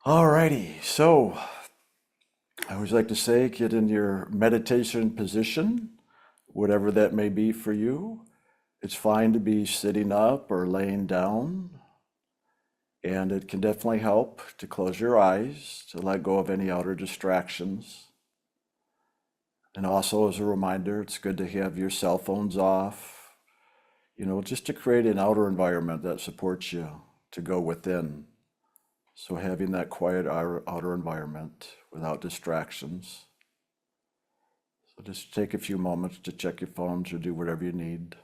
Alrighty, so I always like to say get in your meditation position, whatever that may be for you. It's fine to be sitting up or laying down, and it can definitely help to close your eyes, to let go of any outer distractions. And also, as a reminder, it's good to have your cell phones off, just to create an outer environment that supports you to go within. So having that quiet outer environment without distractions. So just take a few moments to check your phones or do whatever you need.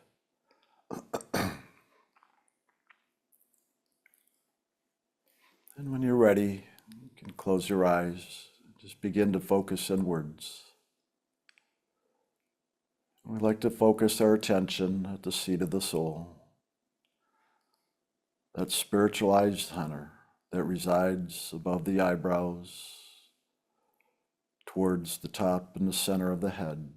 And when you're ready, you can close your eyes. Just begin to focus inwards. We like to focus our attention at the seat of the soul, that spiritualized center that resides above the eyebrows, towards the top and the center of the head.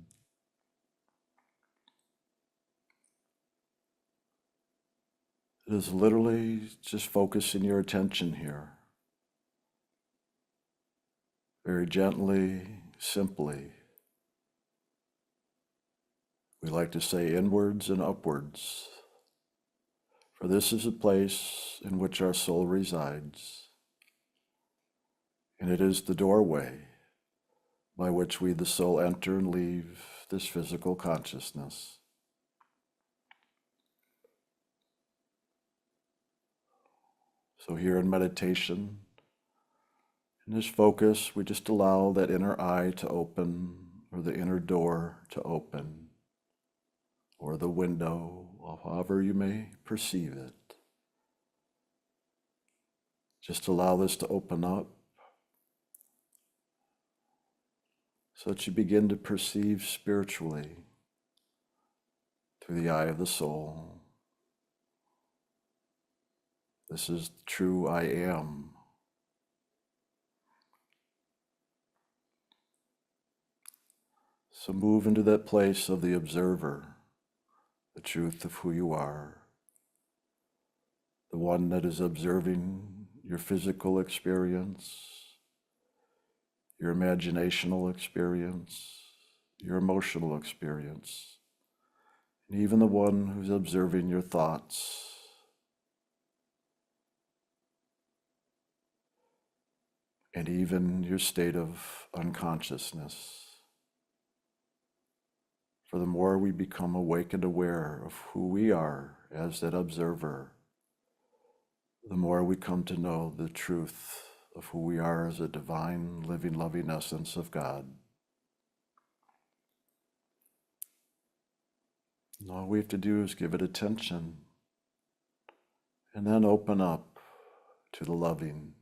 It is literally just focusing your attention here. Very gently, simply. We like to say inwards and upwards, for this is a place in which our soul resides, and it is the doorway by which we, the soul, enter and leave this physical consciousness. So here in meditation, in this focus, we just allow that inner eye to open, or the inner door to open, or the window, or however you may perceive it. Just allow this to open up so that you begin to perceive spiritually through the eye of the soul. This is the true I am. So move into that place of the observer, the truth of who you are, the one that is observing your physical experience, your imaginational experience, your emotional experience, and even the one who's observing your thoughts. And even your state of unconsciousness. For the more we become awake and aware of who we are as that observer, the more we come to know the truth of who we are as a divine, living, loving essence of God. And all we have to do is give it attention and then open up to the loving.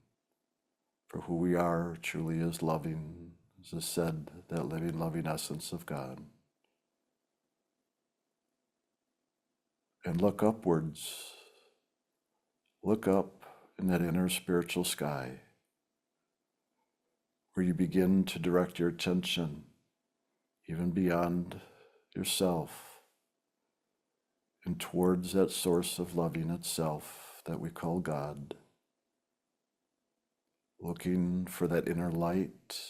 For who we are truly is loving, as is said, that living, loving essence of God. And look upwards. Look up in that inner spiritual sky, where you begin to direct your attention even beyond yourself and towards that source of loving itself that we call God. Looking for that inner light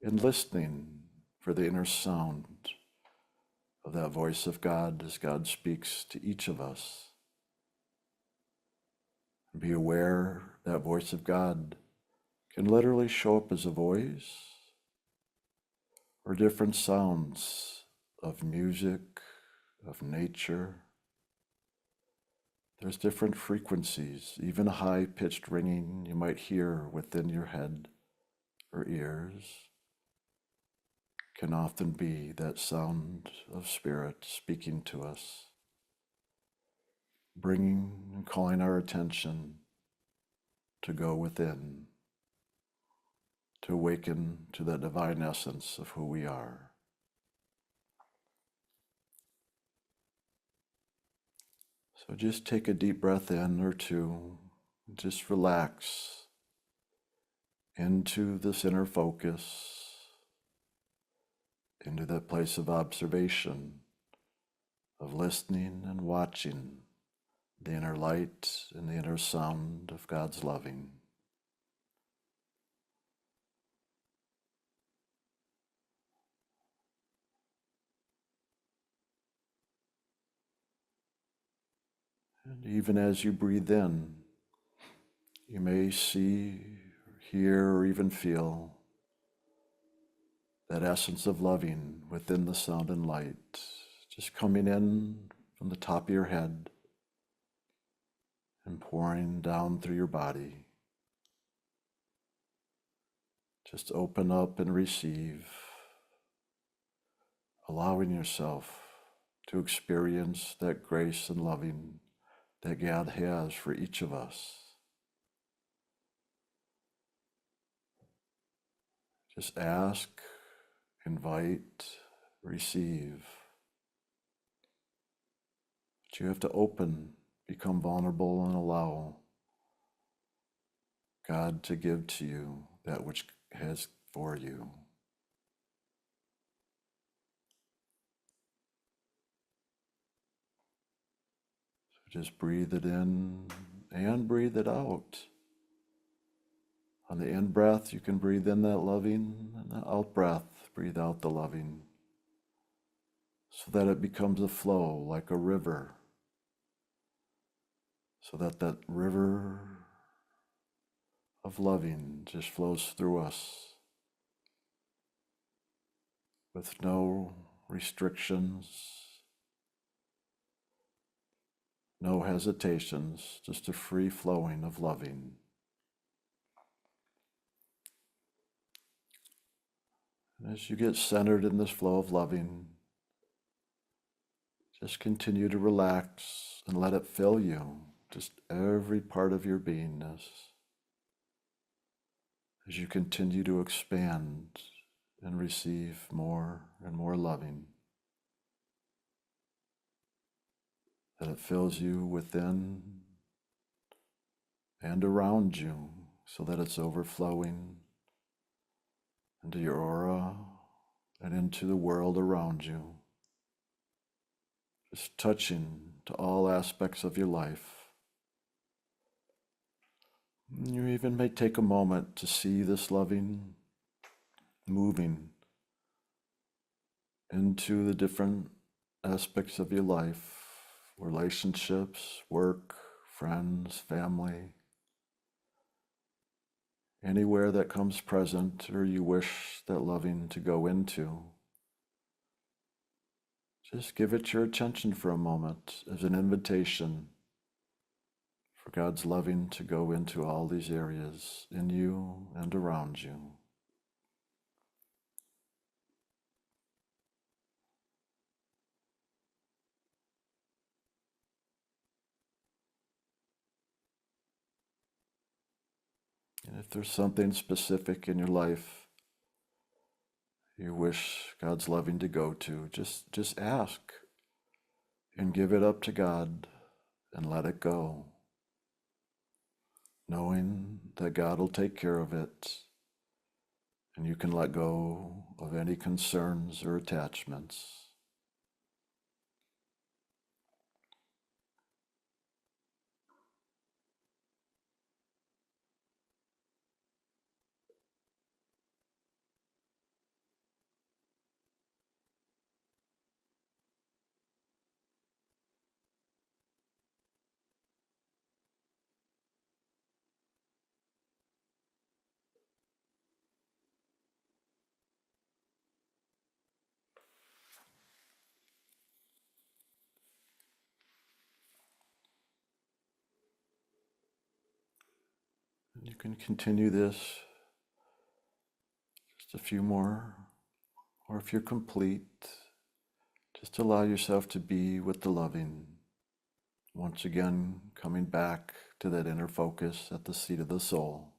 and listening for the inner sound of that voice of God as God speaks to each of us. And be aware that voice of God can literally show up as a voice or different sounds of music, of nature. There's different frequencies, even a high-pitched ringing you might hear within your head or ears can often be that sound of spirit speaking to us, bringing and calling our attention to go within, to awaken to that divine essence of who we are. So just take a deep breath in or two, just relax into this inner focus, into that place of observation, of listening and watching the inner light and the inner sound of God's loving. Even as you breathe in, you may see, hear, or even feel that essence of loving within the sound and light, just coming in from the top of your head and pouring down through your body. Just open up and receive, allowing yourself to experience that grace and loving that God has for each of us. Just ask, invite, receive. But you have to open, become vulnerable, and allow God to give to you that which has for you. So just breathe it in and breathe it out. On the in breath, you can breathe in that loving, and the out breath, breathe out the loving, so that it becomes a flow like a river, so that that river of loving just flows through us with no restrictions, no hesitations, just a free flowing of loving. And as you get centered in this flow of loving, just continue to relax and let it fill you, just every part of your beingness, as you continue to expand and receive more and more loving, that it fills you within and around you, so that it's overflowing into your aura and into the world around you, just touching to all aspects of your life. You even may take a moment to see this loving moving into the different aspects of your life, relationships, work, friends, family, anywhere that comes present or you wish that loving to go into. Just give it your attention for a moment as an invitation for God's loving to go into all these areas in you and around you. And if there's something specific in your life you wish God's loving to go to, just ask and give it up to God and let it go, knowing that God will take care of it and you can let go of any concerns or attachments. And you can continue this just a few more, or if you're complete, just allow yourself to be with the loving. Once again, coming back to that inner focus at the seat of the soul.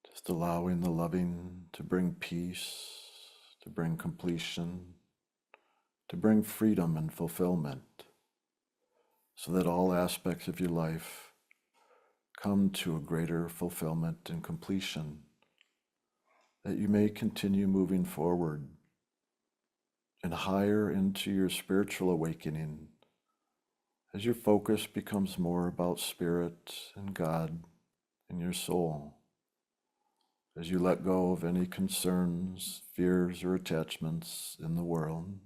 Just allowing the loving to bring peace, to bring completion, to bring freedom and fulfillment, so that all aspects of your life come to a greater fulfillment and completion that you may continue moving forward and higher into your spiritual awakening as your focus becomes more about spirit and God and your soul, as you let go of any concerns, fears, or attachments in the world.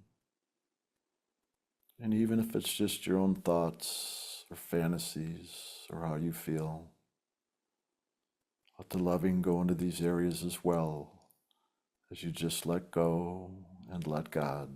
And even if it's just your own thoughts or fantasies or how you feel, let the loving go into these areas as well as you just let go and let God.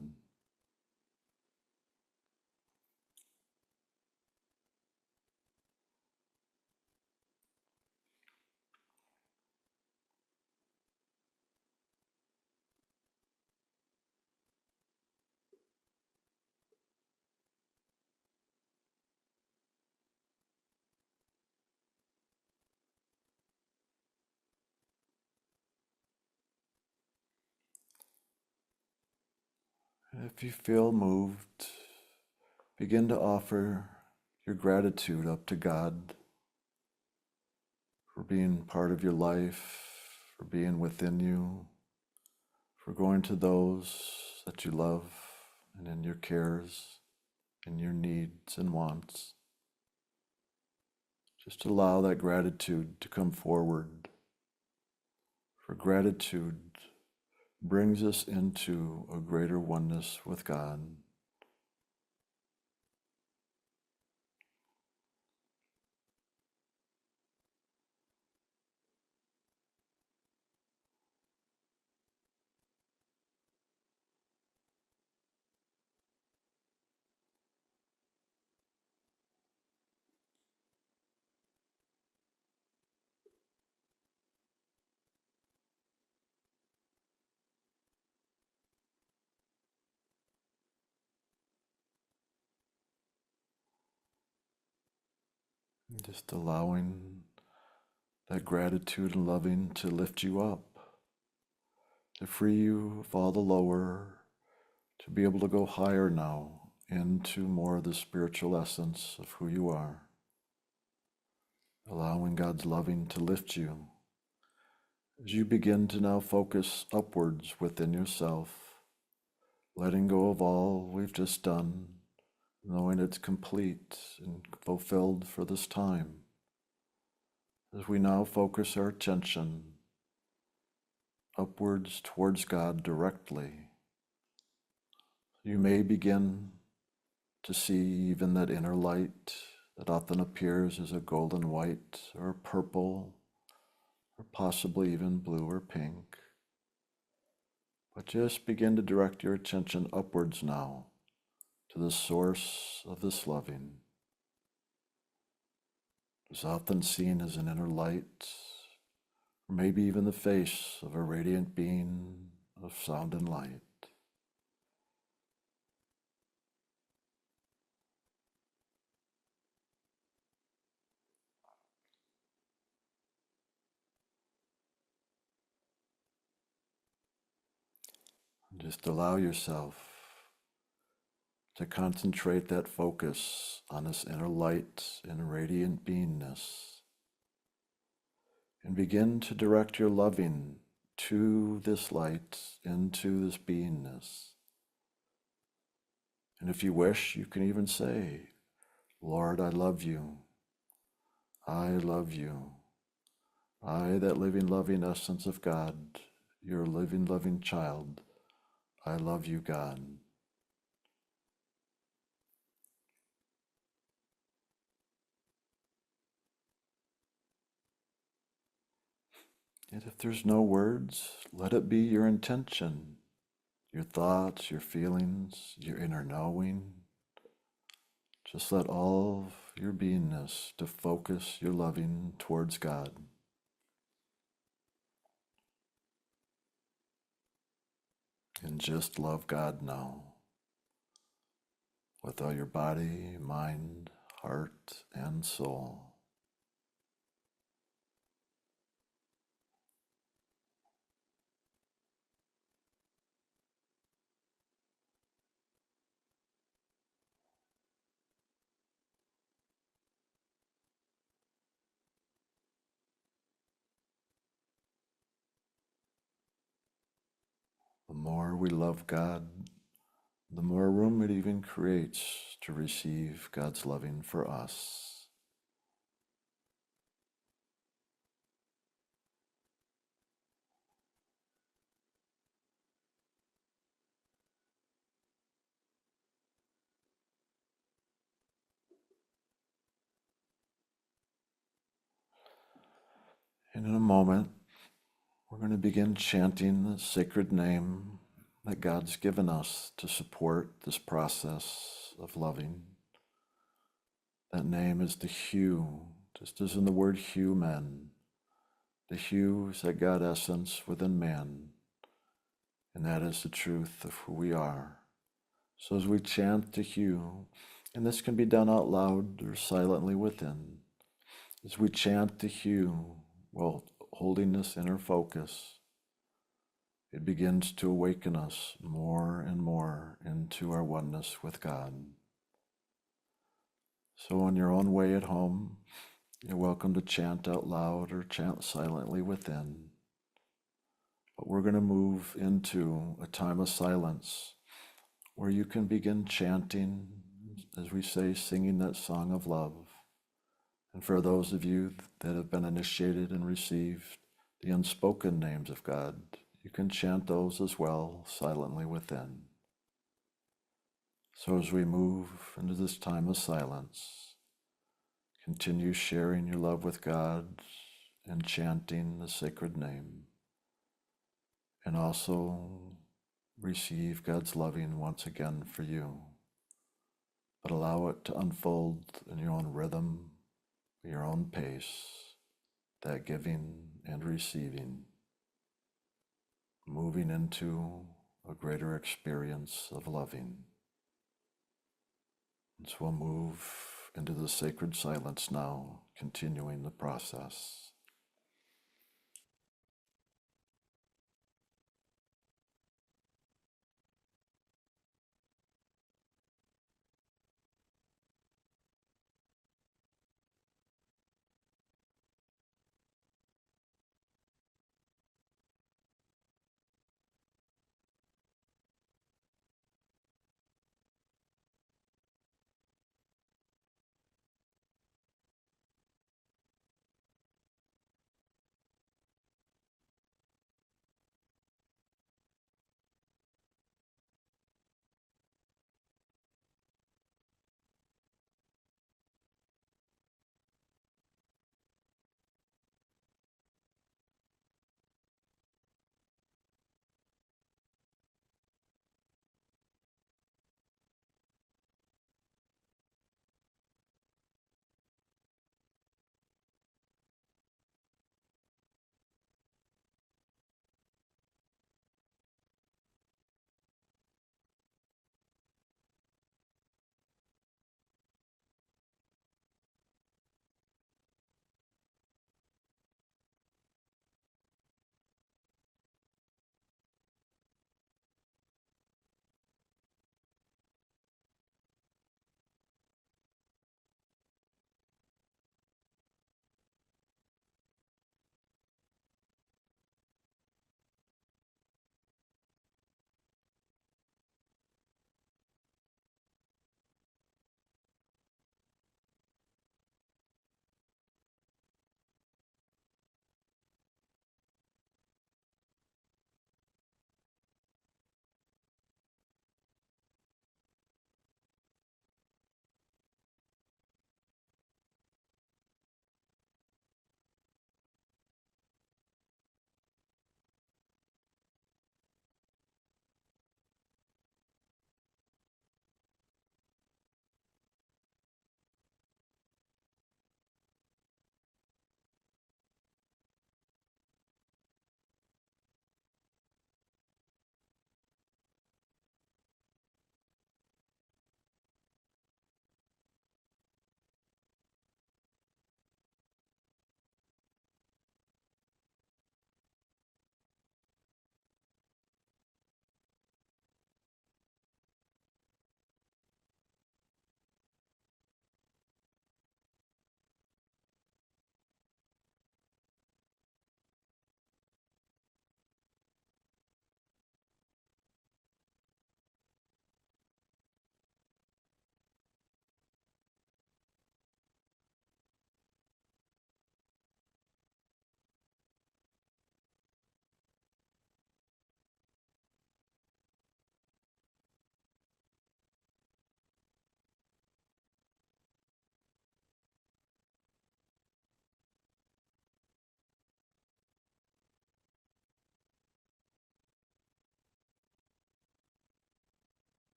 If you feel moved, begin to offer your gratitude up to God for being part of your life, for being within you, for going to those that you love and in your cares, in your needs and wants. Just allow that gratitude to come forward. For gratitude brings us into a greater oneness with God. Just allowing that gratitude and loving to lift you up, to free you of all the lower, to be able to go higher now into more of the spiritual essence of who you are. Allowing God's loving to lift you as you begin to now focus upwards within yourself, letting go of all we've just done, knowing it's complete and fulfilled for this time. As we now focus our attention upwards towards God directly, you may begin to see even that inner light that often appears as a golden white or purple or possibly even blue or pink. But just begin to direct your attention upwards now to the source of this loving. It's often seen as an inner light, or maybe even the face of a radiant being of sound and light. Just allow yourself to concentrate that focus on this inner light and radiant beingness, and begin to direct your loving to this light, into this beingness. And if you wish, you can even say, Lord, I love you. I love you. I, that living, loving essence of God, your living, loving child, I love you, God. And if there's no words, let it be your intention, your thoughts, your feelings, your inner knowing. Just let all of your beingness to focus your loving towards God. And just love God now with all your body, mind, heart, and soul. more we love God, the more room it even creates to receive God's loving for us. And in a moment, we're going to begin chanting the sacred name that God's given us to support this process of loving. That name is the hue, just as in the word human. The hue is that God essence within man, and that is the truth of who we are. So as we chant the hue, and this can be done out loud or silently within, as we chant the hue while holding this inner focus, it begins to awaken us more and more into our oneness with God. So in your own way at home, you're welcome to chant out loud or chant silently within. But we're going to move into a time of silence where you can begin chanting, as we say, singing that song of love. And for those of you that have been initiated and received the unspoken names of God, you can chant those as well, silently within. So as we move into this time of silence, continue sharing your love with God and chanting the sacred name, and also receive God's loving once again for you. But allow it to unfold in your own rhythm, your own pace, that giving and receiving, moving into a greater experience of loving. And so we'll move into the sacred silence now, continuing the process.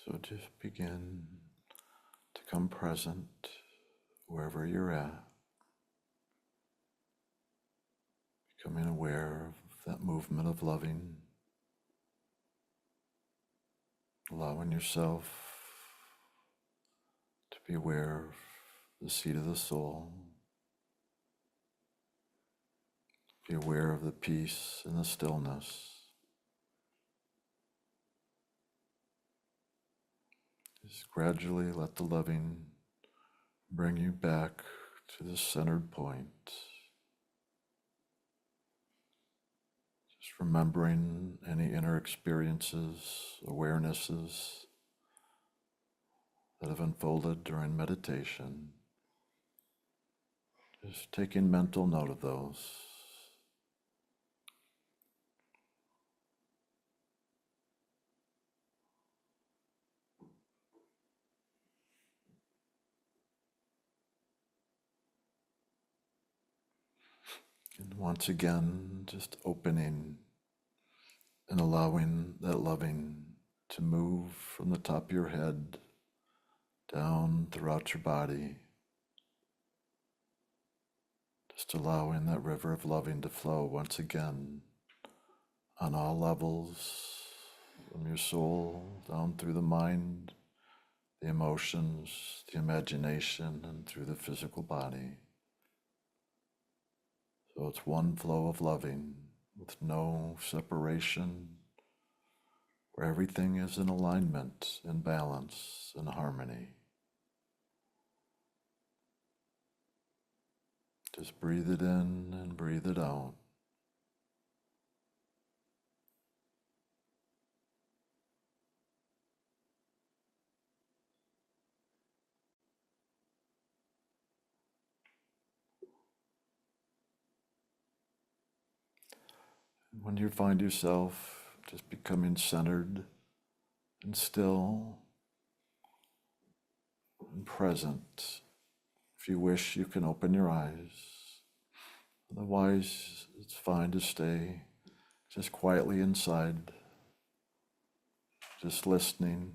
So just begin to come present wherever you're at, becoming aware of that movement of loving, allowing yourself to be aware of the seat of the soul, be aware of the peace and the stillness. Just gradually let the loving bring you back to the centered point. Just remembering any inner experiences, awarenesses that have unfolded during meditation. Just taking mental note of those. And once again, just opening and allowing that loving to move from the top of your head down throughout your body. Just allowing that river of loving to flow once again on all levels, from your soul down through the mind, the emotions, the imagination, and through the physical body. So it's one flow of loving with no separation, where everything is in alignment and balance and harmony. Just breathe it in and breathe it out. When you find yourself just becoming centered and still and present, if you wish, you can open your eyes. Otherwise, it's fine to stay just quietly inside, just listening,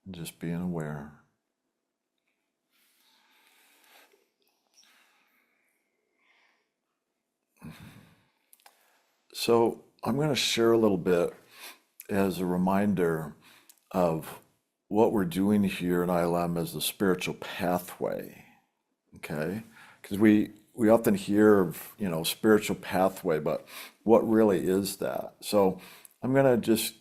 and just being aware. So I'm going to share a little bit as a reminder of what we're doing here in ILM as the spiritual pathway, okay? Because we often hear of, spiritual pathway, but what really is that? So I'm going to just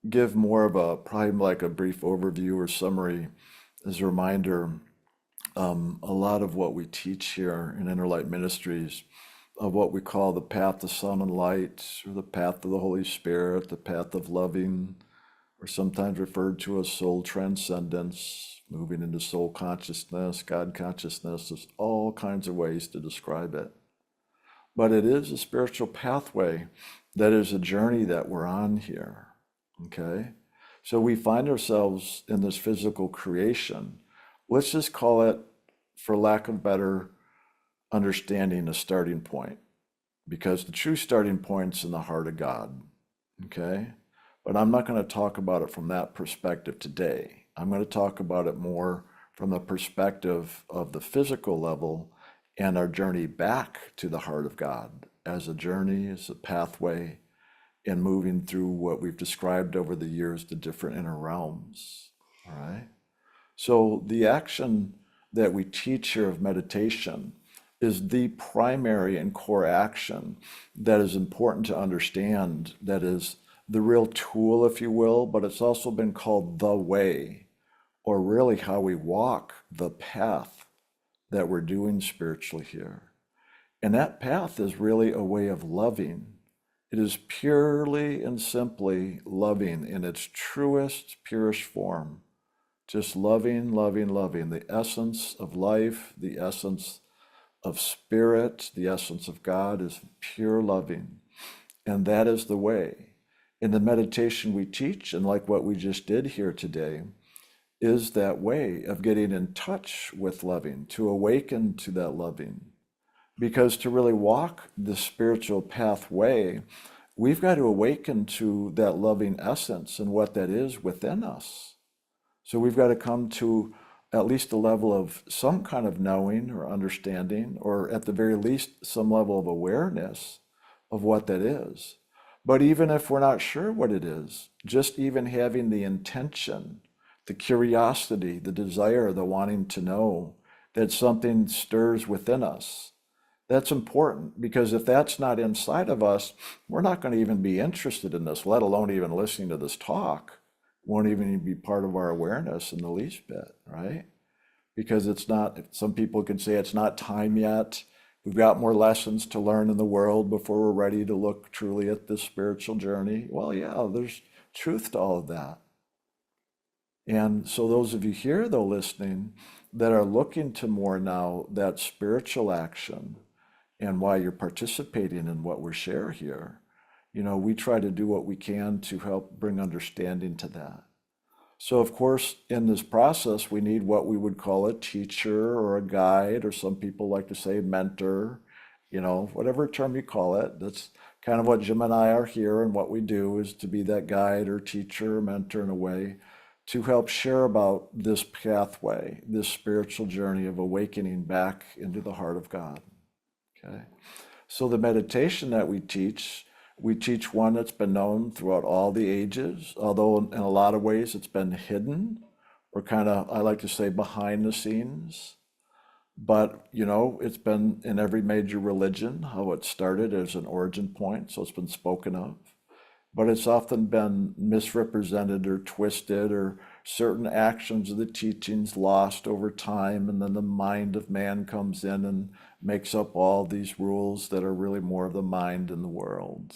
give more of probably like a brief overview or summary as a reminder. A lot of what we teach here in Inner Light Ministries of what we call the path of sun and light, or the path of the Holy Spirit, the path of loving, or sometimes referred to as soul transcendence, moving into soul consciousness, God consciousness. There's all kinds of ways to describe it. But it is a spiritual pathway that is a journey that we're on here, okay? So we find ourselves in this physical creation. Let's just call it, for lack of better understanding, a starting point, because the true starting point's in the heart of God, okay? But I'm not going to talk about it from that perspective today. I'm going to talk about it more from the perspective of the physical level and our journey back to the heart of God as a journey, as a pathway, and moving through what we've described over the years, the different inner realms, all right? So the action that we teach here of meditation is the primary and core action that is important to understand, that is the real tool, if you will, but it's also been called the way, or really how we walk the path that we're doing spiritually here. And that path is really a way of loving. It is purely and simply loving in its truest, purest form. Just loving, loving, loving. The essence of life, the essence of spirit, the essence of God is pure loving. And that is the way. In the meditation we teach, and like what we just did here today, is that way of getting in touch with loving, to awaken to that loving. Because to really walk the spiritual pathway, we've got to awaken to that loving essence and what that is within us. So we've got to come to at least a level of some kind of knowing or understanding, or at the very least, some level of awareness of what that is. But even if we're not sure what it is, just even having the intention, the curiosity, the desire, the wanting to know that something stirs within us, that's important, because if that's not inside of us, we're not going to even be interested in this, let alone even listening to this talk. Won't even be part of our awareness in the least bit, right? Because it's not, some people can say it's not time yet. We've got more lessons to learn in the world before we're ready to look truly at this spiritual journey. Well, yeah, there's truth to all of that. And so those of you here, though, listening, that are looking to more now that spiritual action and why you're participating in what we share here, we try to do what we can to help bring understanding to that. So of course, in this process, we need what we would call a teacher or a guide, or some people like to say mentor, whatever term you call it. That's kind of what Jim and I are here, and what we do is to be that guide or teacher or mentor in a way to help share about this pathway, this spiritual journey of awakening back into the heart of God. Okay. So the meditation that we teach one that's been known throughout all the ages, although in a lot of ways it's been hidden, or kind of, I like to say, behind the scenes. But, it's been in every major religion, how it started as an origin point, so it's been spoken of. But it's often been misrepresented or twisted, or certain actions of the teachings lost over time, and then the mind of man comes in and makes up all these rules that are really more of the mind in the world.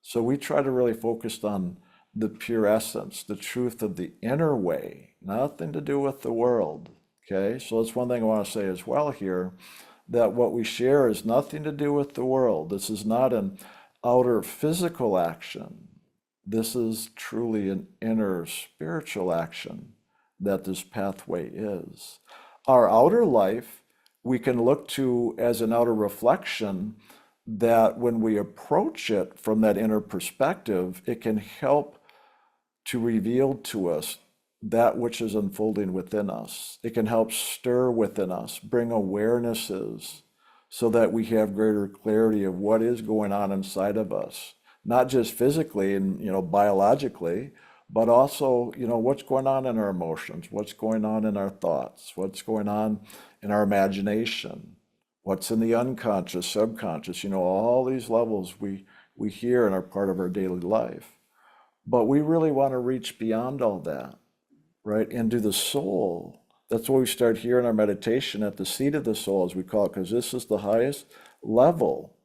So we try to really focus on the pure essence, the truth of the inner way, nothing to do with the world. Okay, so that's one thing I want to say as well here, that what we share is nothing to do with the world. This is not an outer physical action. This is truly an inner spiritual action that this pathway is. Our outer life, we can look to as an outer reflection, that when we approach it from that inner perspective, it can help to reveal to us that which is unfolding within us. It can help stir within us, bring awarenesses, so that we have greater clarity of what is going on inside of us, not just physically and biologically, but also what's going on in our emotions, what's going on in our thoughts, what's going on in our imagination, what's in the unconscious, subconscious, all these levels we hear and are part of our daily life. But we really want to reach beyond all that, right, into the soul. That's why we start here in our meditation at the seat of the soul, as we call it, because this is the highest level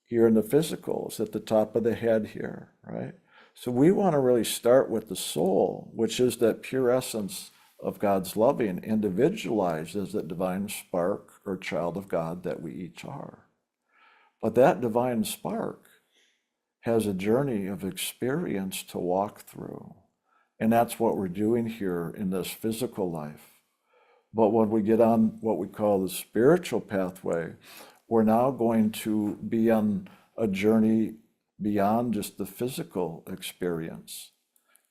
here in the physical. It's at the top of the head here, right? So we want to really start with the soul, which is that pure essence of God's loving, individualized as that divine spark or child of God that we each are. But that divine spark has a journey of experience to walk through. And that's what we're doing here in this physical life. But when we get on what we call the spiritual pathway, we're now going to be on a journey beyond just the physical experience.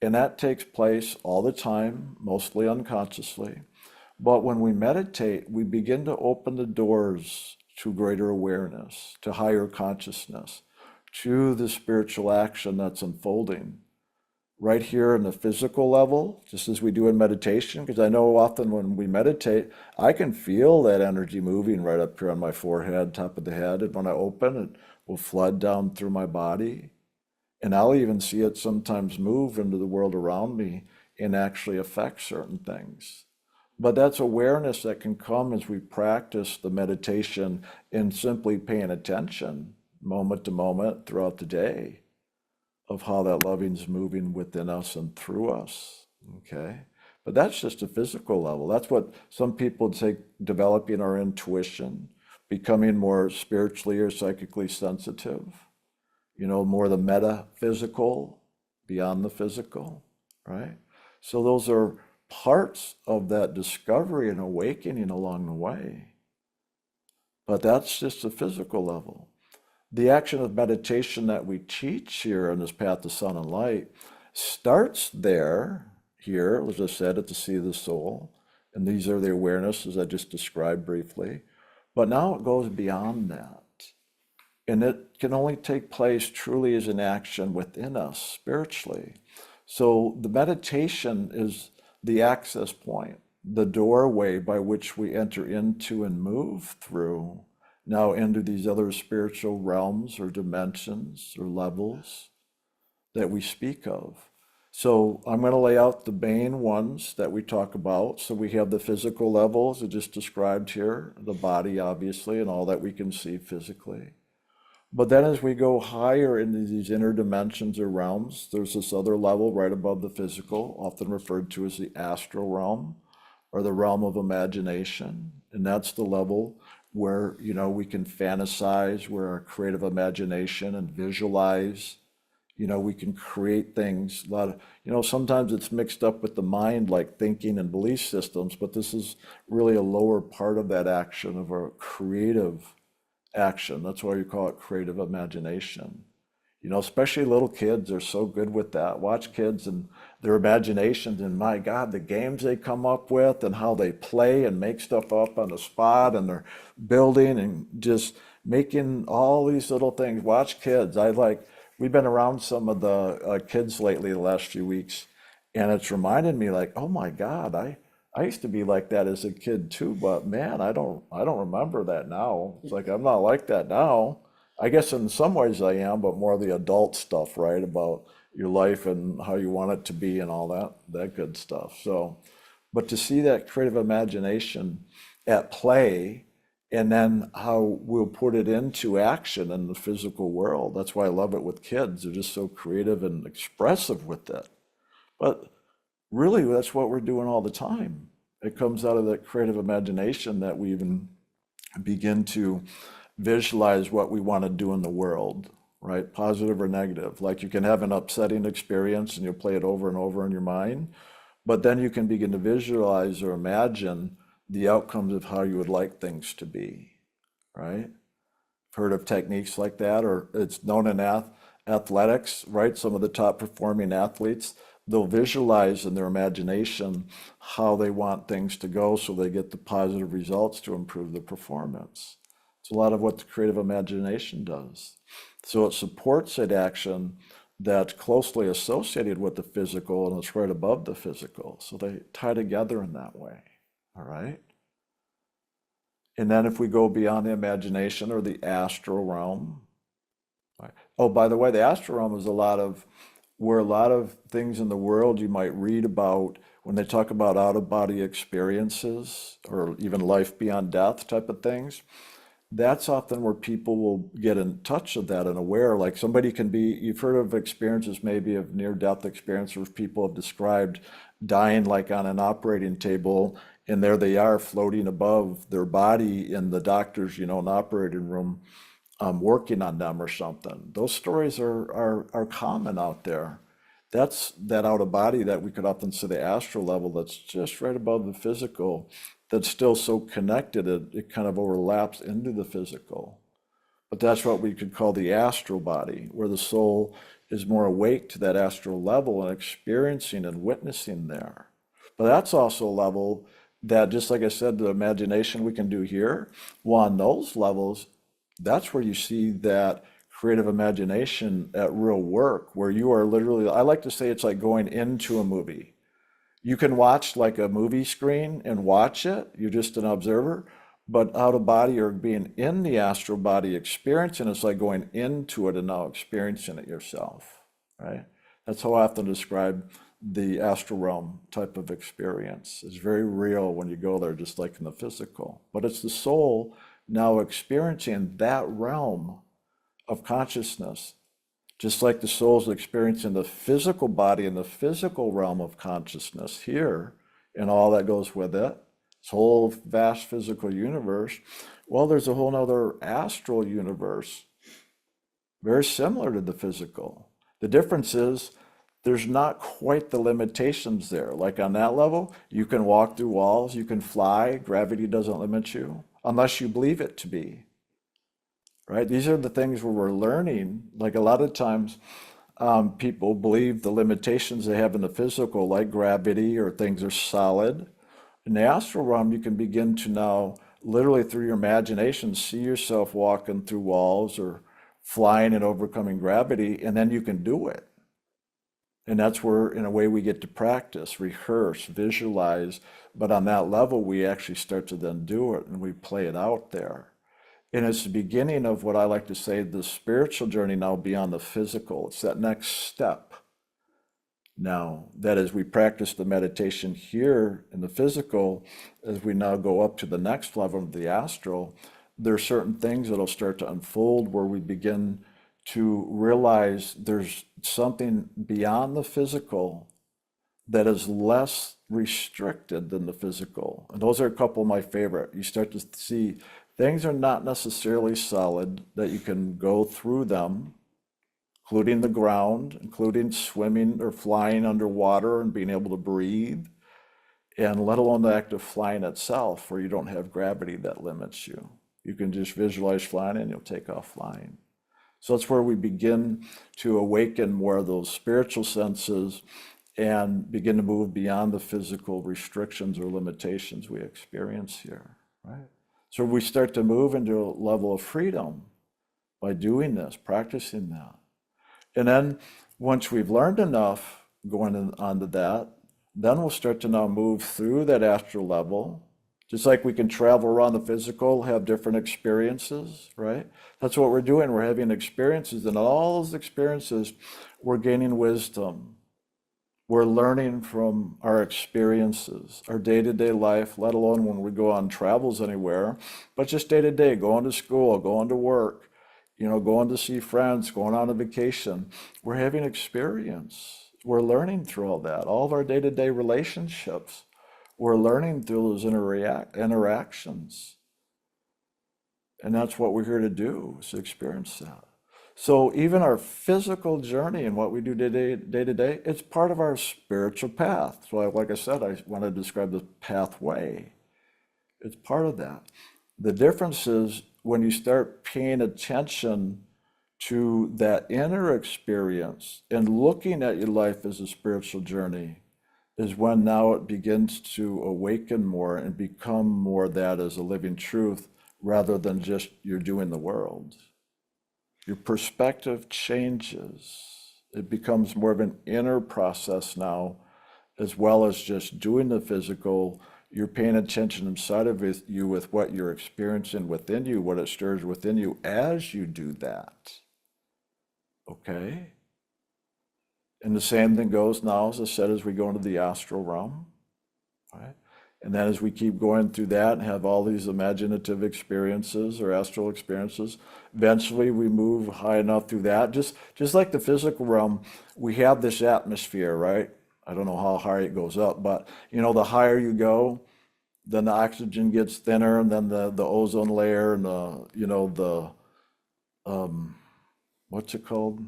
And that takes place all the time, mostly unconsciously. But when we meditate, we begin to open the doors to greater awareness, to higher consciousness, to the spiritual action that's unfolding right here in the physical level, just as we do in meditation. Because I know often when we meditate, I can feel that energy moving right up here on my forehead, top of the head. And when I open, it will flood down through my body. And I'll even see it sometimes move into the world around me and actually affect certain things. But that's awareness that can come as we practice the meditation in simply paying attention moment to moment throughout the day of how that loving is moving within us and through us, okay? But that's just a physical level. That's what some people say, developing our intuition, becoming more spiritually or psychically sensitive, more the metaphysical, beyond the physical, right? So those are parts of that discovery and awakening along the way. But that's just a physical level. the action of meditation that we teach here in this path to sound and light starts there, here, as I said, at the seat of the soul. And these are the awarenesses I just described briefly. But now it goes beyond that. And it can only take place truly as an action within us spiritually. So the meditation is the access point, the doorway by which we enter into and move through now into these other spiritual realms or dimensions or levels that we speak of. So I'm going to lay out the main ones that we talk about. So we have the physical levels I just described here, the body obviously, and all that we can see physically. But then as we go higher into these inner dimensions or realms, there's this other level right above the physical, often referred to as the astral realm or the realm of imagination. And that's the level where, we can fantasize, where our creative imagination and visualize, we can create things. A lot of, sometimes it's mixed up with the mind, like thinking and belief systems, but this is really a lower part of that action of our creative action. That's why you call it creative imagination. Especially little kids are so good with that. Watch kids and their imaginations, and my God, the games they come up with and how they play and make stuff up on the spot, and they're building and just making all these little things. Watch kids. We've been around some of the kids lately the last few weeks, and it's reminded me like, oh my God, I used to be like that as a kid too, but man, I don't remember that now. It's like I'm not like that now. I guess in some ways I am, but more the adult stuff, right? About your life and how you want it to be and all that good stuff. So, but to see that creative imagination at play and then how we'll put it into action in the physical world. That's why I love it with kids. They're just so creative and expressive with it. But really, that's what we're doing all the time. It comes out of that creative imagination that we even begin to visualize what we want to do in the world, right? Positive or negative. Like you can have an upsetting experience and you'll play it over and over in your mind, but then you can begin to visualize or imagine the outcomes of how you would like things to be, right? Heard of techniques like that, or it's known in athletics, right? Some of the top performing athletes, they'll visualize in their imagination how they want things to go so they get the positive results to improve their performance. It's a lot of what the creative imagination does. So it supports an action that's closely associated with the physical and it's right above the physical. So they tie together in that way, all right? And then if we go beyond the imagination or the astral realm, right? Oh, by the way, the astral realm is where a lot of things in the world you might read about when they talk about out-of-body experiences or even life beyond death type of things. That's often where people will get in touch with that and aware. Like somebody can be, you've heard of experiences maybe of near-death experiences where people have described dying like on an operating table, and there they are floating above their body in the doctor's, an operating room, working on them or something. Those stories are common out there. That's that out of body that we could often see the astral level that's just right above the physical, that's still so connected, it kind of overlaps into the physical. But that's what we could call the astral body, where the soul is more awake to that astral level and experiencing and witnessing there. But that's also a level that, just like I said, the imagination we can do here, well, on those levels, that's where you see that creative imagination at real work, where you are literally, I like to say it's like going into a movie. You can watch like a movie screen and watch it, you're just an observer, but out of body or being in the astral body experiencing it's like going into it and now experiencing it yourself, right? That's how I often describe the astral realm type of experience. It's very real when you go there, just like in the physical. But it's the soul now experiencing that realm of consciousness, just like the soul's experiencing the physical body and the physical realm of consciousness here and all that goes with it, this whole vast physical universe. Well, there's a whole nother astral universe, very similar to the physical. The difference is there's not quite the limitations there. Like on that level, you can walk through walls, you can fly, gravity doesn't limit you, unless you believe it to be. right? These are the things where we're learning. Like a lot of times, people believe the limitations they have in the physical, like gravity or things are solid. In the astral realm, you can begin to now, literally through your imagination, see yourself walking through walls or flying and overcoming gravity, and then you can do it. And that's where, in a way, we get to practice, rehearse, visualize. But on that level, we actually start to then do it and we play it out there. And it's the beginning of what I like to say, the spiritual journey now beyond the physical. It's that next step. Now, that as we practice the meditation here in the physical, as we now go up to the next level of the astral, there are certain things that'll start to unfold where we begin to realize there's something beyond the physical that is less restricted than the physical. And those are a couple of my favorite. You start to see things are not necessarily solid, that you can go through them, including the ground, including swimming or flying underwater and being able to breathe, and let alone the act of flying itself, where you don't have gravity that limits you. You can just visualize flying and you'll take off flying. So that's where we begin to awaken more of those spiritual senses and begin to move beyond the physical restrictions or limitations we experience here, right? So we start to move into a level of freedom by doing this, practicing that. And then once we've learned enough going on to that, then we'll start to now move through that astral level. Just like we can travel around the physical, have different experiences, right? That's what we're doing. We're having experiences, and all those experiences, we're gaining wisdom. We're learning from our experiences, our day-to-day life, let alone when we go on travels anywhere, but just day-to-day, going to school, going to work, going to see friends, going on a vacation. We're having experience. We're learning through all that. All of our day-to-day relationships, we're learning through those interactions. And that's what we're here to do, is to experience that. So even our physical journey and what we do day to day, it's part of our spiritual path. So like I said, I want to describe the pathway. It's part of that. The difference is when you start paying attention to that inner experience and looking at your life as a spiritual journey, is when now it begins to awaken more and become more that as a living truth rather than just you're doing the world. Your perspective changes. It becomes more of an inner process now, as well as just doing the physical. You're paying attention inside of you with what you're experiencing within you, what it stirs within you as you do that. Okay? And the same thing goes now, as I said, as we go into the astral realm, right? And then as we keep going through that and have all these imaginative experiences or astral experiences, eventually we move high enough through that. Just like the physical realm, we have this atmosphere, right? I don't know how high it goes up, but the higher you go, then the oxygen gets thinner, and then the ozone layer and the what's it called?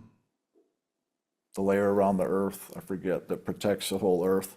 The layer around the earth, I forget, that protects the whole earth.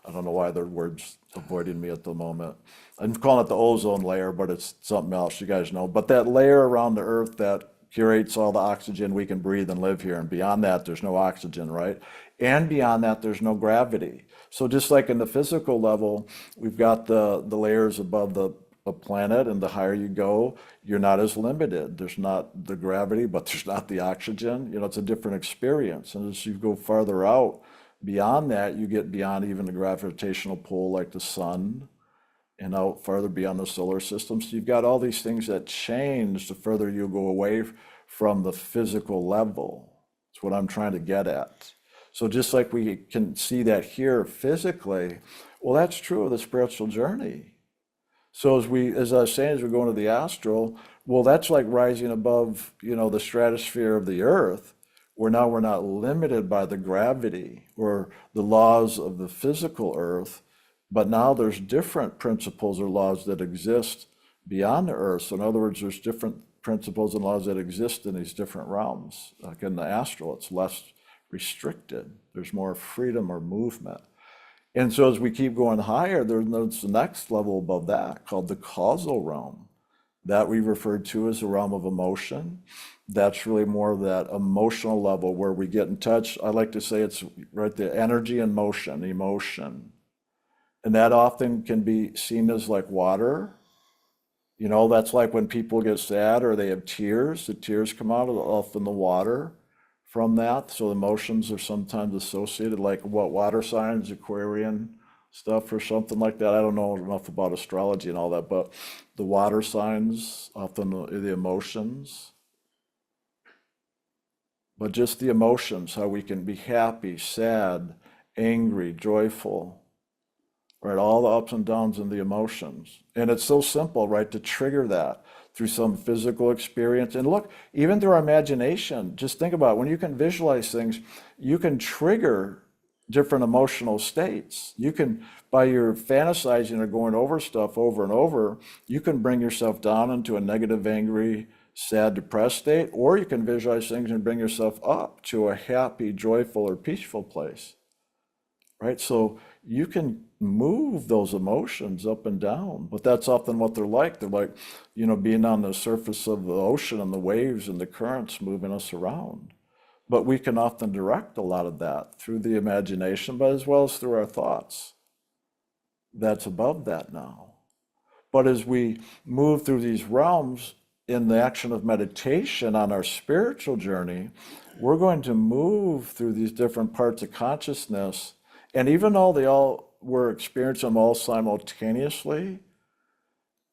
I don't know why the word's avoiding me at the moment. I'm calling it the ozone layer, but it's something else, you guys know. But that layer around the earth that curates all the oxygen we can breathe and live here, and beyond that, there's no oxygen, right? And beyond that, there's no gravity. So just like in the physical level, we've got the layers above the planet, and the higher you go, you're not as limited. There's not the gravity, but there's not the oxygen. It's a different experience. And as you go farther out, beyond that, you get beyond even the gravitational pull like the sun, and out farther beyond the solar system. So you've got all these things that change the further you go away from the physical level. That's what I'm trying to get at. So just like we can see that here physically, well, that's true of the spiritual journey. So as I was saying, as we go into the astral, well, that's like rising above, the stratosphere of the earth, where now we're not limited by the gravity or the laws of the physical earth, but now there's different principles or laws that exist beyond the earth. So in other words, there's different principles and laws that exist in these different realms. Like in the astral, it's less restricted. There's more freedom or movement. And so as we keep going higher, there's the next level above that called the causal realm. that we referred to as the realm of emotion. That's really more of that emotional level where we get in touch. I like to say it's right the energy and motion, emotion. And that often can be seen as like water. You know, that's like when people get sad or they have tears, the tears come out of often the water from that. So emotions are sometimes associated, like what water signs, Aquarian stuff or something like that. I don't know enough about astrology and all that, but the water signs, often the emotions, but just the emotions, how we can be happy, sad, angry, joyful, right? All the ups and downs in the emotions. And it's so simple, right, to trigger that through some physical experience. And look, even through our imagination, just think about it. When you can visualize things, you can trigger different emotional states. You can, by your fantasizing or going over stuff over and over, you can bring yourself down into a negative, angry, sad, depressed state, or you can visualize things and bring yourself up to a happy, joyful, or peaceful place, right? So you can move those emotions up and down, but that's often what they're like. They're like, you know, being on the surface of the ocean and the waves and the currents moving us around. But we can often direct a lot of that through the imagination, but as well as through our thoughts. That's above that now. But as we move through these realms in the action of meditation on our spiritual journey, we're going to move through these different parts of consciousness. And even though we're experiencing them all simultaneously,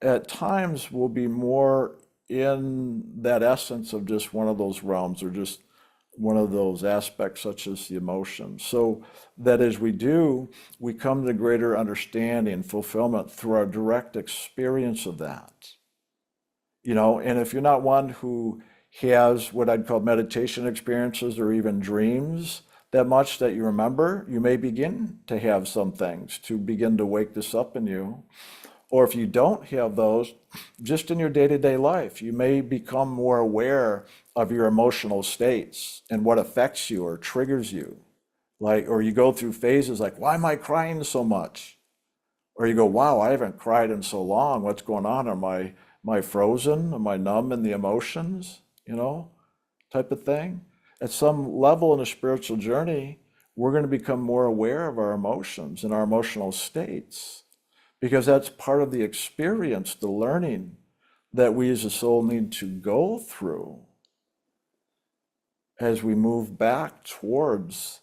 at times we'll be more in that essence of just one of those realms or just one of those aspects such as the emotions. So that as we do, we come to greater understanding, fulfillment through our direct experience of that. You know, and if you're not one who has what I'd call meditation experiences or even dreams that much that you remember, you may begin to have some things to begin to wake this up in you. Or if you don't have those, just in your day-to-day life, you may become more aware of your emotional states and what affects you or triggers you. Like, or you go through phases like, why am I crying so much? Or you go, wow, I haven't cried in so long. What's going on? Am I frozen? Am I numb in the emotions? You know, type of thing. At some level in a spiritual journey, we're going to become more aware of our emotions and our emotional states, because that's part of the experience, the learning that we as a soul need to go through as we move back towards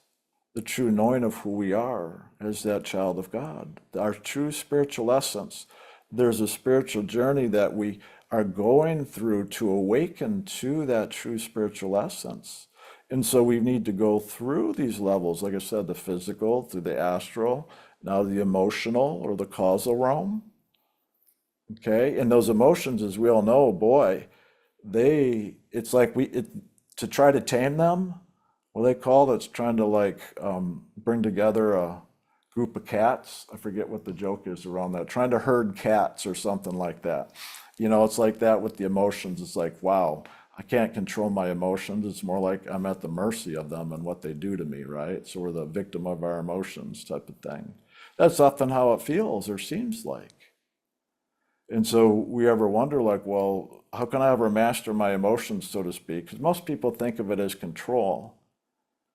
the true knowing of who we are as that child of God, our true spiritual essence. There's a spiritual journey that we are going through to awaken to that true spiritual essence. And so we need to go through these levels, like I said, the physical, through the astral, now the emotional or the causal realm. Okay, and those emotions, as we all know, boy, it's like to try to tame them, what they call it's trying to like bring together a group of cats. I forget what the joke is around that, trying to herd cats or something like that. You know, it's like that with the emotions. It's like, wow, I can't control my emotions. It's more like I'm at the mercy of them and what they do to me, right? So we're the victim of our emotions type of thing. That's often how it feels or seems like. And so we ever wonder like, well, how can I ever master my emotions, so to speak? Because most people think of it as control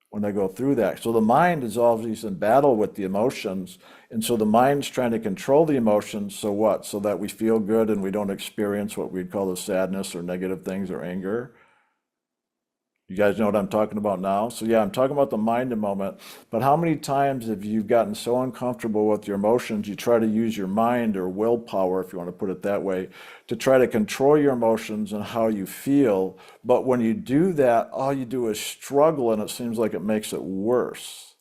when they go through that. So the mind is always in battle with the emotions. And so the mind's trying to control the emotions. So what? So that we feel good and we don't experience what we'd call the sadness or negative things or anger. You guys know what I'm talking about now? So yeah, I'm talking about the mind a moment, but how many times have you gotten so uncomfortable with your emotions, you try to use your mind or willpower, if you want to put it that way, to try to control your emotions and how you feel, but when you do that, all you do is struggle and it seems like it makes it worse.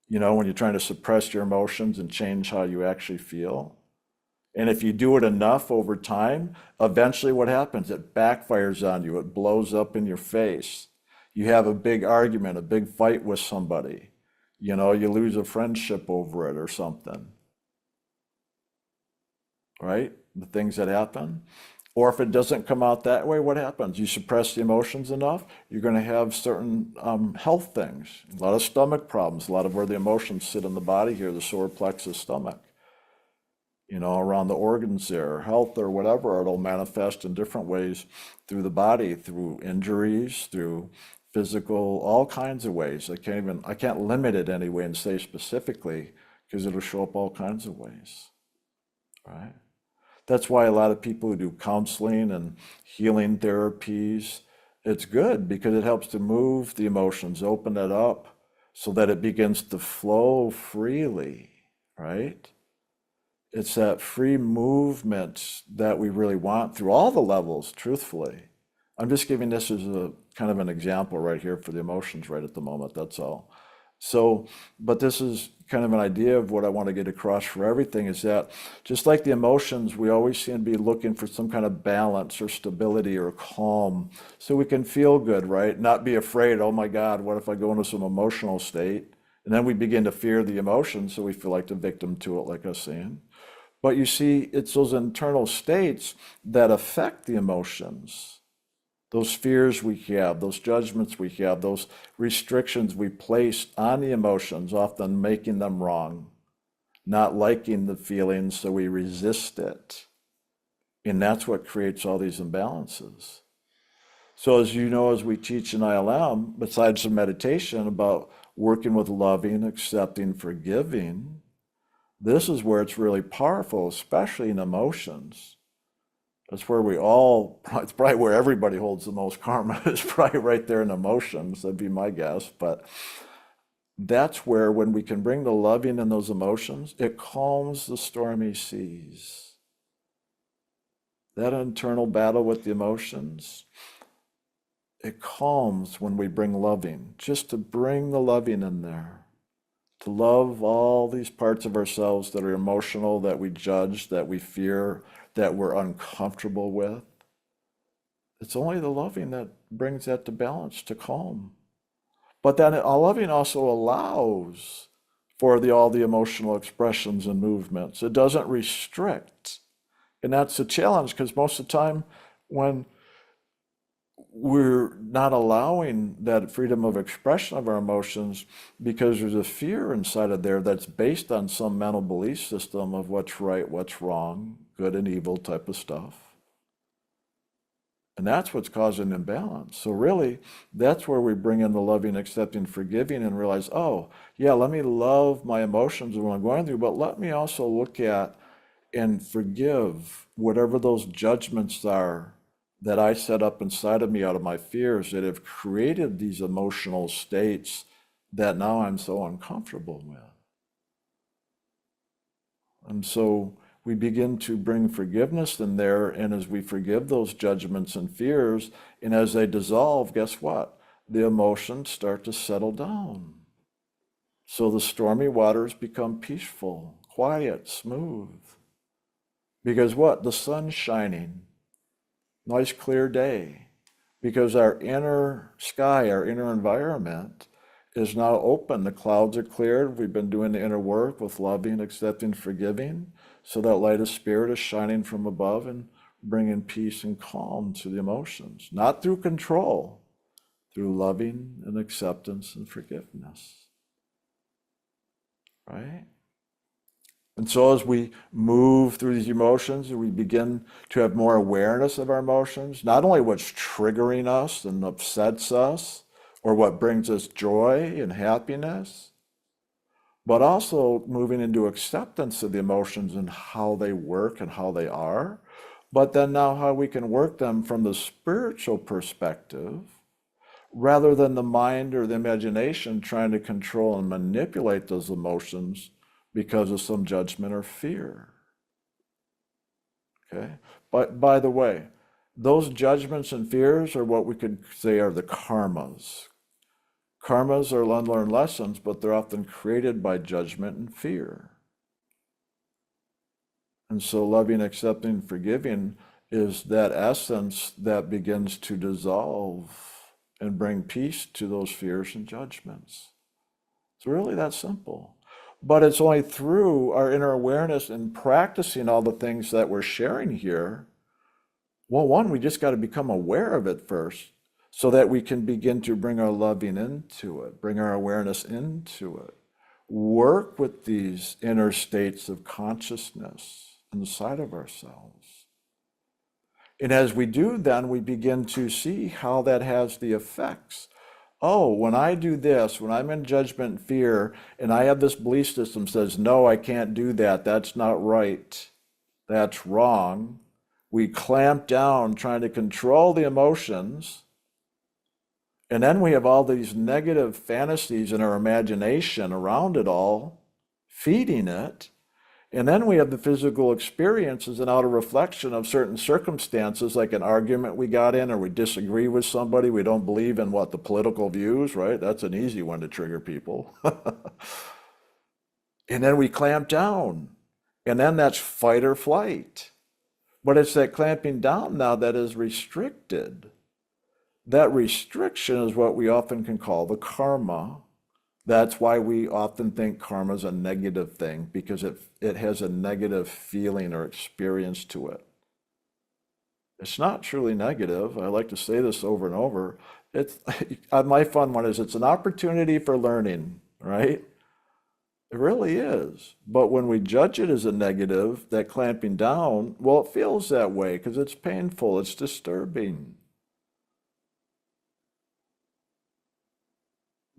You know, when you're trying to suppress your emotions and change how you actually feel. And if you do it enough over time, eventually what happens? It backfires on you. It blows up in your face. You have a big argument, a big fight with somebody. You know, you lose a friendship over it or something. Right? The things that happen. Or if it doesn't come out that way, what happens? You suppress the emotions enough, you're going to have certain health things. A lot of stomach problems, a lot of where the emotions sit in the body here, the solar plexus stomach. around the organs there, health or whatever. It'll manifest in different ways through the body, through injuries, through physical, all kinds of ways. I can't limit it anyway and say specifically because it'll show up all kinds of ways, right? That's why a lot of people who do counseling and healing therapies, it's good because it helps to move the emotions, open it up so that it begins to flow freely, right? It's that free movement that we really want through all the levels, truthfully. I'm just giving this as a kind of an example right here for the emotions right at the moment, that's all. So, but this is kind of an idea of what I want to get across for everything is that just like the emotions, we always seem to be looking for some kind of balance or stability or calm so we can feel good, right? Not be afraid, oh my God, what if I go into some emotional state? And then we begin to fear the emotion, so we feel like the victim to it, like I was saying. But you see, it's those internal states that affect the emotions. Those fears we have, those judgments we have, those restrictions we place on the emotions, often making them wrong, not liking the feelings, so we resist it. And that's what creates all these imbalances. So as you know, as we teach in ILM, besides the meditation about working with loving, accepting, forgiving, this is where it's really powerful, especially in emotions. That's where it's probably where everybody holds the most karma, is probably right there in emotions, that'd be my guess. But that's where, when we can bring the loving in those emotions, it calms the stormy seas. That internal battle with the emotions, it calms when we bring loving, just to bring the loving in there. To love all these parts of ourselves that are emotional, that we judge, that we fear, that we're uncomfortable with. It's only the loving that brings that to balance, to calm. But then loving also allows for all the emotional expressions and movements. It doesn't restrict. And that's the challenge, because most of the time when we're not allowing that freedom of expression of our emotions because there's a fear inside of there that's based on some mental belief system of what's right, what's wrong, good and evil type of stuff. And that's what's causing imbalance. So really, that's where we bring in the loving, accepting, forgiving, and realize, oh, yeah, let me love my emotions and what I'm going through, but let me also look at and forgive whatever those judgments are that I set up inside of me out of my fears that have created these emotional states that now I'm so uncomfortable with. And so we begin to bring forgiveness in there, and as we forgive those judgments and fears, and as they dissolve, guess what? The emotions start to settle down. So the stormy waters become peaceful, quiet, smooth. Because what? The sun's shining. Nice clear day, because our inner sky, our inner environment is now open. The clouds are cleared. We've been doing the inner work with loving, accepting, forgiving. So that light of spirit is shining from above and bringing peace and calm to the emotions, not through control, through loving and acceptance and forgiveness, right? And so as we move through these emotions, we begin to have more awareness of our emotions, not only what's triggering us and upsets us, or what brings us joy and happiness, but also moving into acceptance of the emotions and how they work and how they are, but then now how we can work them from the spiritual perspective, rather than the mind or the imagination trying to control and manipulate those emotions because of some judgment or fear. Okay? But by the way, those judgments and fears are what we could say are the karmas. Karmas are unlearned lessons, but they're often created by judgment and fear. And so loving, accepting, forgiving is that essence that begins to dissolve and bring peace to those fears and judgments. It's really that simple. But it's only through our inner awareness and practicing all the things that we're sharing here. Well, one, we just got to become aware of it first so that we can begin to bring our loving into it, bring our awareness into it, work with these inner states of consciousness. inside of ourselves. And as we do, then we begin to see how that has the effects. Oh, when I do this, when I'm in judgment and fear, and I have this belief system says, no, I can't do that. That's not right. That's wrong. We clamp down trying to control the emotions. And then we have all these negative fantasies in our imagination around it all, feeding it. And then we have the physical experiences and out of reflection of certain circumstances, like an argument we got in, or we disagree with somebody, we don't believe in the political views, right? That's an easy one to trigger people. And then we clamp down. And then that's fight or flight. But it's that clamping down now that is restricted. That restriction is what we often can call the karma. That's why we often think karma is a negative thing, because it has a negative feeling or experience to it. It's not truly negative. I like to say this over and over. It's my fun one is it's an opportunity for learning, right? It really is. But when we judge it as a negative, that clamping down, well, it feels that way because it's painful, it's disturbing.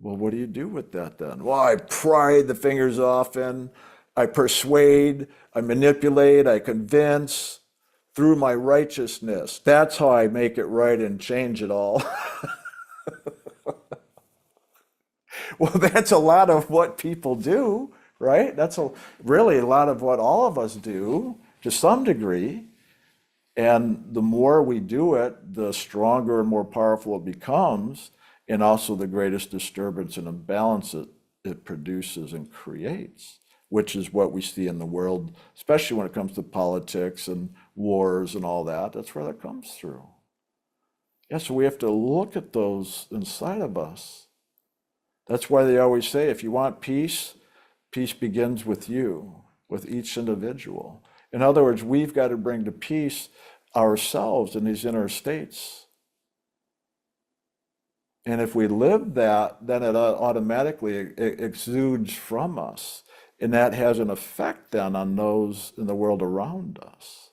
Well, what do you do with that then? Well, I pry the fingers off and I persuade, I manipulate, I convince through my righteousness. That's how I make it right and change it all. Well, that's a lot of what people do, right? That's really a lot of what all of us do to some degree. And the more we do it, the stronger and more powerful it becomes, and also the greatest disturbance and imbalance it produces and creates, which is what we see in the world, especially when it comes to politics and wars and all that. That's where that comes through. Yeah, so we have to look at those inside of us. That's why they always say, if you want peace, peace begins with you, with each individual. In other words, we've got to bring to peace ourselves in these inner states. And if we live that, then it automatically exudes from us. And that has an effect then on those in the world around us.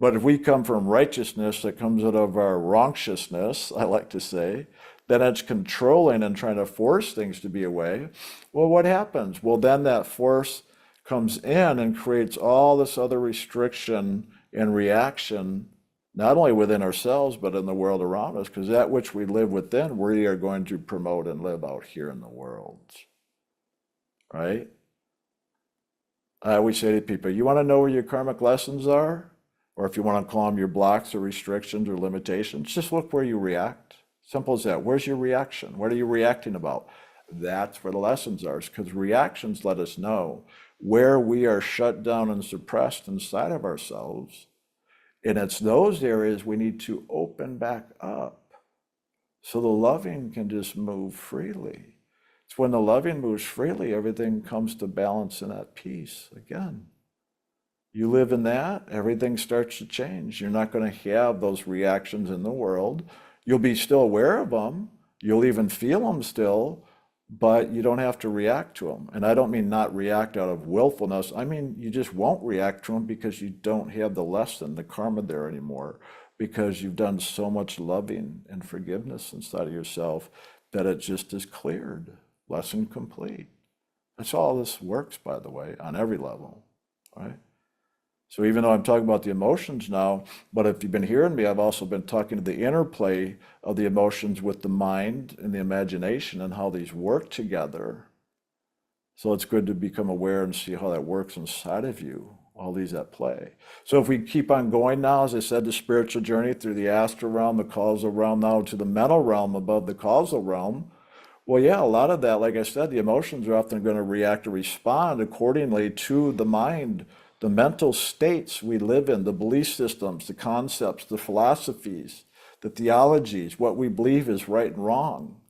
But if we come from righteousness that comes out of our wrongshiousness, I like to say, then it's controlling and trying to force things to be away. Well, what happens? Well, then that force comes in and creates all this other restriction and reaction, not only within ourselves, but in the world around us, because that which we live within, we are going to promote and live out here in the world, right? I always say to people, you want to know where your karmic lessons are? Or if you want to call them your blocks or restrictions or limitations, just look where you react. Simple as that. Where's your reaction? What are you reacting about? That's where the lessons are, because reactions let us know where we are shut down and suppressed inside of ourselves. And it's those areas we need to open back up so the loving can just move freely. It's when the loving moves freely, everything comes to balance and at peace again. You live in that, everything starts to change. You're not going to have those reactions in the world. You'll be still aware of them. You'll even feel them still, but you don't have to react to them. And I don't mean not react out of willfulness. I mean, you just won't react to them because you don't have the lesson, the karma there anymore, because you've done so much loving and forgiveness inside of yourself that it just is cleared, lesson complete. That's all this works, by the way, on every level, right? So even though I'm talking about the emotions now, but if you've been hearing me, I've also been talking to the interplay of the emotions with the mind and the imagination and how these work together. So it's good to become aware and see how that works inside of you, all these at play. So if we keep on going now, as I said, the spiritual journey through the astral realm, the causal realm, now to the mental realm above the causal realm, well, yeah, a lot of that, like I said, the emotions are often going to react or respond accordingly to the mind, the mental states we live in, the belief systems, the concepts, the philosophies, the theologies, what we believe is right and wrong,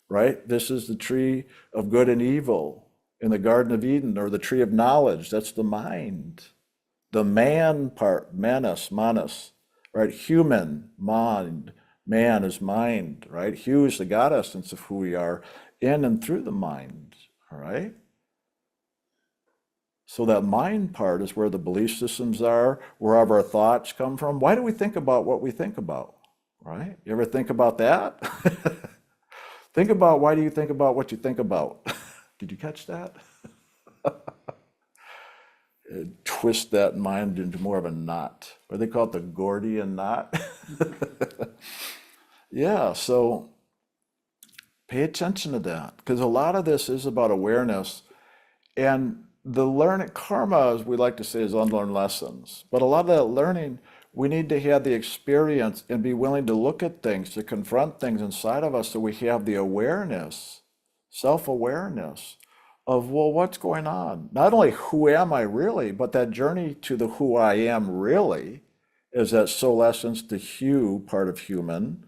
right? This is the tree of good and evil in the Garden of Eden, or the tree of knowledge. That's the mind. The man part, manas, right? Human, mind. Man is mind, right? Hu is the God essence of who we are in and through the mind, all right? So that mind part is where the belief systems are, wherever our thoughts come from. Why do we think about what we think about, right? You ever think about that? Think about, why do you think about what you think about? Did you catch that? Twist that mind into more of a knot. Or they call it the Gordian knot. Yeah, so pay attention to that, because a lot of this is about awareness. And the learning, karma, as we like to say, is unlearned lessons. But a lot of that learning, we need to have the experience and be willing to look at things, to confront things inside of us so we have the awareness, self-awareness of, well, what's going on? Not only who am I really, but that journey to the who I am really is that soul essence, the hue part of human.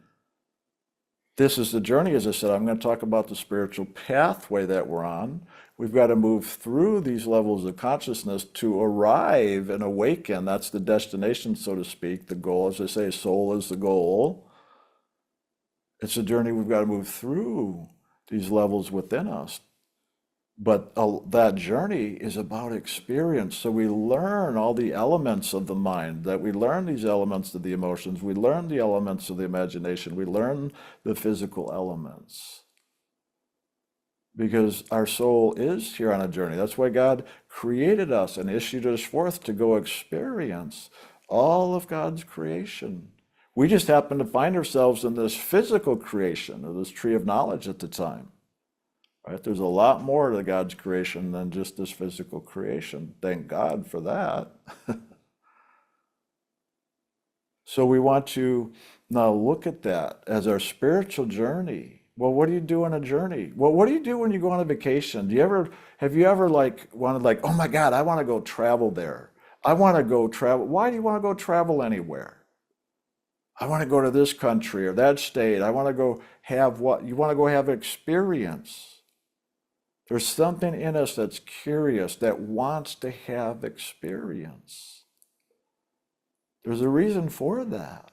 This is the journey, as I said. I'm going to talk about the spiritual pathway that we're on. We've got to move through these levels of consciousness to arrive and awaken. That's the destination, so to speak, the goal. As I say, soul is the goal. It's a journey we've got to move through these levels within us. But that journey is about experience. So we learn all the elements of the mind, that we learn these elements of the emotions, we learn the elements of the imagination, we learn the physical elements. Because our soul is here on a journey. That's why God created us and issued us forth to go experience all of God's creation. We just happen to find ourselves in this physical creation, or this tree of knowledge at the time. Right? There's a lot more to God's creation than just this physical creation. Thank God for that. So we want to now look at that as our spiritual journey. Well, what do you do on a journey? Well, what do you do when you go on a vacation? Have you ever wanted, oh my God, I want to go travel there. I want to go travel. Why do you want to go travel anywhere? I want to go to this country or that state. I want to go have what? You want to go have experience. There's something in us that's curious, that wants to have experience. There's a reason for that.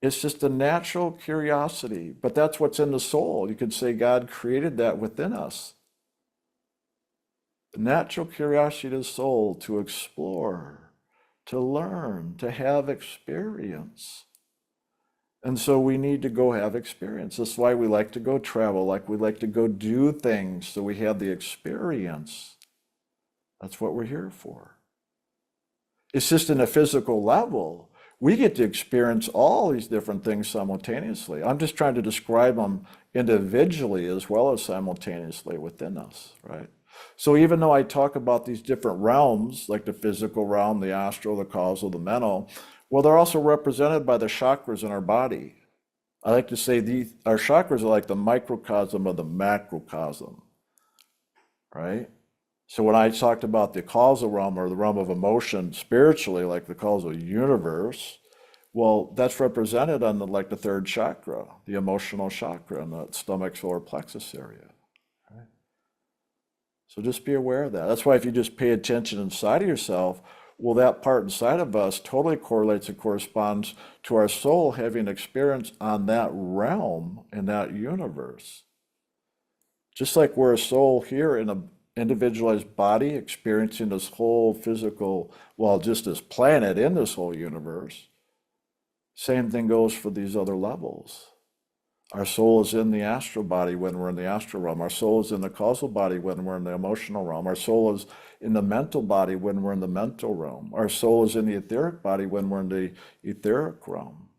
It's just a natural curiosity, but that's what's in the soul. You could say God created that within us. The natural curiosity of the soul to explore, to learn, to have experience. And so we need to go have experience. That's why we like to go travel, like we like to go do things so we have the experience. That's what we're here for. It's just in a physical level. We get to experience all these different things simultaneously. I'm just trying to describe them individually as well as simultaneously within us, right? So even though I talk about these different realms, like the physical realm, the astral, the causal, the mental, well, they're also represented by the chakras in our body. I like to say our chakras are like the microcosm of the macrocosm, right? So when I talked about the causal realm or the realm of emotion spiritually, like the causal universe, well, that's represented on the third chakra, the emotional chakra in the stomach solar plexus area. Right? So just be aware of that. That's why if you just pay attention inside of yourself, well, that part inside of us totally correlates and corresponds to our soul having experience on that realm in that universe. Just like we're a soul here in an individualized body experiencing this whole physical, well, just this planet in this whole universe, same thing goes for these other levels. Our soul is in the astral body when we're in the astral realm. Our soul is in the causal body when we're in the emotional realm. Our soul is in the mental body when we're in the mental realm. Our soul is in the etheric body when we're in the etheric realm.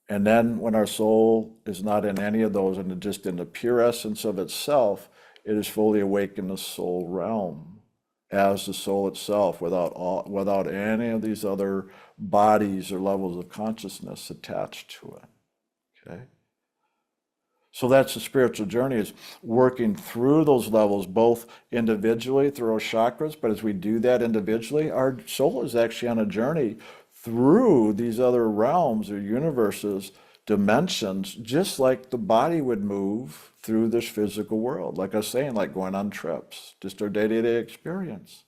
And then when our soul is not in any of those and just in the pure essence of itself, it is fully awake in the soul realm as the soul itself without any of these other bodies or levels of consciousness attached to it. Okay? So that's the spiritual journey, is working through those levels, both individually through our chakras, but as we do that individually, our soul is actually on a journey through these other realms or universes, dimensions, just like the body would move through this physical world. Like I was saying, like going on trips, just our day-to-day experience.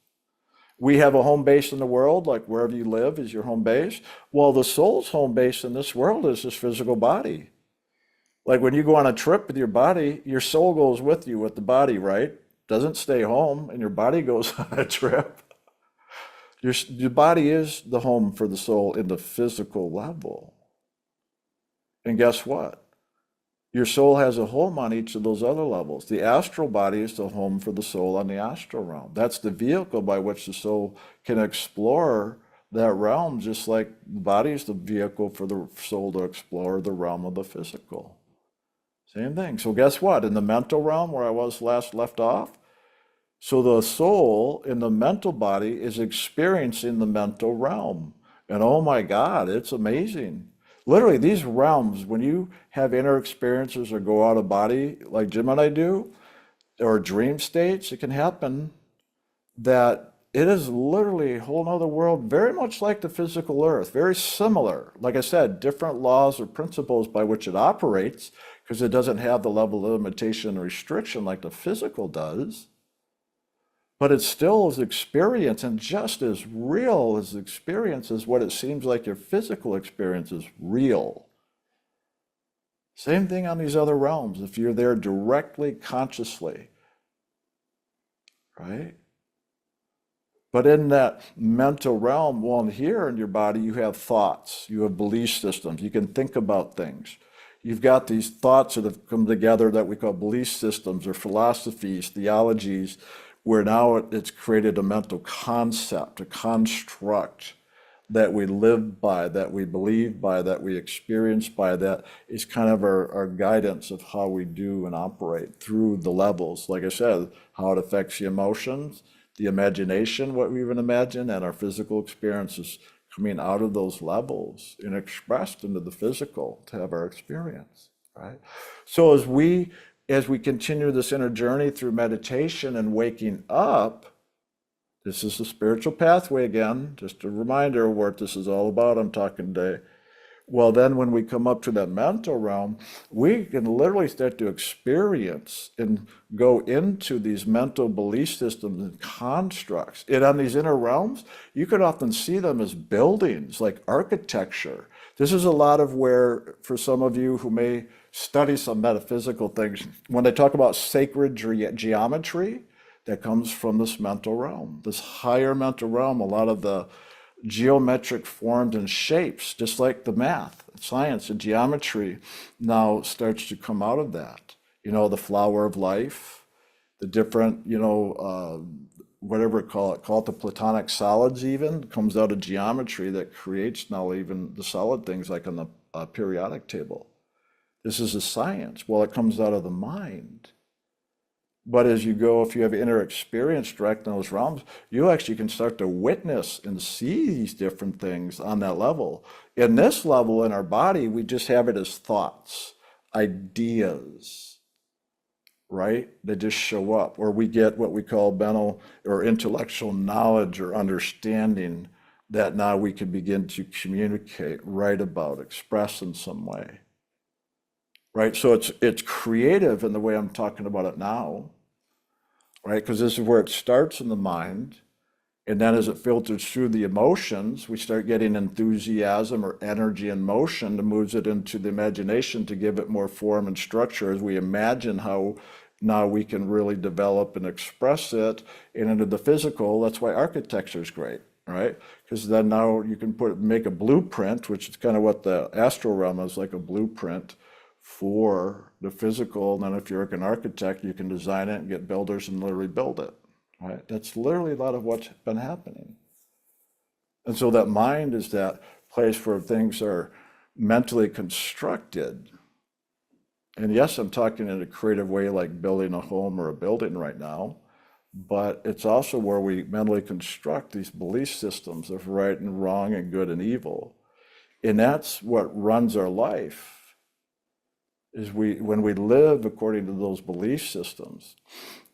We have a home base in the world, like wherever you live is your home base. Well, the soul's home base in this world is this physical body. Like when you go on a trip with your body, your soul goes with you with the body, right? doesn't stay home and your body goes on a trip. Your body is the home for the soul in the physical level. And guess what? Your soul has a home on each of those other levels. The astral body is the home for the soul on the astral realm. That's the vehicle by which the soul can explore that realm, just like the body is the vehicle for the soul to explore the realm of the physical. Same thing. So guess what? In the mental realm, where I was last left off, so the soul in the mental body is experiencing the mental realm. And oh my God, it's amazing. Literally, these realms, when you have inner experiences or go out of body, like Jim and I do, or dream states, it can happen that it is literally a whole other world, very much like the physical earth, very similar. Like I said, different laws or principles by which it operates, because it doesn't have the level of limitation and restriction like the physical does. But it still is experience, and just as real as experience as what it seems like your physical experience is real. Same thing on these other realms, if you're there directly, consciously, right? But in that mental realm, well, in here in your body, you have thoughts, you have belief systems, you can think about things. You've got these thoughts that have come together that we call belief systems or philosophies, theologies, where now it's created a mental concept, a construct that we live by, that we believe by, that we experience by, that is kind of our guidance of how we do and operate through the levels. Like I said, how it affects the emotions, the imagination, what we even imagine, and our physical experiences coming out of those levels and expressed into the physical to have our experience, right? So as we continue this inner journey through meditation and waking up, this is the spiritual pathway again, just a reminder of what this is all about. I'm talking today. Well, then when we come up to that mental realm, we can literally start to experience and go into these mental belief systems and constructs. And on these inner realms, you can often see them as buildings, like architecture. This is a lot of where, for some of you who may study some metaphysical things, when they talk about sacred geometry, that comes from this mental realm, this higher mental realm. A lot of the geometric forms and shapes, just like the math, science, and geometry now starts to come out of that. You know, the flower of life, the different, whatever call it the platonic solids even, comes out of geometry that creates now even the solid things like on the periodic table. This is a science. Well, it comes out of the mind. But as you go, if you have inner experience direct in those realms, you actually can start to witness and see these different things on that level. In this level in our body, we just have it as thoughts, ideas, right? They just show up, or we get what we call mental or intellectual knowledge or understanding that now we can begin to communicate, write about, express in some way. Right? So it's creative in the way I'm talking about it now, right? Because this is where it starts in the mind. And then as it filters through the emotions, we start getting enthusiasm or energy and motion that moves it into the imagination to give it more form and structure as we imagine how now we can really develop and express it. And into the physical, that's why architecture is great, right? Because then now you can make a blueprint, which is kind of what the astral realm is, like a blueprint for the physical. And then if you're like an architect, you can design it and get builders and literally build it, right? That's literally a lot of what's been happening. And so that mind is that place where things are mentally constructed. And yes, I'm talking in a creative way, like building a home or a building right now, but it's also where we mentally construct these belief systems of right and wrong and good and evil. And that's what runs our life. Is when we live according to those belief systems.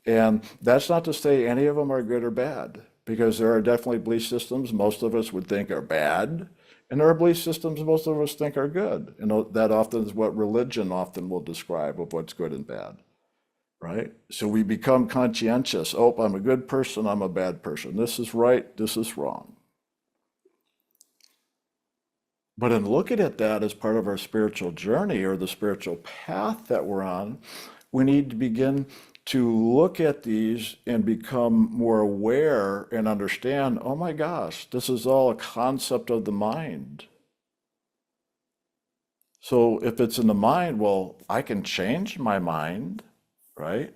And that's not to say any of them are good or bad, because there are definitely belief systems most of us would think are bad, and there are belief systems most of us think are good. And that often is what religion often will describe of what's good and bad, right? So we become conscientious. Oh, I'm a good person, I'm a bad person. This is right, this is wrong. But in looking at that as part of our spiritual journey or the spiritual path that we're on, we need to begin to look at these and become more aware and understand, oh my gosh, this is all a concept of the mind. So if it's in the mind, well, I can change my mind, right?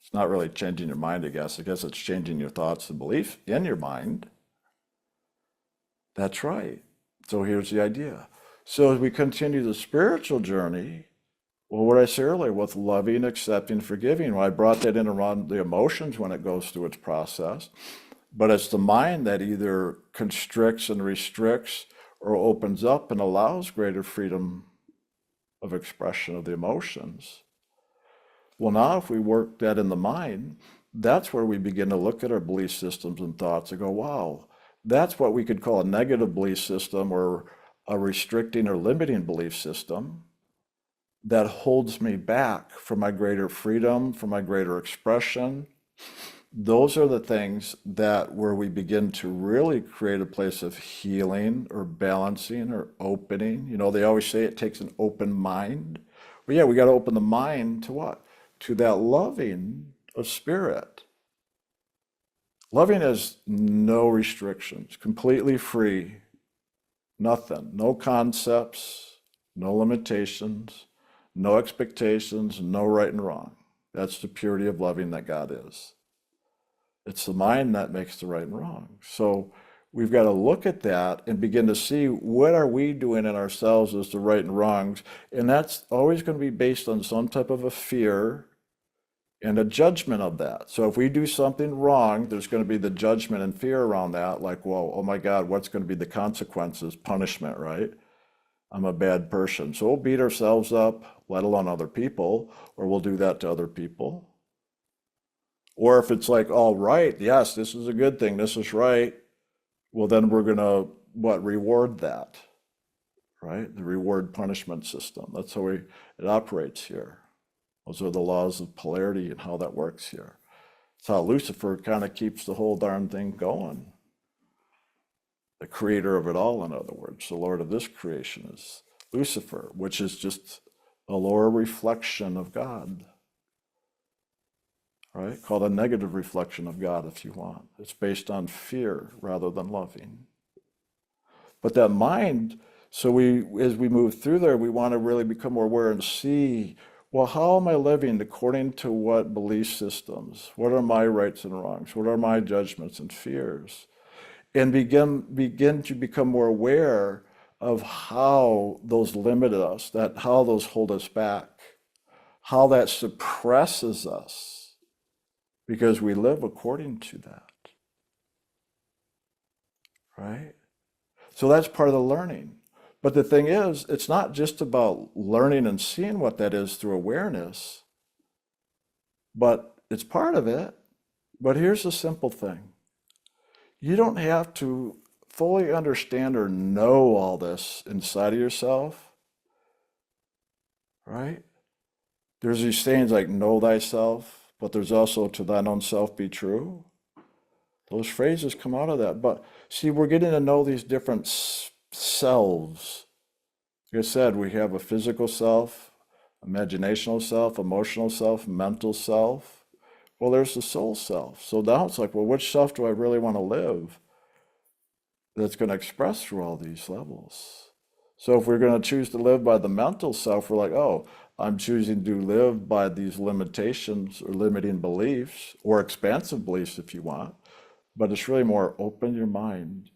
It's not really changing your mind, I guess. I guess it's changing your thoughts and beliefs in your mind. That's right. So here's the idea. So as we continue the spiritual journey, well, what I said earlier with loving, accepting, forgiving, well, I brought that in around the emotions when it goes through its process. But it's the mind that either constricts and restricts or opens up and allows greater freedom of expression of the emotions. Well, now if we work that in the mind, that's where we begin to look at our belief systems and thoughts and go, wow, that's what we could call a negative belief system or a restricting or limiting belief system that holds me back from my greater freedom, from my greater expression. Those are the things that where we begin to really create a place of healing or balancing or opening. You know, they always say it takes an open mind. Well, yeah, we got to open the mind to what? To that loving of spirit. Loving has no restrictions, completely free, nothing, no concepts, no limitations, no expectations, no right and wrong. That's the purity of loving that God is. It's the mind that makes the right and wrong. So we've got to look at that and begin to see what are we doing in ourselves as the right and wrongs. And that's always going to be based on some type of a fear and a judgment of that. So if we do something wrong, there's going to be the judgment and fear around that. Like, well, oh my God, what's going to be the consequences? Punishment, right? I'm a bad person. So we'll beat ourselves up, let alone other people, or we'll do that to other people. Or if it's like, all right, yes, this is a good thing, this is right, well, then we're going to, reward that, right? The reward punishment system. That's how it operates here. Those are the laws of polarity and how that works here. It's how Lucifer kind of keeps the whole darn thing going. The creator of it all, in other words, the Lord of this creation is Lucifer, which is just a lower reflection of God. Right? Called a negative reflection of God if you want. It's based on fear rather than loving. But that mind, so as we move through there, we want to really become more aware and see, well, how am I living according to what belief systems? What are my rights and wrongs? What are my judgments and fears? And begin to become more aware of how those limit us, that how those hold us back, how that suppresses us. Because we live according to that, right? So that's part of the learning. But the thing is, it's not just about learning and seeing what that is through awareness, but it's part of it. But here's the simple thing. You don't have to fully understand or know all this inside of yourself, right? There's these sayings like, know thyself, but there's also to thine own self be true. Those phrases come out of that. But see, we're getting to know these different selves. Like I said, we have a physical self, imaginational self, emotional self, mental self. Well, there's the soul self. So now it's like, well, which self do I really want to live that's going to express through all these levels? So if we're going to choose to live by the mental self, we're like, oh, I'm choosing to live by these limitations or limiting beliefs or expansive beliefs if you want, but it's really more open your mind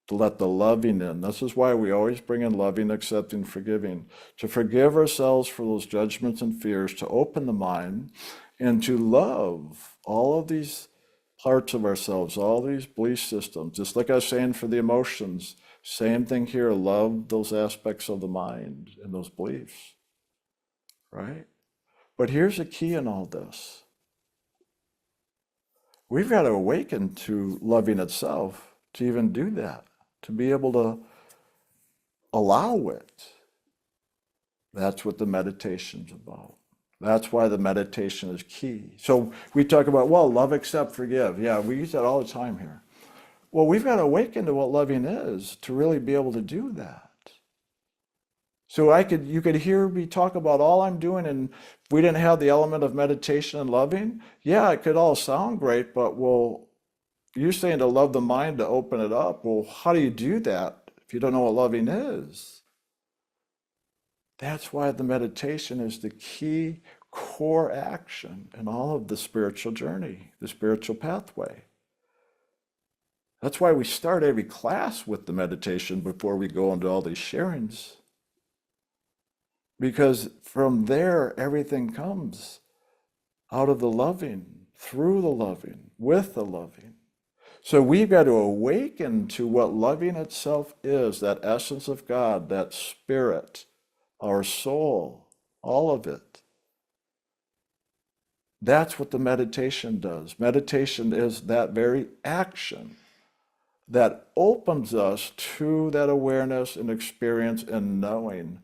to let the loving in. This is why we always bring in loving, accepting, forgiving, to forgive ourselves for those judgments and fears, to open the mind and to love all of these parts of ourselves, all these belief systems. Just like I was saying for the emotions, same thing here, love those aspects of the mind and those beliefs. Right? But here's the key in all this. We've got to awaken to loving itself to even do that, to be able to allow it. That's what the meditation's about. That's why the meditation is key. So we talk about, well, love, accept, forgive. Yeah, we use that all the time here. Well, we've got to awaken to what loving is to really be able to do that. So you could hear me talk about all I'm doing, and if we didn't have the element of meditation and loving, yeah, it could all sound great, but well, you're saying to love the mind to open it up. Well, how do you do that if you don't know what loving is? That's why the meditation is the key core action in all of the spiritual journey, the spiritual pathway. That's why we start every class with the meditation before we go into all these sharings. Because from there, everything comes out of the loving, through the loving, with the loving. So we've got to awaken to what loving itself is, that essence of God, that spirit, our soul, all of it. That's what the meditation does. Meditation is that very action that opens us to that awareness and experience and knowing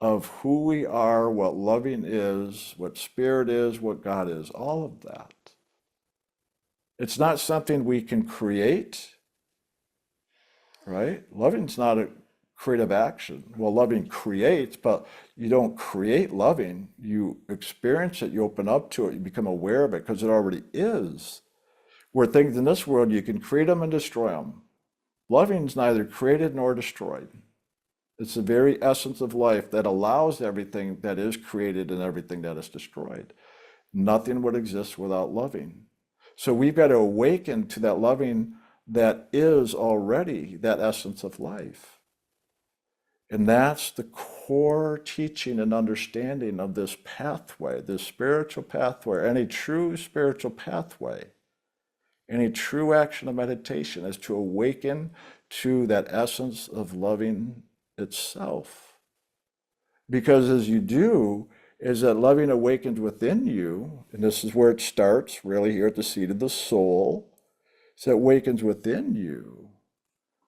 of who we are, what loving is, what spirit is, what God is, all of that. It's not something we can create, right? Loving's not a creative action. Well, loving creates, but you don't create loving. You experience it, you open up to it, you become aware of it because it already is. Where things in this world, you can create them and destroy them. Loving's neither created nor destroyed. It's the very essence of life that allows everything that is created and everything that is destroyed. Nothing would exist without loving. So we've got to awaken to that loving that is already that essence of life. And that's the core teaching and understanding of this pathway, this spiritual pathway, any true spiritual pathway. Any true action of meditation is to awaken to that essence of loving itself. Because as you do, is that loving awakens within you, and this is where it starts, really here at the seat of the soul, so it awakens within you.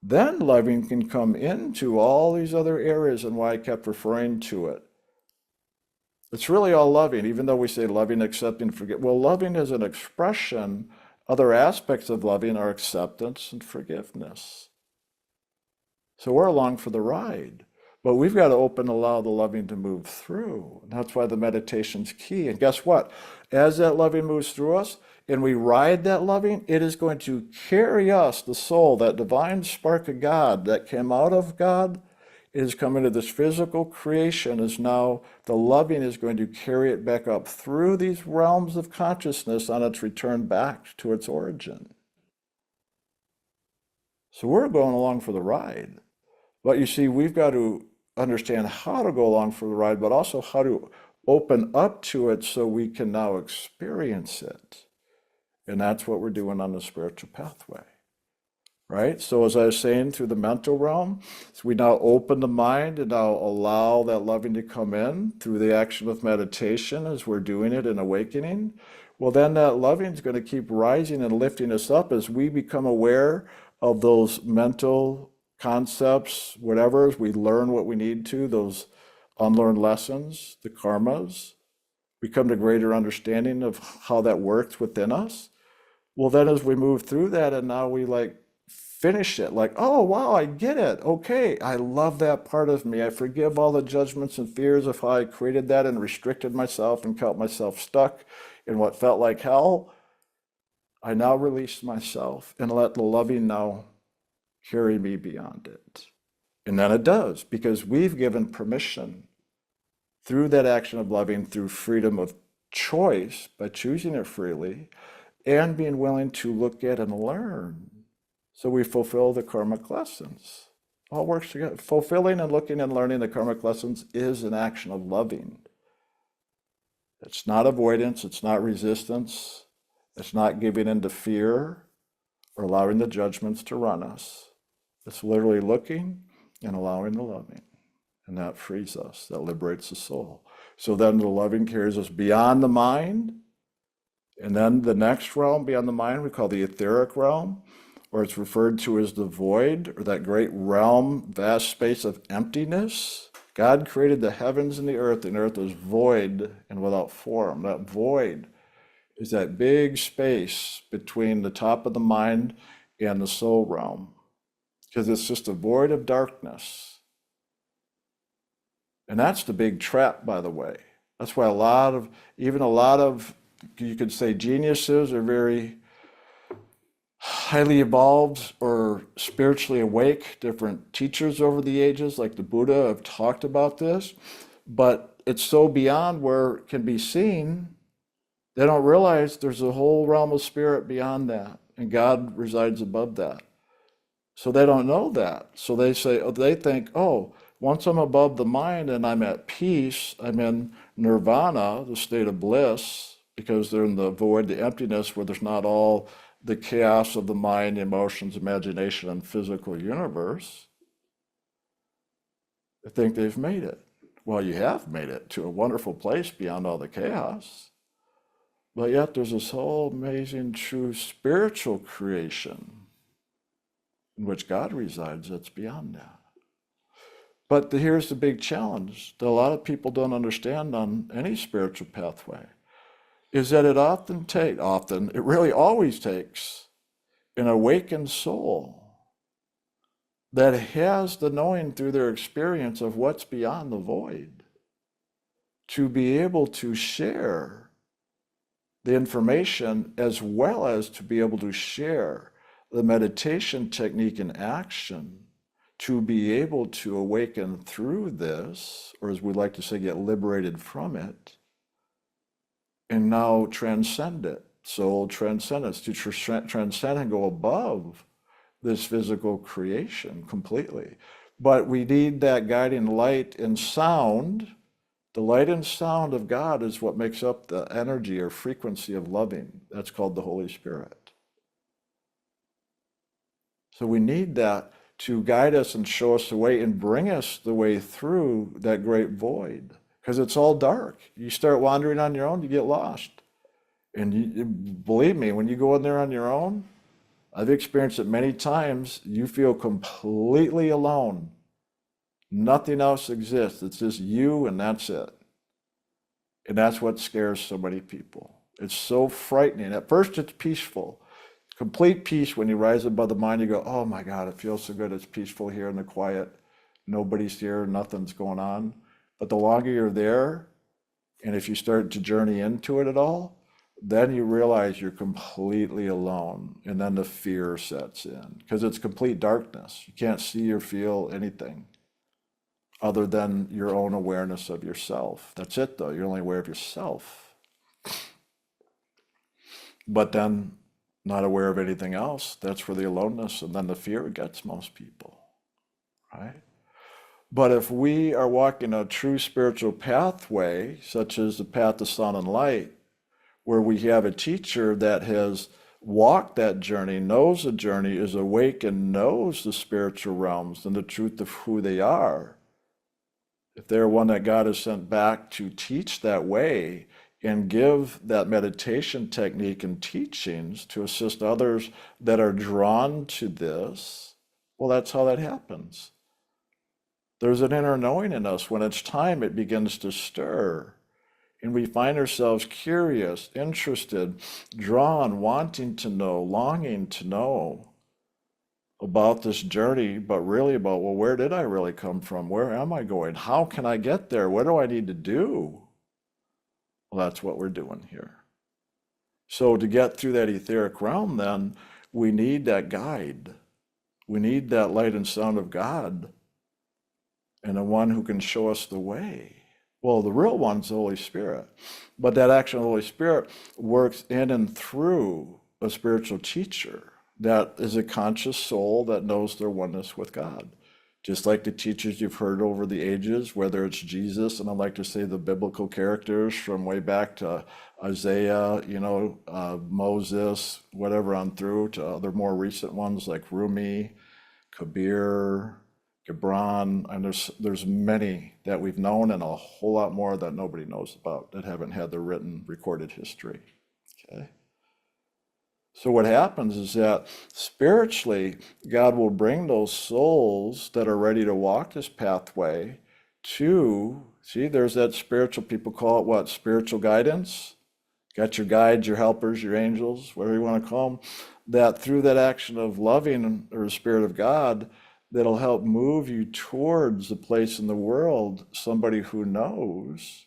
Then loving can come into all these other areas, and why I kept referring to it. It's really all loving, even though we say loving, accepting, forget. Well, loving is an expression. Other aspects of loving are acceptance and forgiveness. So we're along for the ride, but we've got to allow the loving to move through. And that's why the meditation's key. And guess what? As that loving moves through us and we ride that loving, it is going to carry us, the soul, that divine spark of God that came out of God, is coming to this physical creation, is now the loving is going to carry it back up through these realms of consciousness on its return back to its origin. So we're going along for the ride. But you see, we've got to understand how to go along for the ride, but also how to open up to it so we can now experience it. And that's what we're doing on the spiritual pathway. Right? So as I was saying, through the mental realm, so we now open the mind and now allow that loving to come in through the action of meditation as we're doing it and awakening. Well, then that loving is going to keep rising and lifting us up as we become aware of those mental concepts, whatever, as we learn what we need to, those unlearned lessons, the karmas, we come to greater understanding of how that works within us. Well, then as we move through that and now we finish it, oh, wow, I get it. Okay, I love that part of me. I forgive all the judgments and fears of how I created that and restricted myself and kept myself stuck in what felt like hell. I now release myself and let the loving now carry me beyond it. And then it does, because we've given permission through that action of loving, through freedom of choice, by choosing it freely, and being willing to look at and learn. So we fulfill the karmic lessons. All works together. Fulfilling and looking and learning the karmic lessons is an action of loving. It's not avoidance, it's not resistance, it's not giving in to fear or allowing the judgments to run us. It's literally looking and allowing the loving. And that frees us, that liberates the soul. So then the loving carries us beyond the mind. And then the next realm beyond the mind we call the etheric realm, or it's referred to as the void, or that great realm, vast space of emptiness. God created the heavens and the earth is void and without form. That void is that big space between the top of the mind and the soul realm, because it's just a void of darkness. And that's the big trap, by the way. That's why a lot of, you could say geniuses are very highly evolved or spiritually awake, different teachers over the ages, like the Buddha, have talked about this, but it's so beyond where it can be seen, they don't realize there's a whole realm of spirit beyond that, and God resides above that. So they don't know that. So they think, oh, once I'm above the mind and I'm at peace, I'm in nirvana, the state of bliss, because they're in the void, the emptiness, where there's not all the chaos of the mind, emotions, imagination, and physical universe. They think they've made it. Well, you have made it to a wonderful place beyond all the chaos. But yet there's this whole amazing, true spiritual creation in which God resides that's beyond that. But here's the big challenge that a lot of people don't understand on any spiritual pathway, is that it really always takes an awakened soul that has the knowing through their experience of what's beyond the void to be able to share the information, as well as to be able to share the meditation technique in action, to be able to awaken through this, or as we like to say, get liberated from it, and now transcend it. Soul transcendence, to transcend and go above this physical creation completely. But we need that guiding light and sound. The light and sound of God is what makes up the energy or frequency of loving. That's called the Holy Spirit. So we need that to guide us and show us the way and bring us the way through that great void. Because it's all dark. You start wandering on your own, you get lost. And believe me, when you go in there on your own, I've experienced it many times, you feel completely alone. Nothing else exists. It's just you and that's it. And that's what scares so many people. It's so frightening. At first it's peaceful. Complete peace when you rise above the mind, you go, oh my God, it feels so good. It's peaceful here in the quiet. Nobody's here, nothing's going on. But the longer you're there, and if you start to journey into it at all, then you realize you're completely alone. And then the fear sets in because it's complete darkness. You can't see or feel anything other than your own awareness of yourself. That's it though, you're only aware of yourself. But then not aware of anything else, that's where the aloneness and then the fear gets most people, right? But if we are walking a true spiritual pathway, such as the path to sound and light, where we have a teacher that has walked that journey, knows the journey, is awake and knows the spiritual realms and the truth of who they are, if they're one that God has sent back to teach that way and give that meditation technique and teachings to assist others that are drawn to this, well, that's how that happens. There's an inner knowing in us. When it's time, it begins to stir. And we find ourselves curious, interested, drawn, wanting to know, longing to know about this journey, but really about, well, where did I really come from? Where am I going? How can I get there? What do I need to do? Well, that's what we're doing here. So to get through that etheric realm, then, we need that guide. We need that light and sound of God and the one who can show us the way. Well, the real one's the Holy Spirit, but that action of the Holy Spirit works in and through a spiritual teacher that is a conscious soul that knows their oneness with God. Just like the teachers you've heard over the ages, whether it's Jesus, and I like to say the biblical characters from way back to Isaiah, Moses, whatever on through, to other more recent ones like Rumi, Kabir, Gibran, and there's many that we've known and a whole lot more that nobody knows about that haven't had their written recorded history. Okay. So what happens is that spiritually, God will bring those souls that are ready to walk this pathway to, see, there's that spiritual, people call it what? Spiritual guidance. Got your guides, your helpers, your angels, whatever you want to call them, that through that action of loving or the Spirit of God, that'll help move you towards a place in the world, somebody who knows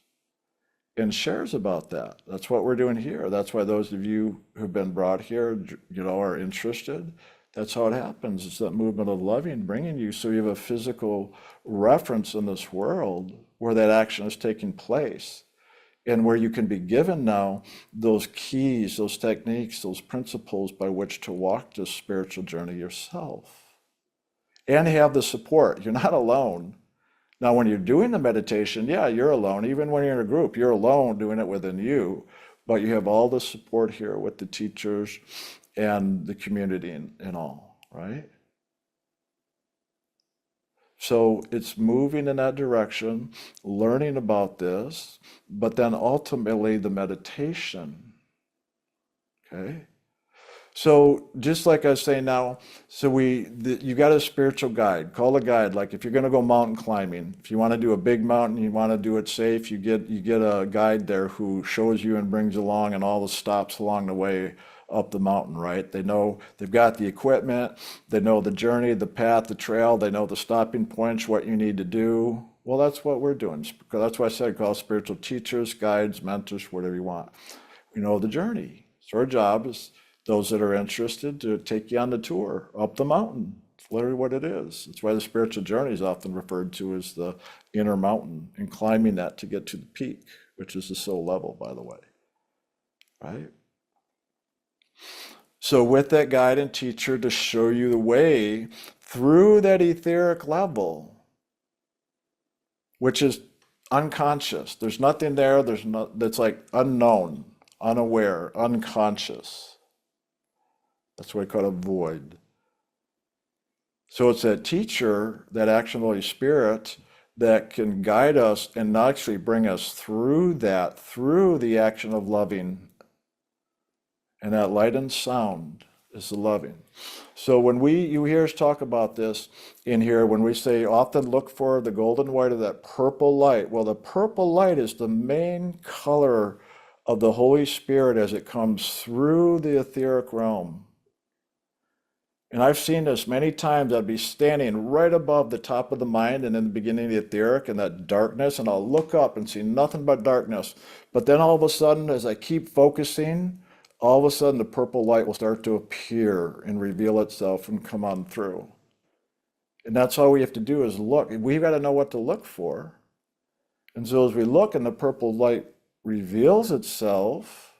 and shares about that. That's what we're doing here. That's why those of you who've been brought here, are interested. That's how it happens. It's that movement of loving bringing you so you have a physical reference in this world where that action is taking place and where you can be given now those keys, those techniques, those principles by which to walk this spiritual journey yourself and have the support. You're not alone. Now, when you're doing the meditation, yeah, you're alone. Even when you're in a group, you're alone doing it within you, but you have all the support here with the teachers and the community and all, right? So it's moving in that direction, learning about this, but then ultimately the meditation, okay? So just like I was saying now, so you got a spiritual guide. Call a guide. Like if you're going to go mountain climbing, if you want to do a big mountain, you want to do it safe, you get a guide there who shows you and brings you along and all the stops along the way up the mountain, right? They know they've got the equipment, they know the journey, the path, the trail, they know the stopping points, what you need to do. Well, that's what we're doing. That's why I said call spiritual teachers, guides, mentors, whatever you want. We know the journey. So our job is those that are interested to take you on the tour up the mountain. It's literally what it is. It's why the spiritual journey is often referred to as the inner mountain and climbing that to get to the peak, which is the soul level, by the way, right? So with that guide and teacher to show you the way through that etheric level, which is unconscious. There's nothing there. That's like unknown, unaware, unconscious. That's what I call a void. So it's that teacher, that action of the Holy Spirit, that can guide us and actually bring us through that, through the action of loving. And that light and sound is the loving. So when you hear us talk about this in here, when we say often look for the golden white of that purple light, well, the purple light is the main color of the Holy Spirit as it comes through the etheric realm. And I've seen this many times. I'd be standing right above the top of the mind and in the beginning of the etheric and that darkness, and I'll look up and see nothing but darkness. But then all of a sudden, as I keep focusing, all of a sudden the purple light will start to appear and reveal itself and come on through. And that's all we have to do is look. We've got to know what to look for. And so as we look and the purple light reveals itself,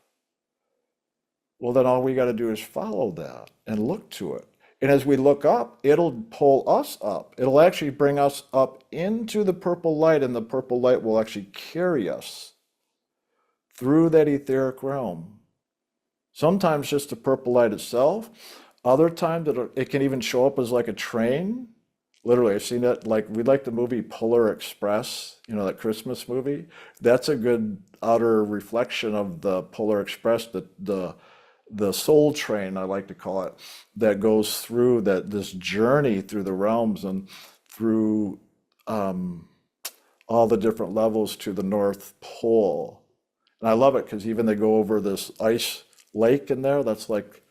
well, then all we got to do is follow that and look to it. And as we look up, it'll pull us up. It'll actually bring us up into the purple light, and the purple light will actually carry us through that etheric realm. Sometimes just the purple light itself. Other times it can even show up as like a train. Literally, I've seen it. Like we like the movie Polar Express, that Christmas movie. That's a good outer reflection of the Polar Express, the soul train, I like to call it, that goes through this journey through the realms and through all the different levels to the North Pole. And I love it because even they go over this ice lake in there, that's like,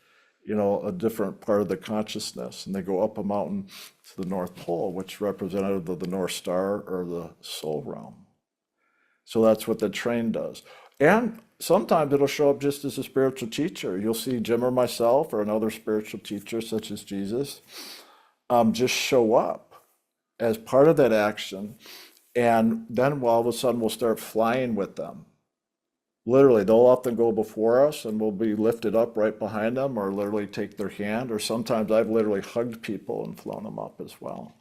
a different part of the consciousness. And they go up a mountain to the North Pole, which is representative of the North Star or the soul realm. So that's what the train does. And sometimes it'll show up just as a spiritual teacher. You'll see Jim or myself or another spiritual teacher such as Jesus just show up as part of that action. And then all of a sudden we'll start flying with them. Literally, they'll often go before us and we'll be lifted up right behind them or literally take their hand. Or sometimes I've literally hugged people and flown them up as well.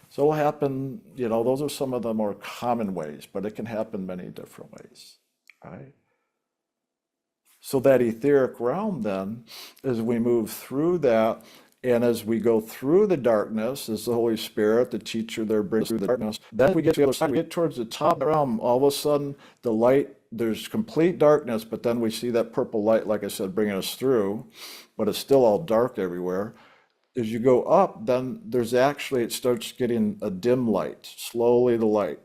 So it'll happen, those are some of the more common ways, but it can happen many different ways, right? So that etheric realm then, as we move through that, and as we go through the darkness, as the Holy Spirit, the teacher there brings through the darkness, then we get to the other side, we get towards the top of the realm, all of a sudden the light, there's complete darkness, but then we see that purple light, like I said, bringing us through, but it's still all dark everywhere. As you go up, then it starts getting a dim light, slowly the light.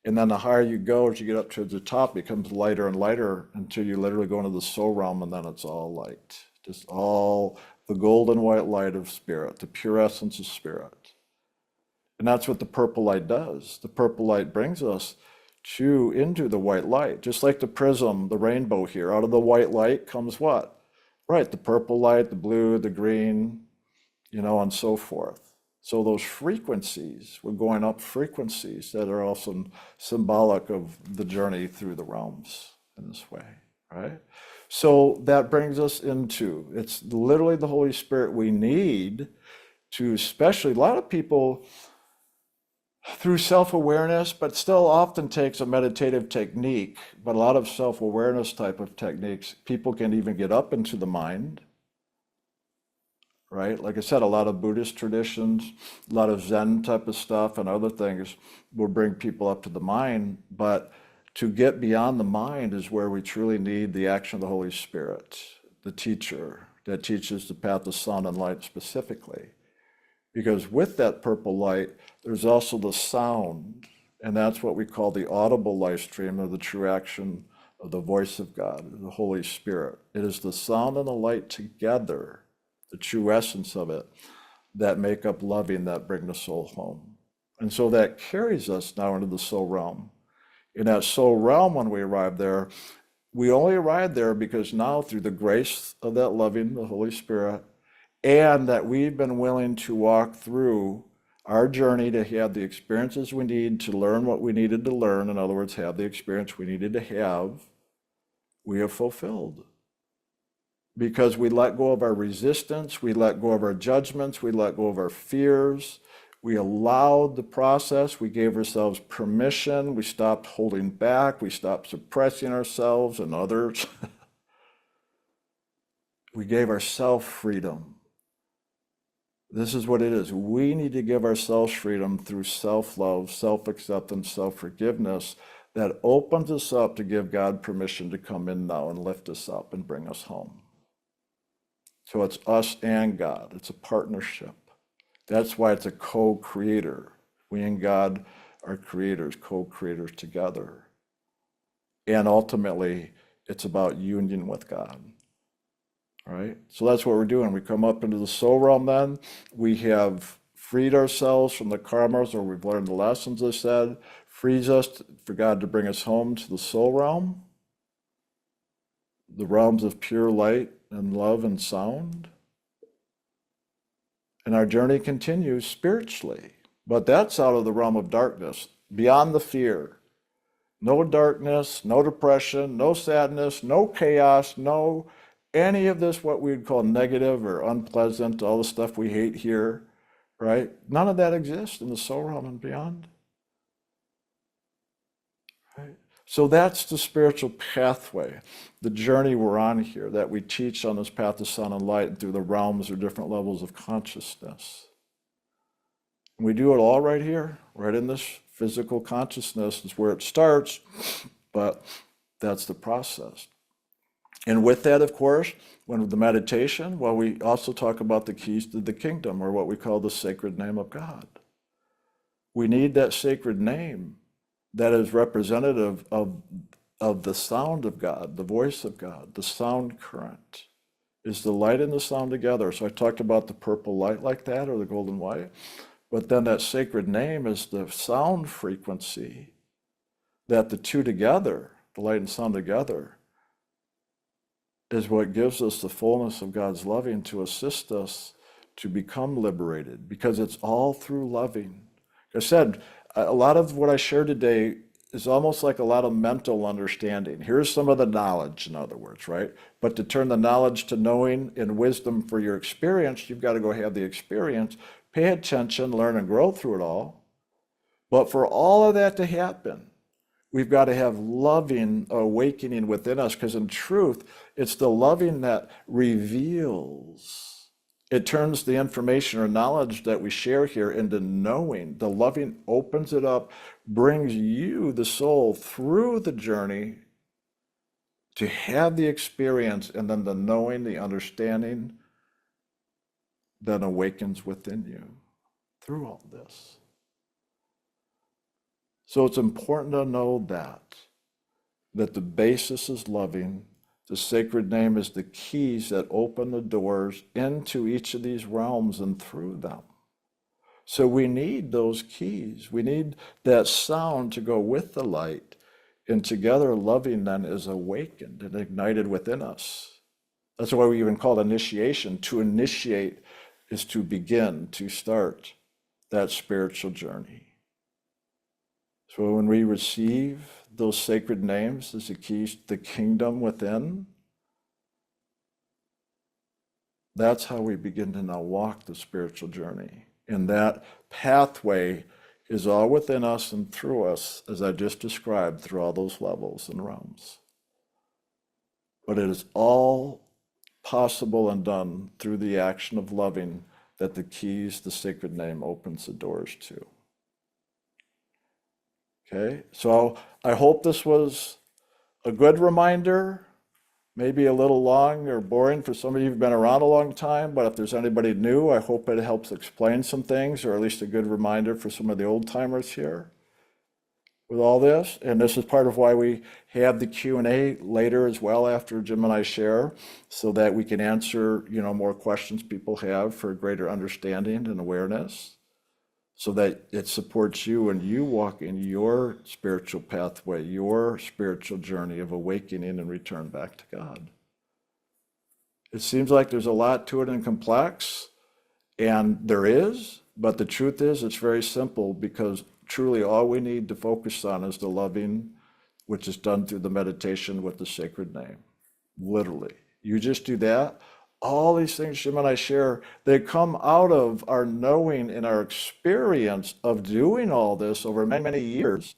And then the higher you go, as you get up to the top, it becomes lighter and lighter until you literally go into the soul realm, and then it's all light. Just all the golden white light of spirit, the pure essence of spirit. And that's what the purple light does. The purple light brings us into the white light, just like the prism, the rainbow here. Out of the white light comes what? Right, the purple light, the blue, the green, and so forth. So those frequencies, we're going up frequencies that are also symbolic of the journey through the realms in this way, right? So that brings us into, it's literally the Holy Spirit we need to, especially a lot of people through self-awareness, but still often takes a meditative technique, but a lot of self-awareness type of techniques, people can even get up into the mind, right? Like I said, a lot of Buddhist traditions, a lot of Zen type of stuff and other things will bring people up to the mind, but to get beyond the mind is where we truly need the action of the Holy Spirit, the teacher that teaches the path of sound and light specifically. Because with that purple light, there's also the sound, and that's what we call the audible life stream of the true action of the voice of God, the Holy Spirit. It is the sound and the light together, the true essence of it, that make up loving, that bring the soul home. And so that carries us now into the soul realm. In that soul realm, when we arrive there, we only arrive there because now through the grace of that loving, the Holy Spirit, and that we've been willing to walk through our journey to have the experiences we need to learn what we needed to learn, in other words, have the experience we needed to have, we have fulfilled. Because we let go of our resistance, we let go of our judgments, we let go of our fears, we allowed the process, we gave ourselves permission, we stopped holding back, we stopped suppressing ourselves and others. We gave ourselves freedom. This is what it is. We need to give ourselves freedom through self-love, self-acceptance, self-forgiveness that opens us up to give God permission to come in now and lift us up and bring us home. So it's us and God. It's a partnership. That's why it's a co-creator. We and God are creators, co-creators together. And ultimately, it's about union with God. All right, so that's what we're doing. We come up into the soul realm then. We have freed ourselves from the karmas, or we've learned the lessons, I said, frees us for God to bring us home to the soul realm, the realms of pure light and love and sound. And our journey continues spiritually, but that's out of the realm of darkness, beyond the fear. No darkness, no depression, no sadness, no chaos, no any of this, what we would call negative or unpleasant, all the stuff we hate here, right? None of that exists in the soul realm and beyond. Right? So that's the spiritual pathway, the journey we're on here that we teach on this path of sound and light and through the realms or different levels of consciousness. And we do it all right here, right in this physical consciousness is where it starts, but that's the process. And with that, of course, when the meditation, well, we also talk about the keys to the kingdom, or what we call the sacred name of God. We need that sacred name that is representative of the sound of God, the voice of God, the sound current. Is the light and the sound together. So I talked about the purple light like that, or the golden white, but then that sacred name is the sound frequency that the two together, the light and sound together, is what gives us the fullness of God's loving to assist us to become liberated, because it's all through loving. Like I said, a lot of what I shared today is almost like a lot of mental understanding. Here's some of the knowledge, in other words, right? But to turn the knowledge to knowing and wisdom for your experience, you've got to go have the experience, pay attention, learn and grow through it all. But for all of that to happen, we've got to have loving awakening within us, because in truth, it's the loving that reveals. It turns the information or knowledge that we share here into knowing. The loving opens it up, brings you, the soul, through the journey to have the experience, and then the knowing, the understanding, then awakens within you through all this. So it's important to know that the basis is loving. The sacred name is the keys that open the doors into each of these realms and through them. So we need those keys. We need that sound to go with the light. And together, loving then is awakened and ignited within us. That's why we even call it initiation. To initiate is to begin, to start that spiritual journey. So when we receive those sacred names as the keys to the kingdom within, that's how we begin to now walk the spiritual journey. And that pathway is all within us and through us, as I just described, through all those levels and realms. But it is all possible and done through the action of loving that the keys, the sacred name, opens the doors to. Okay, so I hope this was a good reminder, maybe a little long or boring for some of you who've been around a long time, but if there's anybody new, I hope it helps explain some things, or at least a good reminder for some of the old timers here with all this. And this is part of why we have the Q&A later as well after Jim and I share, so that we can answer, more questions people have for greater understanding and awareness, so that it supports you and you walk in your spiritual pathway, your spiritual journey of awakening and return back to God. It seems like there's a lot to it and complex, and there is, but the truth is it's very simple, because truly all we need to focus on is the loving, which is done through the meditation with the sacred name. Literally. You just do that. All these things Jim and I share, they come out of our knowing and our experience of doing all this over many, many years.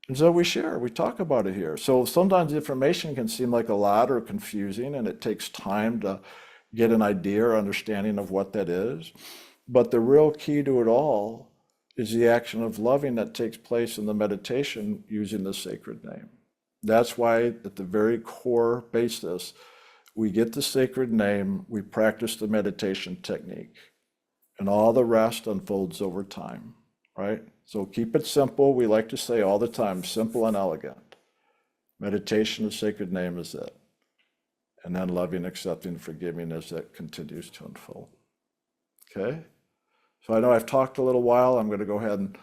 And so we share, we talk about it here. So sometimes information can seem like a lot or confusing, and it takes time to get an idea or understanding of what that is. But the real key to it all is the action of loving that takes place in the meditation using the sacred name. That's why at the very core basis, we get the sacred name, we practice the meditation technique, and all the rest unfolds over time, right? So keep it simple. We like to say all the time, simple and elegant. Meditation, the sacred name is it. And then loving, accepting, forgiving as that continues to unfold. Okay? So I know I've talked a little while. I'm going to go ahead and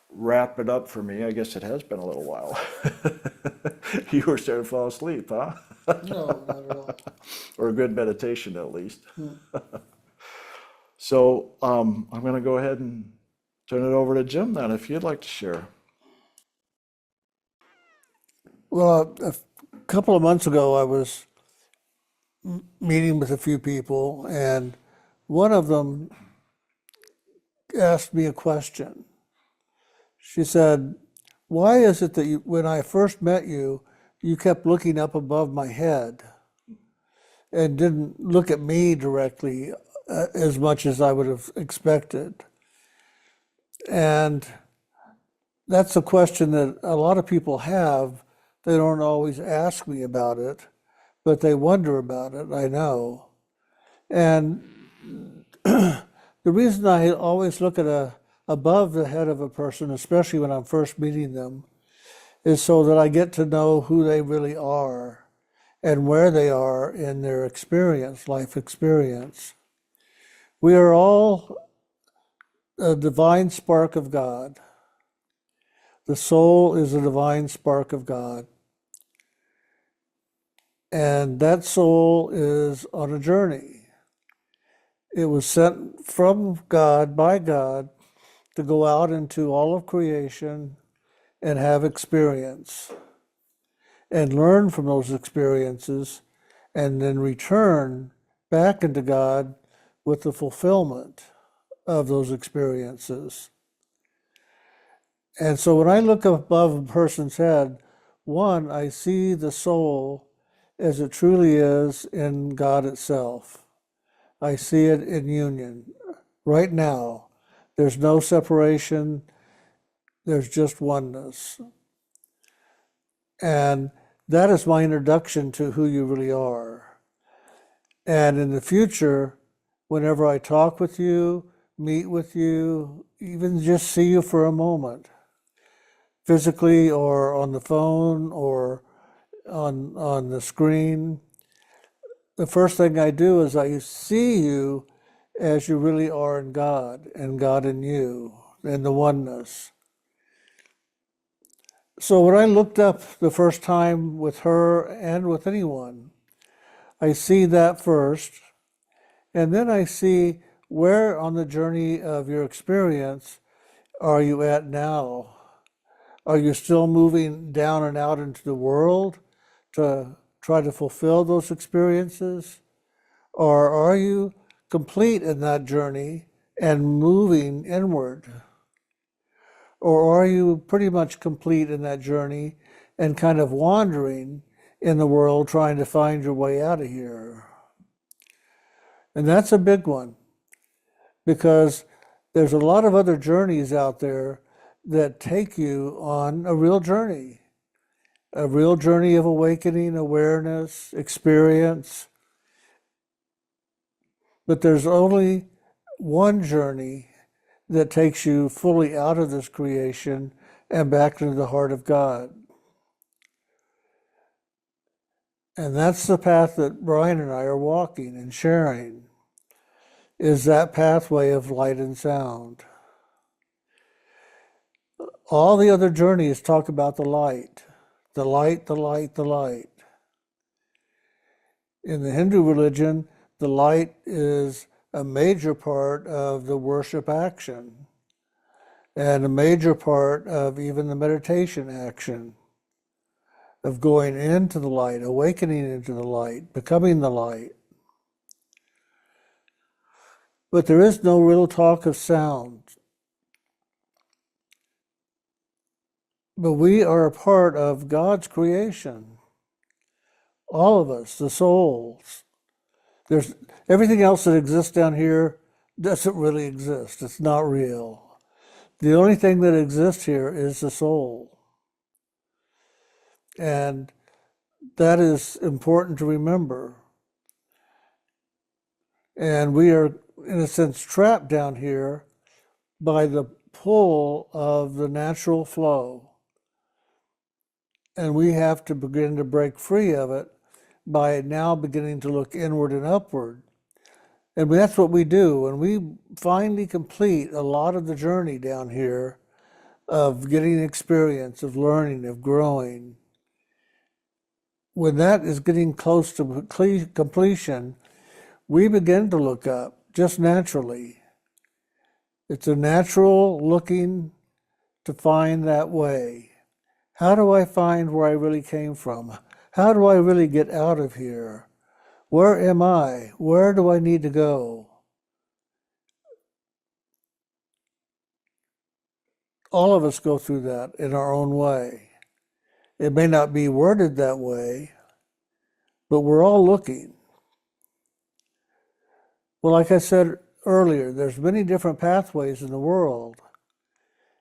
wrap it up for me. I guess it has been a little while. You were starting to fall asleep, huh? No, not at all. Or a good meditation, at least. So I'm going to go ahead and turn it over to Jim then, if you'd like to share. Well, a couple of months ago, I was meeting with a few people, and one of them asked me a question. She said, "Why is it that when I first met you, you kept looking up above my head and didn't look at me directly as much as I would have expected?" And that's a question that a lot of people have. They don't always ask me about it, but they wonder about it, I know. And the reason I always look at above the head of a person, especially when I'm first meeting them, is so that I get to know who they really are and where they are in their experience, life experience. We are all a divine spark of God. The soul is a divine spark of God. And that soul is on a journey. It was sent from God, by God, to go out into all of creation and have experience and learn from those experiences, and then return back into God with the fulfillment of those experiences. And so when I look above a person's head, one, I see the soul as it truly is in God itself. I see it in union. Right now, there's no separation, there's just oneness. And that is my introduction to who you really are. And in the future, whenever I talk with you, meet with you, even just see you for a moment, physically or on the phone or on the screen, the first thing I do is I see you as you really are in God and God in you and the oneness. So when I looked up the first time with her and with anyone, I see that first, and then I see where on the journey of your experience are you at now? Are you still moving down and out into the world to try to fulfill those experiences? Or are you complete in that journey and moving inward? Or are you pretty much complete in that journey and kind of wandering in the world trying to find your way out of here? And that's a big one, because there's a lot of other journeys out there that take you on a real journey of awakening, awareness, experience. But there's only one journey that takes you fully out of this creation and back into the heart of God. And that's the path that Brian and I are walking and sharing, is that pathway of light and sound. All the other journeys talk about the light, the light, the light, the light. In the Hindu religion, the light is a major part of the worship action and a major part of even the meditation action of going into the light, awakening into the light, becoming the light. But there is no real talk of sound. But we are a part of God's creation. All of us, the souls. There's everything else that exists down here doesn't really exist. It's not real. The only thing that exists here is the soul. And that is important to remember. And we are, in a sense, trapped down here by the pull of the natural flow. And we have to begin to break free of it by now beginning to look inward and upward. And that's what we do. When we finally complete a lot of the journey down here of getting experience, of learning, of growing, when that is getting close to completion, we begin to look up just naturally. It's a natural looking to find that way. How do I find where I really came from? How do I really get out of here? Where am I? Where do I need to go? All of us go through that in our own way. It may not be worded that way, but we're all looking. Well, like I said earlier, there's many different pathways in the world.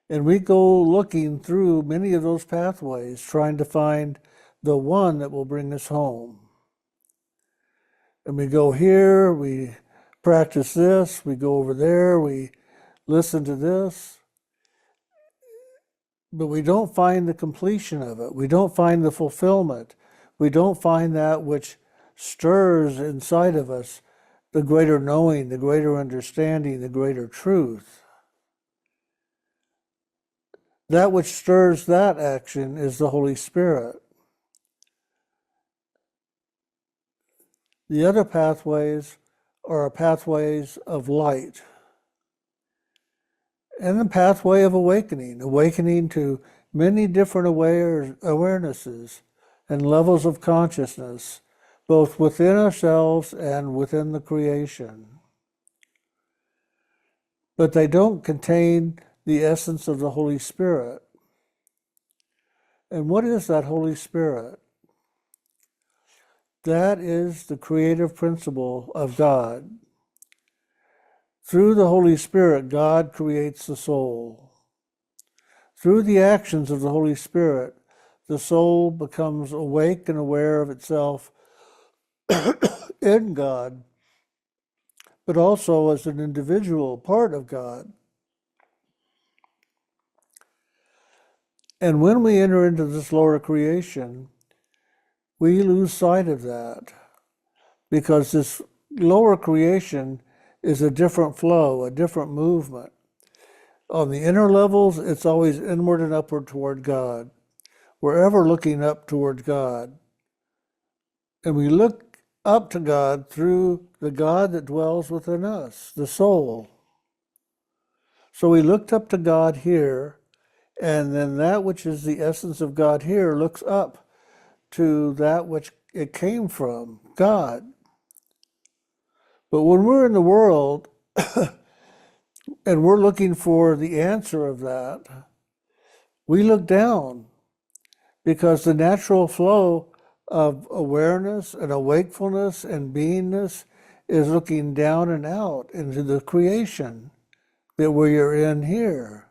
And we go looking through many of those pathways, trying to find the one that will bring us home. And we go here, we practice this, we go over there, we listen to this. But we don't find the completion of it. We don't find the fulfillment. We don't find that which stirs inside of us the greater knowing, the greater understanding, the greater truth. That which stirs that action is the Holy Spirit. The other pathways are pathways of light. And the pathway of awakening to many different awarenesses and levels of consciousness, both within ourselves and within the creation. But they don't contain the essence of the Holy Spirit. And what is that Holy Spirit? That is the creative principle of God. Through the Holy Spirit, God creates the soul. Through the actions of the Holy Spirit, the soul becomes awake and aware of itself in God, but also as an individual part of God. And when we enter into this lower creation, we lose sight of that, because this lower creation is a different flow, a different movement. On the inner levels, it's always inward and upward toward God. We're ever looking up toward God. And we look up to God through the God that dwells within us, the soul. So we looked up to God here, and then that which is the essence of God here looks up to that which it came from, God. But when we're in the world and we're looking for the answer of that, we look down because the natural flow of awareness and awakefulness and beingness is looking down and out into the creation that we are in here.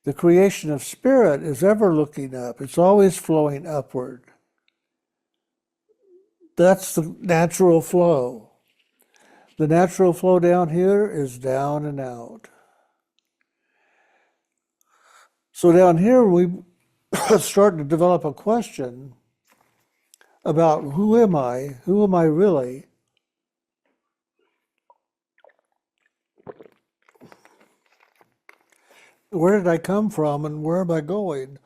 The creation of spirit is ever looking up. It's always flowing upward. That's the natural flow. The natural flow down here is down and out. So down here we start to develop a question about who am I? Who am I really? Where did I come from and where am I going?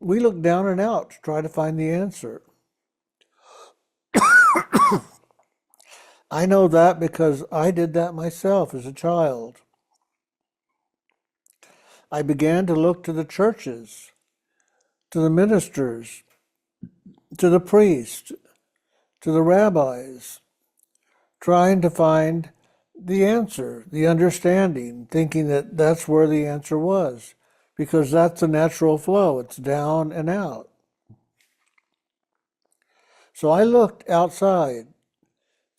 We look down and out to try to find the answer. I know that because I did that myself as a child. I began to look to the churches, to the ministers, to the priests, to the rabbis, trying to find the answer, the understanding, thinking that that's where the answer was, because that's the natural flow. It's down and out. So I looked outside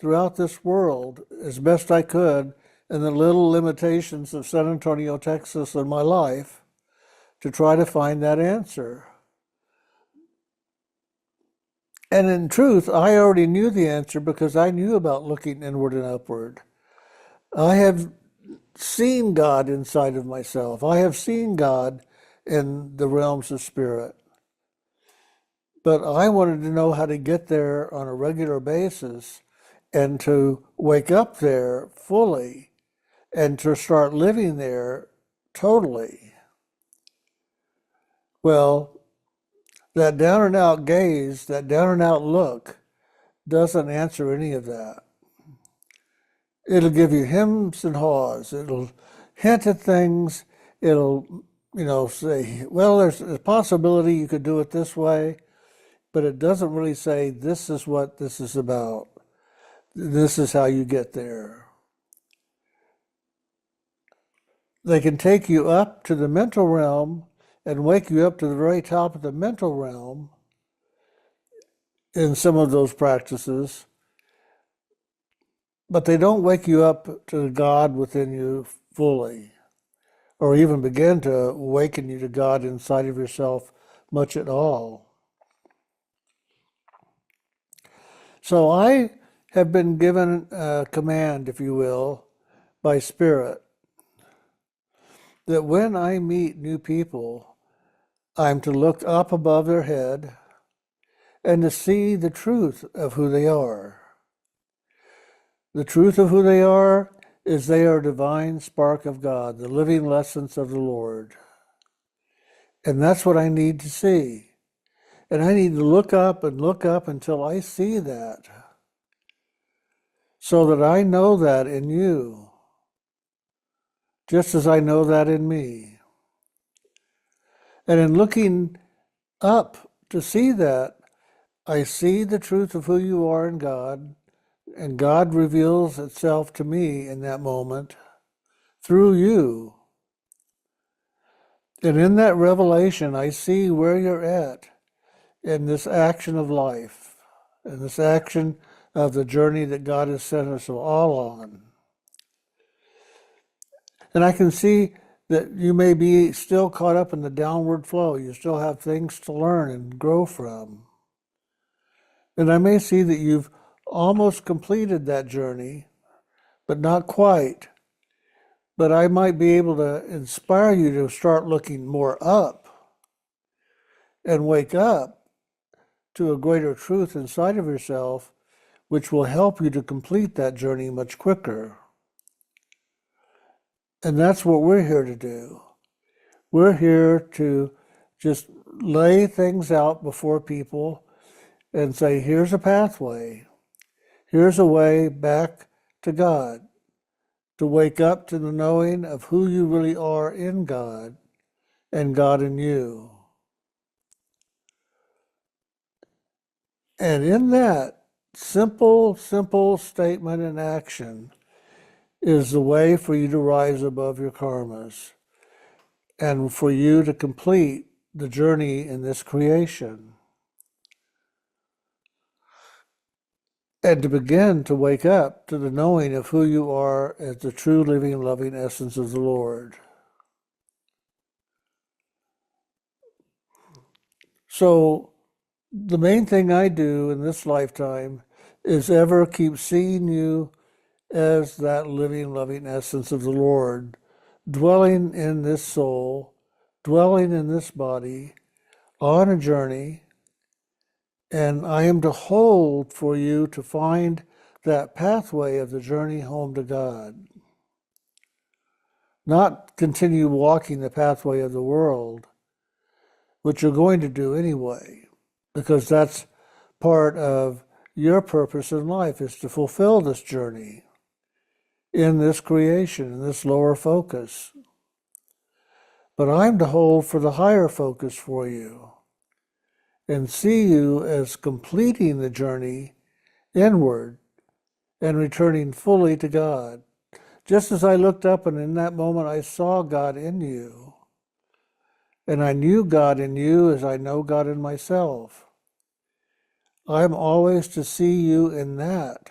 throughout this world as best I could in the little limitations of San Antonio, Texas, and my life to try to find that answer. And in truth, I already knew the answer because I knew about looking inward and upward. I have seen God inside of myself. I have seen God in the realms of spirit. But I wanted to know how to get there on a regular basis and to wake up there fully and to start living there totally. Well, that down and out gaze, that down and out look, doesn't answer any of that. It'll give you hems and haws. It'll hint at things. It'll, say, well, there's a possibility you could do it this way, but it doesn't really say this is what this is about. This is how you get there. They can take you up to the mental realm and wake you up to the very top of the mental realm in some of those practices, but they don't wake you up to God within you fully, or even begin to awaken you to God inside of yourself much at all. So I have been given a command, if you will, by Spirit, that when I meet new people, I'm to look up above their head and to see the truth of who they are. The truth of who they are is they are divine spark of God, the living essence of the Lord. And that's what I need to see. And I need to look up and look up until I see that, so that I know that in you, just as I know that in me. And in looking up to see that, I see the truth of who you are in God, and God reveals itself to me in that moment through you. And in that revelation, I see where you're at in this action of life, in this action of the journey that God has sent us all on. And I can see that you may be still caught up in the downward flow. You still have things to learn and grow from. And I may see that you've almost completed that journey, but not quite. But I might be able to inspire you to start looking more up and wake up to a greater truth inside of yourself, which will help you to complete that journey much quicker. And that's what we're here to do. We're here to just lay things out before people and say, here's a pathway. Here's a way back to God, to wake up to the knowing of who you really are in God and God in you. And in that simple statement and action is the way for you to rise above your karmas and for you to complete the journey in this creation and to begin to wake up to the knowing of who you are as the true living, loving essence of the Lord. So the main thing I do in this lifetime is ever keep seeing you as that living, loving essence of the Lord, dwelling in this soul, dwelling in this body, on a journey, and I am to hold for you to find that pathway of the journey home to God. Not continue walking the pathway of the world, which you're going to do anyway, because that's part of your purpose in life, is to fulfill this journey in this creation, in this lower focus. But I'm to hold for the higher focus for you and see you as completing the journey inward and returning fully to God. Just as I looked up and in that moment I saw God in you, and I knew God in you as I know God in myself. I'm always to see you in that.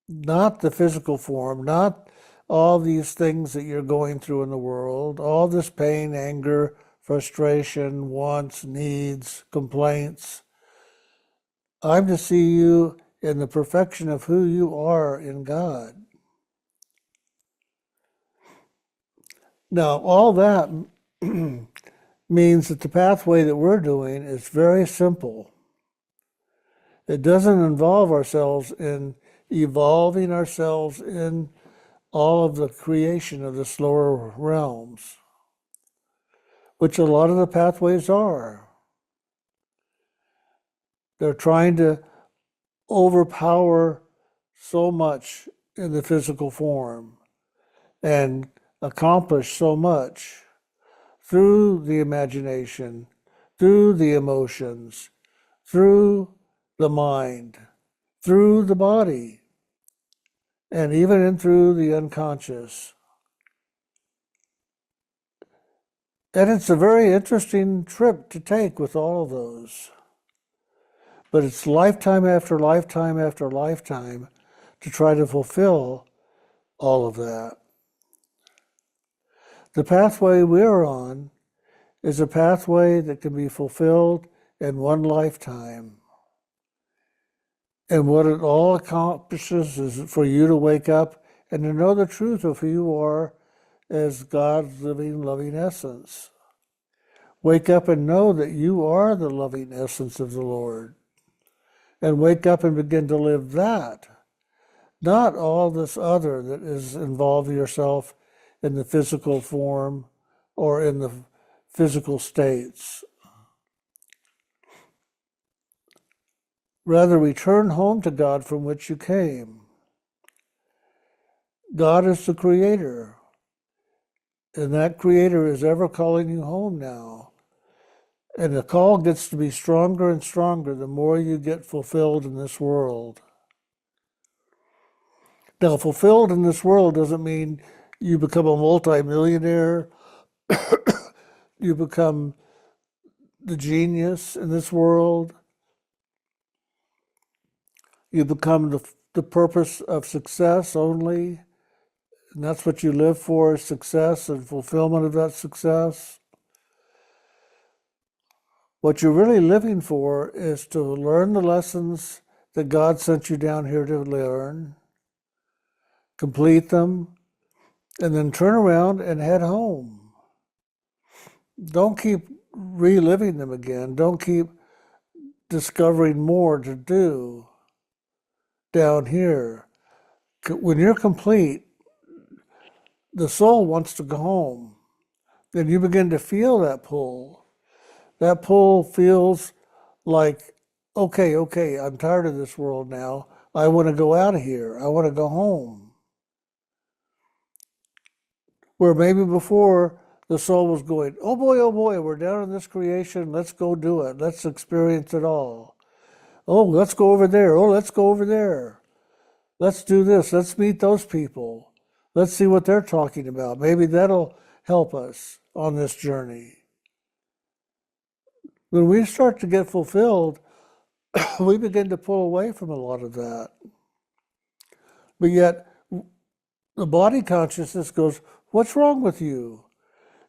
Not the physical form, not all these things that you're going through in the world, all this pain, anger, frustration, wants, needs, complaints. I'm to see you in the perfection of who you are in God. Now, all that means that the pathway that we're doing is very simple. It doesn't involve ourselves in evolving ourselves in all of the creation of the slower realms, which a lot of the pathways are. They're trying to overpower so much in the physical form and accomplish so much through the imagination, through the emotions, through the mind, through the body, and even in through the unconscious. And it's a very interesting trip to take with all of those. But it's lifetime after lifetime after lifetime to try to fulfill all of that. The pathway we're on is a pathway that can be fulfilled in one lifetime. And what it all accomplishes is for you to wake up and to know the truth of who you are as God's living, loving essence. Wake up and know that you are the loving essence of the Lord. And wake up and begin to live that. Not all this other that is involving yourself in the physical form or in the physical states. Rather, return home to God from which you came. God is the creator, and that creator is ever calling you home now. And the call gets to be stronger and stronger the more you get fulfilled in this world. Now, fulfilled in this world doesn't mean you become a multimillionaire, you become the genius in this world, you become the purpose of success only, and that's what you live for, is success and fulfillment of that success. What you're really living for is to learn the lessons that God sent you down here to learn, complete them, and then turn around and head home. Don't keep reliving them again. Don't keep discovering more to do. down here. When you're complete, the soul wants to go home. And you begin to feel that pull. That pull feels like, okay, I'm tired of this world now. I want to go out of here. I want to go home. Where maybe before the soul was going, oh boy, we're down in this creation. Let's go do it. Let's experience it all. Oh, let's go over there. Oh, let's go over there. Let's do this. Let's meet those people. Let's see what they're talking about. Maybe that'll help us on this journey. When we start to get fulfilled, we begin to pull away from a lot of that. But yet, the body consciousness goes, what's wrong with you?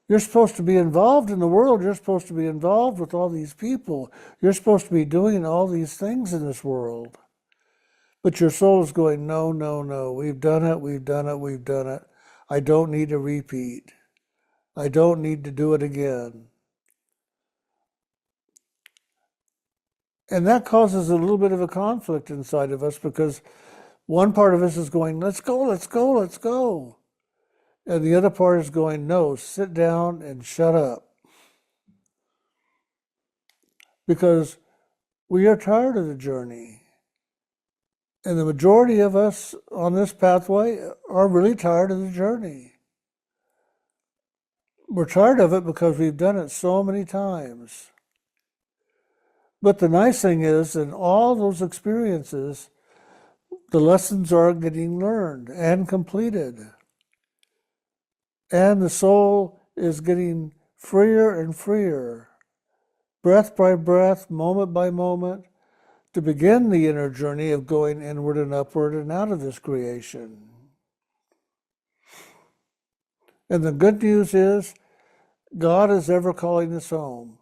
You're supposed to be involved in the world. You're supposed to be involved with all these people. You're supposed to be doing all these things in this world. But your soul is going, no. We've done it. I don't need to repeat. I don't need to do it again. And that causes a little bit of a conflict inside of us because one part of us is going, let's go. And the other part is going, no, sit down and shut up. Because we are tired of the journey. And the majority of us on this pathway are really tired of the journey. We're tired of it because we've done it so many times. But the nice thing is, in all those experiences, the lessons are getting learned and completed. And the soul is getting freer and freer, breath by breath, moment by moment, to begin the inner journey of going inward and upward and out of this creation. And the good news is, God is ever calling us home.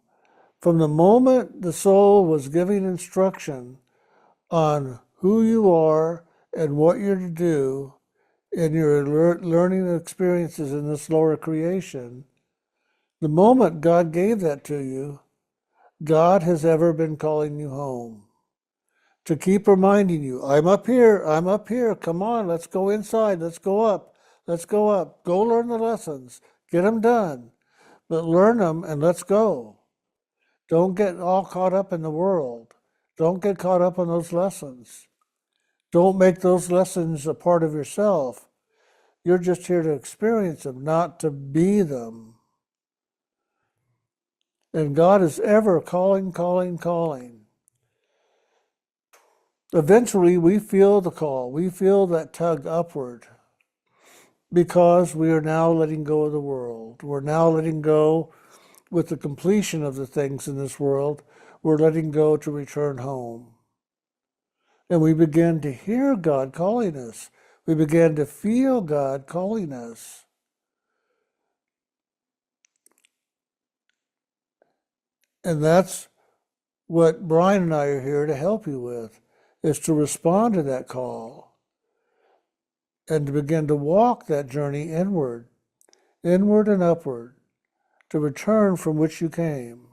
From the moment the soul was giving instruction on who you are and what you're to do in your learning experiences in this lower creation, the moment God gave that to you, God has ever been calling you home. To keep reminding you, I'm up here, come on, let's go inside, let's go up, go learn the lessons, get them done, but learn them and let's go. Don't get all caught up in the world. Don't get caught up in those lessons. Don't make those lessons a part of yourself. You're just here to experience them, not to be them. And God is ever calling. Eventually, we feel the call. We feel that tug upward because we are now letting go of the world. We're now letting go with the completion of the things in this world. We're letting go to return home. And we begin to hear God calling us. We began to feel God calling us. And that's what Brian and I are here to help you with, is to respond to that call and to begin to walk that journey inward and upward, to return from which you came.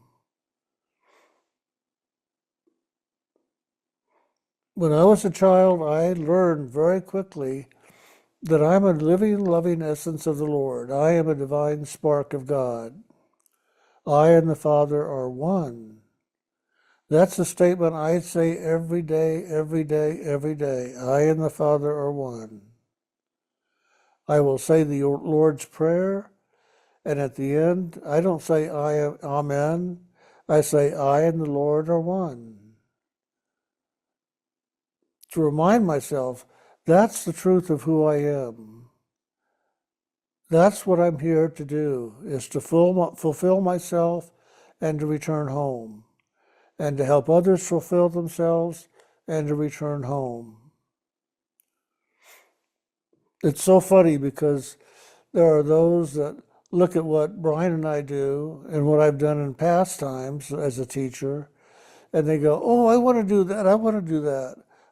When I was a child, I learned very quickly that I'm a living, loving essence of the Lord. I am a divine spark of God. I and the Father are one. That's a statement I say every day. I and the Father are one. I will say the Lord's Prayer, and at the end, I don't say Amen. I say I and the Lord are one. To remind myself, that's the truth of who I am. That's what I'm here to do, is to fulfill myself and to return home, and to help others fulfill themselves and to return home. It's so funny because there are those that look at what Brian and I do and what I've done in past times as a teacher, and they go, oh, I want to do that.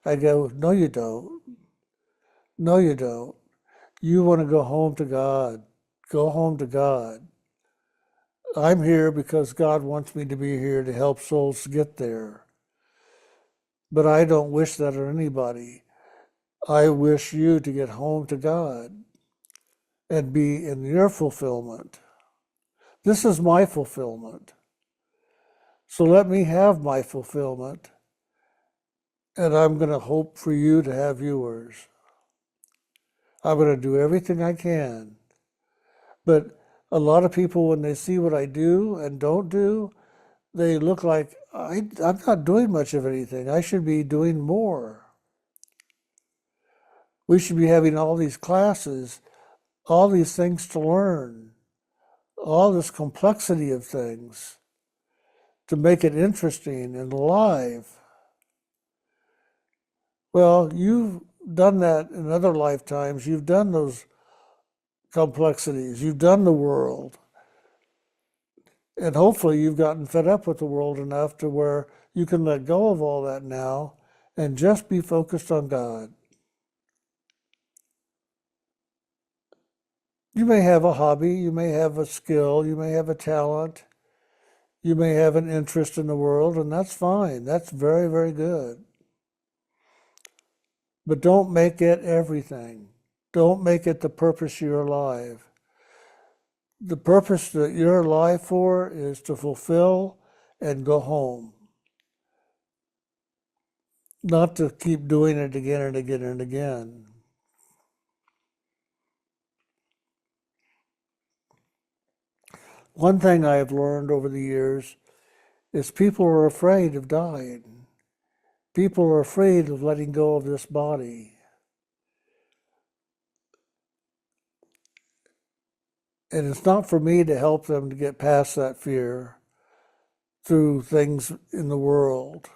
I go, no, you don't. No, you don't. You want to go home to God. Go home to God. I'm here because God wants me to be here to help souls get there. But I don't wish that on anybody. I wish you to get home to God and be in your fulfillment. This is my fulfillment. So let me have my fulfillment, and I'm going to hope for you to have yours. I'm going to do everything I can. But a lot of people, when they see what I do and don't do, they look like I'm not doing much of anything. I should be doing more. We should be having all these classes, all these things to learn, all this complexity of things to make it interesting and alive. Well, you've done that in other lifetimes. You've done those complexities. You've done the world. And hopefully you've gotten fed up with the world enough to where you can let go of all that now and just be focused on God. You may have a hobby, you may have a skill, you may have a talent, you may have an interest in the world, and that's fine. That's very, very good. But don't make it everything. Don't make it the purpose you're alive. The purpose that you're alive for is to fulfill and go home. Not to keep doing it again and again and again. One thing I have learned over the years is people are afraid of dying. People are afraid of letting go of this body. And it's not for me to help them to get past that fear through things in the world.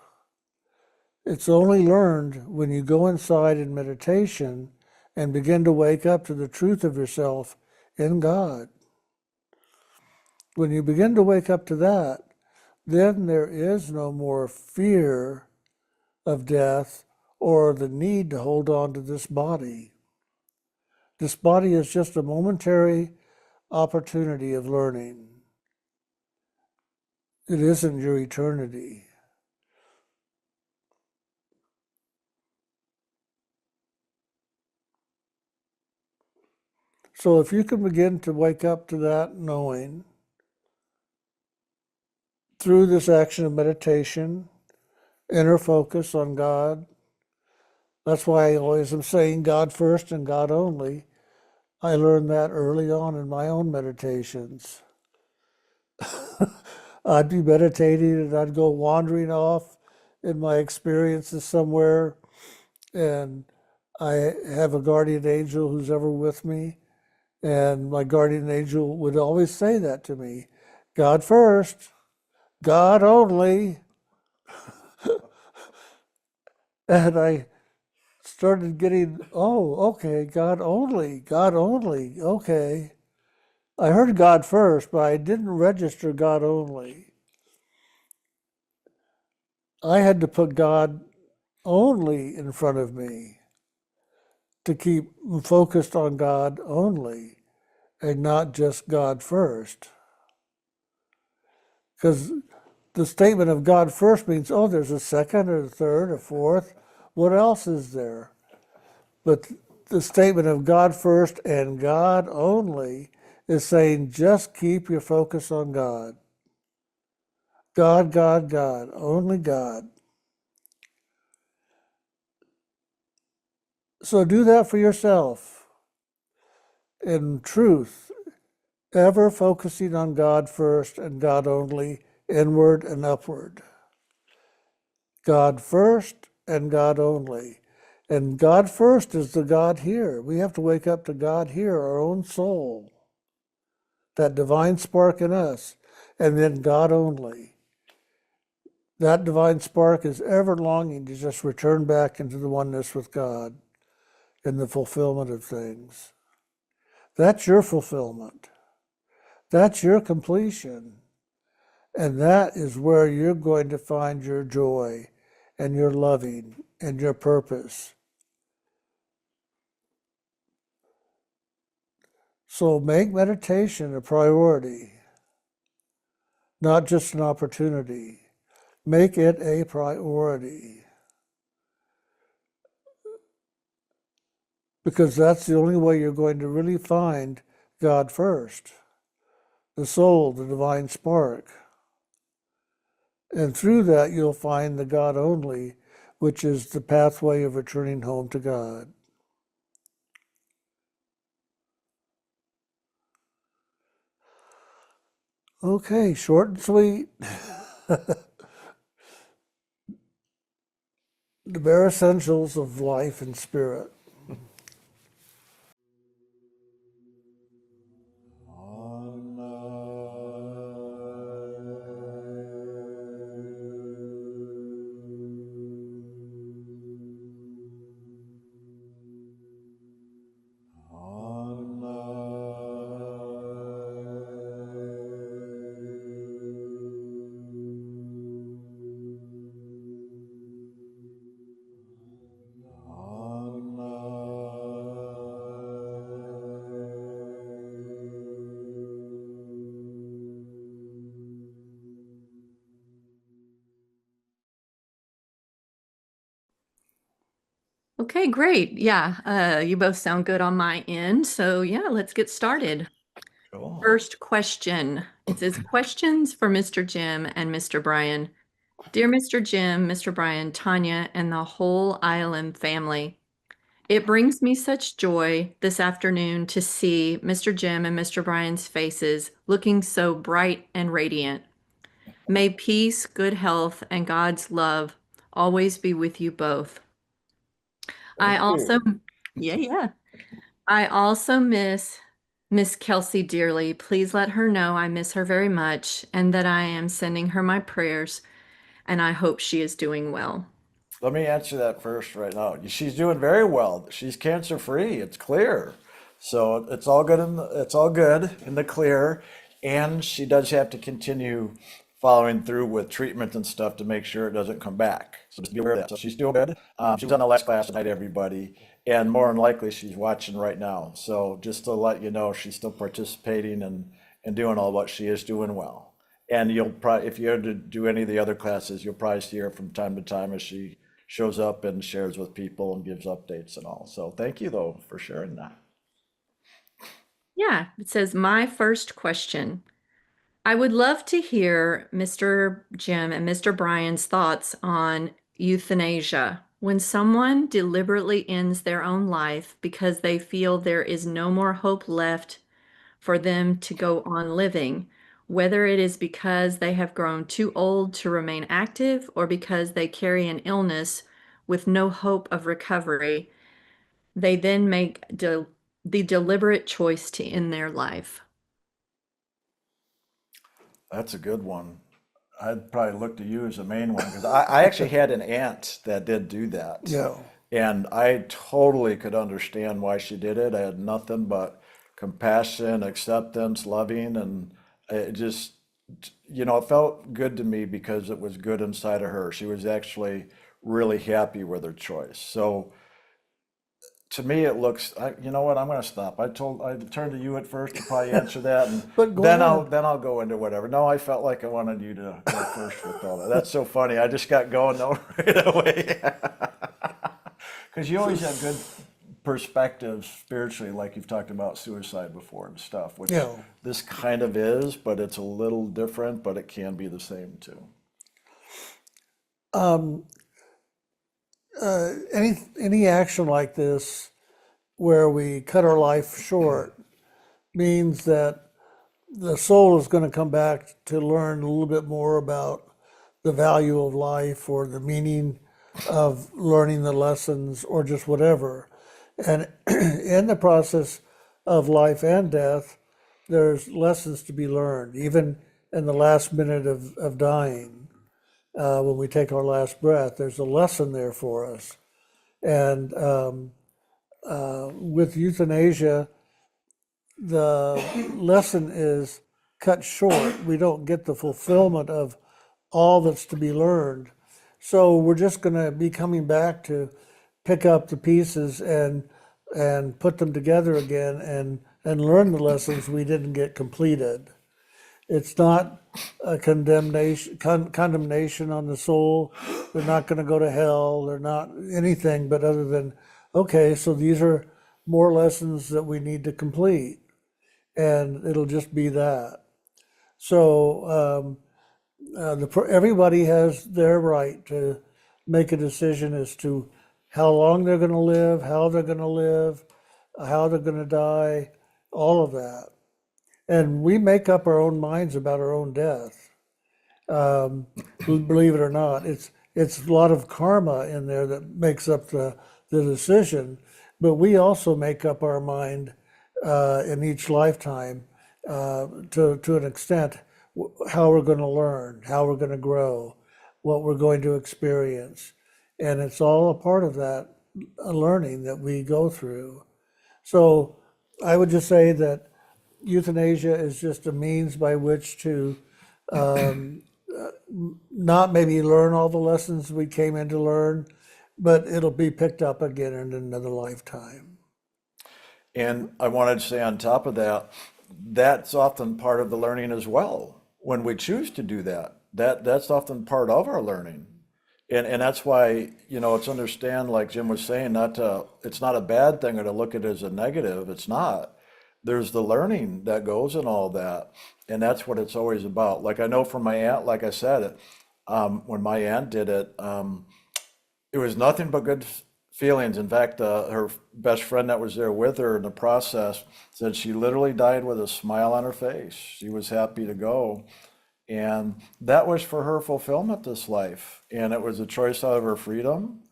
It's only learned when you go inside in meditation and begin to wake up to the truth of yourself in God. When you begin to wake up to that, then there is no more fear of death or the need to hold on to this body. This body is just a momentary opportunity of learning. It isn't your eternity. So if you can begin to wake up to that knowing through this action of meditation, inner focus on God, that's why I always am saying God first and God only. I learned that early on in my own meditations. I'd be meditating and I'd go wandering off in my experiences somewhere, and I have a guardian angel who's ever with me, and my guardian angel would always say that to me: God first, God only. And I started getting, oh, okay, God only, okay. I heard God first, but I didn't register God only. I had to put God only in front of me to keep focused on God only and not just God first. Because the statement of God first means, oh, there's a second or a third or fourth. What else is there? But the statement of God first and God only is saying just keep your focus on God. God, God, God, only God. So do that for yourself. In truth, ever focusing on God first and God only, inward and upward. God first and God only. And God first is the God here. We have to wake up to God here, our own soul, that divine spark in us, and then God only. That divine spark is ever longing to just return back into the oneness with God in the fulfillment of things. That's your fulfillment. That's your completion. And that is where you're going to find your joy and your loving and your purpose. So make meditation a priority, not just an opportunity. Make it a priority. because that's the only way you're going to really find God first, the soul, the divine spark. And through that, you'll find the God only, which is the pathway of returning home to God. Okay, short and sweet. The bare essentials of life and spirit. Okay, great. Yeah, you both sound good on my end. So yeah, let's get started. Cool. First question. It says questions for Mr. Jim and Mr. Brian. Dear Mr. Jim, Mr. Brian, Tanya, and the whole ILM family. It brings me such joy this afternoon to see Mr. Jim and Mr. Brian's faces looking so bright and radiant. May peace, good health, and God's love always be with you both. I Thank also, you. yeah. I also miss Miss Kelsey dearly. Please let her know I miss her very much and that I am sending her my prayers and I hope she is doing well. Let me answer that first right now. She's doing very well. She's cancer free. It's clear. So it's all good it's all good in the clear. And she does have to continue following through with treatment and stuff to make sure it doesn't come back. So just be aware of that. So she's doing good. She was on the last class tonight, everybody. And more than likely she's watching right now. So just to let you know, she's still participating and doing all what she is doing well. And you'll probably, if you ever do any of the other classes, you'll probably see her from time to time as she shows up and shares with people and gives updates and all. So thank you though for sharing that. Yeah, it says my first question. I would love to hear Mr. Jim and Mr. Brian's thoughts on euthanasia. When someone deliberately ends their own life because they feel there is no more hope left for them to go on living, whether it is because they have grown too old to remain active or because they carry an illness with no hope of recovery, they then make the deliberate choice to end their life. That's a good one. I'd probably look to you as the main one because I actually had an aunt that did do that. Yeah. And I totally could understand why she did it. I had nothing but compassion, acceptance, loving, and it just, it felt good to me because it was good inside of her. She was actually really happy with her choice. So to me, it looks, you know what, I'm gonna stop. I turned to you at first to probably answer that, and But go then ahead. I'll go into whatever. No, I felt like I wanted you to go first with all that. That's so funny. I just got going though right away. Because you always have good perspectives spiritually, like you've talked about suicide before and stuff, which Yeah. this kind of is, but it's a little different, but it can be the same too. Um, any action like this where we cut our life short means that the soul is going to come back to learn a little bit more about the value of life or the meaning of learning the lessons or just whatever. And in the process of life and death, there's lessons to be learned, even in the last minute of dying. When we take our last breath, there's a lesson there for us. And with euthanasia, the lesson is cut short. We don't get the fulfillment of all that's to be learned. So we're just going to be coming back to pick up the pieces and put them together again and learn the lessons we didn't get completed. It's not a condemnation on the soul. They're not going to go to hell. They're not anything but other than, okay, so these are more lessons that we need to complete, and it'll just be that. So everybody has their right to make a decision as to how long they're going to live, how they're going to live, how they're going to die, all of that. And we make up our own minds about our own death. Believe it or not, it's a lot of karma in there that makes up the decision. But we also make up our mind in each lifetime to an extent how we're going to learn, how we're going to grow, what we're going to experience. And it's all a part of that learning that we go through. So I would just say that euthanasia is just a means by which to not maybe learn all the lessons we came in to learn, but it'll be picked up again in another lifetime. And I wanted to say on top of that, that's often part of the learning as well. When we choose to do that, that's often part of our learning. And that's why, it's understand, like Jim was saying, it's not a bad thing or to look at it as a negative. It's not. There's the learning that goes in all that. And that's what it's always about. Like I know from my aunt, like I said, when my aunt did it, it was nothing but good feelings. In fact, her best friend that was there with her in the process said she literally died with a smile on her face. She was happy to go. And that was for her fulfillment this life. And it was a choice out of her freedom.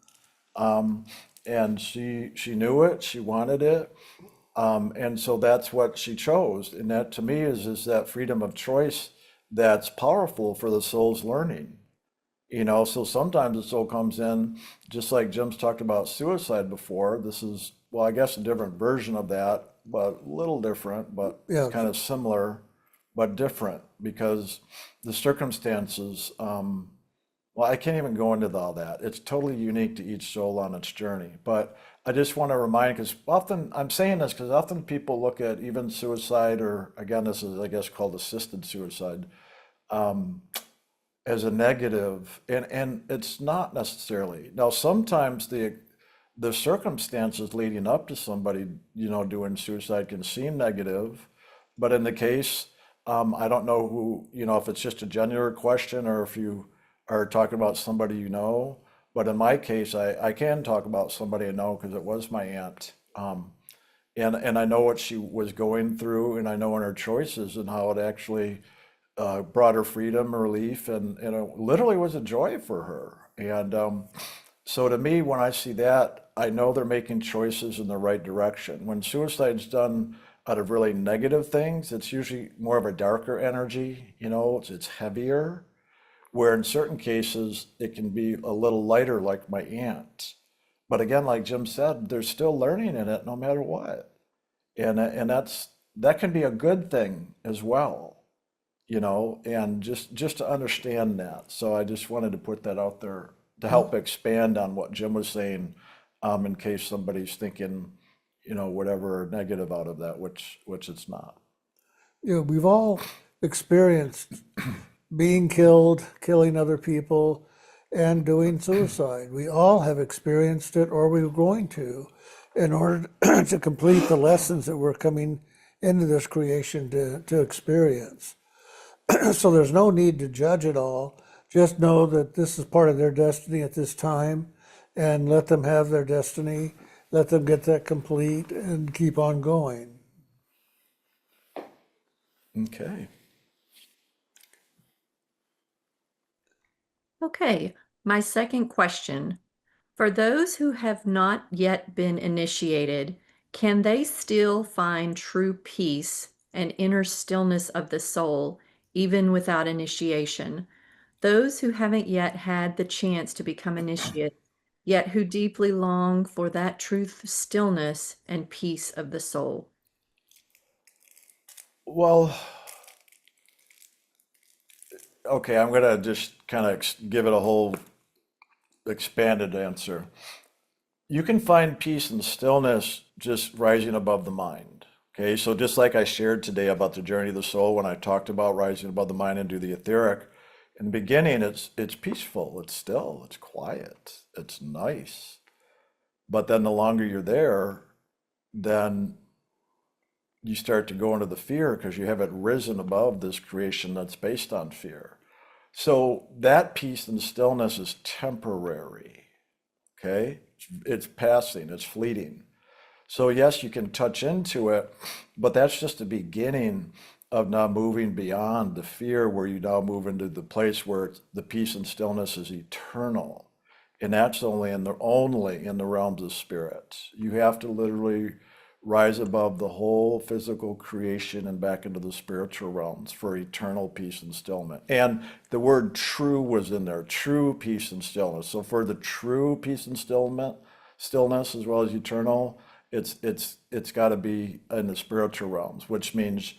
And she knew it, she wanted it. And so that's what she chose. And that to me is that freedom of choice that's powerful for the soul's learning. So sometimes the soul comes in, just like Jim's talked about suicide before. This is, well, I guess a different version of that, but a little different, but Yeah. kind of similar, but different because the circumstances, well, I can't even go into all that. It's totally unique to each soul on its journey. But I just want to remind, because often, I'm saying this because often people look at even suicide, or again, this is, I guess, called assisted suicide, as a negative, and it's not necessarily. Now, sometimes the circumstances leading up to somebody, doing suicide can seem negative, but in the case, I don't know who, if it's just a genuine question or if you are talking about somebody but in my case, I can talk about somebody I know because it was my aunt. And I know what she was going through, and I know in her choices and how it actually brought her freedom, relief, and it literally was a joy for her. And so to me, when I see that, I know they're making choices in the right direction. When suicide's done out of really negative things, it's usually more of a darker energy, it's heavier. Where in certain cases, it can be a little lighter, like my aunt. But again, like Jim said, there's still learning in it no matter what. And that can be a good thing as well, and just to understand that. So I just wanted to put that out there to help expand on what Jim was saying, in case somebody's thinking, whatever negative out of that, which it's not. We've all experienced being killed, killing other people, and doing suicide. We all have experienced it, or we're going to, in order to complete the lessons that we're coming into this creation to experience. So there's no need to judge it all. Just know that this is part of their destiny at this time, and let them have their destiny. Let them get that complete and keep on going. Okay. Okay, my second question. For those who have not yet been initiated, can they still find true peace and inner stillness of the soul even without initiation? Those who haven't yet had the chance to become initiates, yet who deeply long for that truth, stillness, and peace of the soul. Well, okay, I'm gonna just kind of give it a whole expanded answer. You can find peace and stillness just rising above the mind. Okay, so just like I shared today about the journey of the soul when I talked about rising above the mind and do the etheric, in the beginning it's peaceful, it's still, it's quiet, it's nice. But then the longer you're there, then you start to go into the fear because you haven't risen above this creation that's based on fear. So that peace and stillness is temporary, okay? It's passing, it's fleeting. So yes, you can touch into it, but that's just the beginning of now moving beyond the fear, where you now move into the place where the peace and stillness is eternal. And that's only in the realms of spirits. You have to literally rise above the whole physical creation and back into the spiritual realms for eternal peace and stillness. And the word true was in there, true peace and stillness. So for the true peace and stillness as well as eternal, it's got to be in the spiritual realms, which means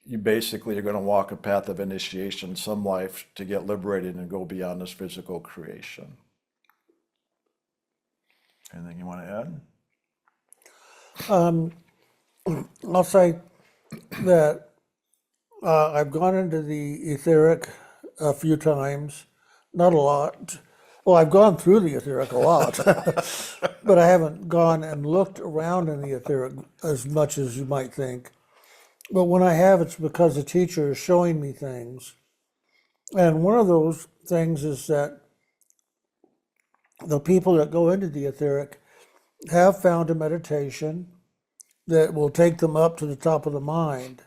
you basically are going to walk a path of initiation some life to get liberated and go beyond this physical creation. Anything you want to add? I'll say that I've gone into the etheric a few times, not a lot. Well, I've gone through the etheric a lot, but I haven't gone and looked around in the etheric as much as you might think. But when I have, it's because the teacher is showing me things. And one of those things is that the people that go into the etheric have found a meditation that will take them up to the top of the mind.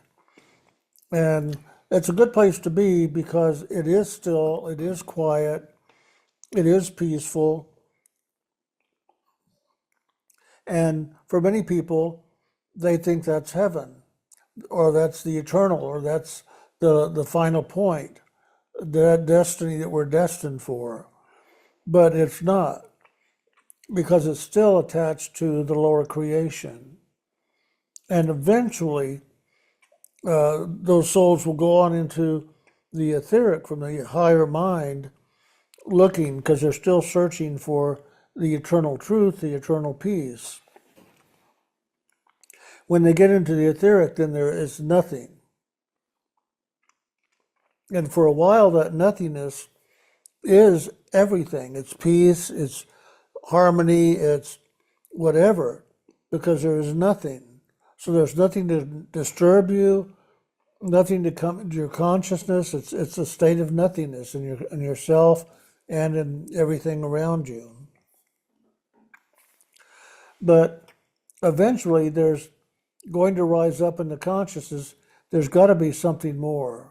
And it's a good place to be because it is still, it is quiet, it is peaceful. And for many people, they think that's heaven, or that's the eternal, or that's the final point, that destiny that we're destined for. But it's not, because it's still attached to the lower creation. And eventually, those souls will go on into the etheric from the higher mind, looking, because they're still searching for the eternal truth, the eternal peace. When they get into the etheric, then there is nothing. And for a while, that nothingness is everything. It's peace, it's harmony, it's whatever, because there is nothing. So there's nothing to disturb you, nothing to come into your consciousness. It's a state of nothingness in yourself and in everything around you. But eventually there's going to rise up in the consciousness, there's got to be something more.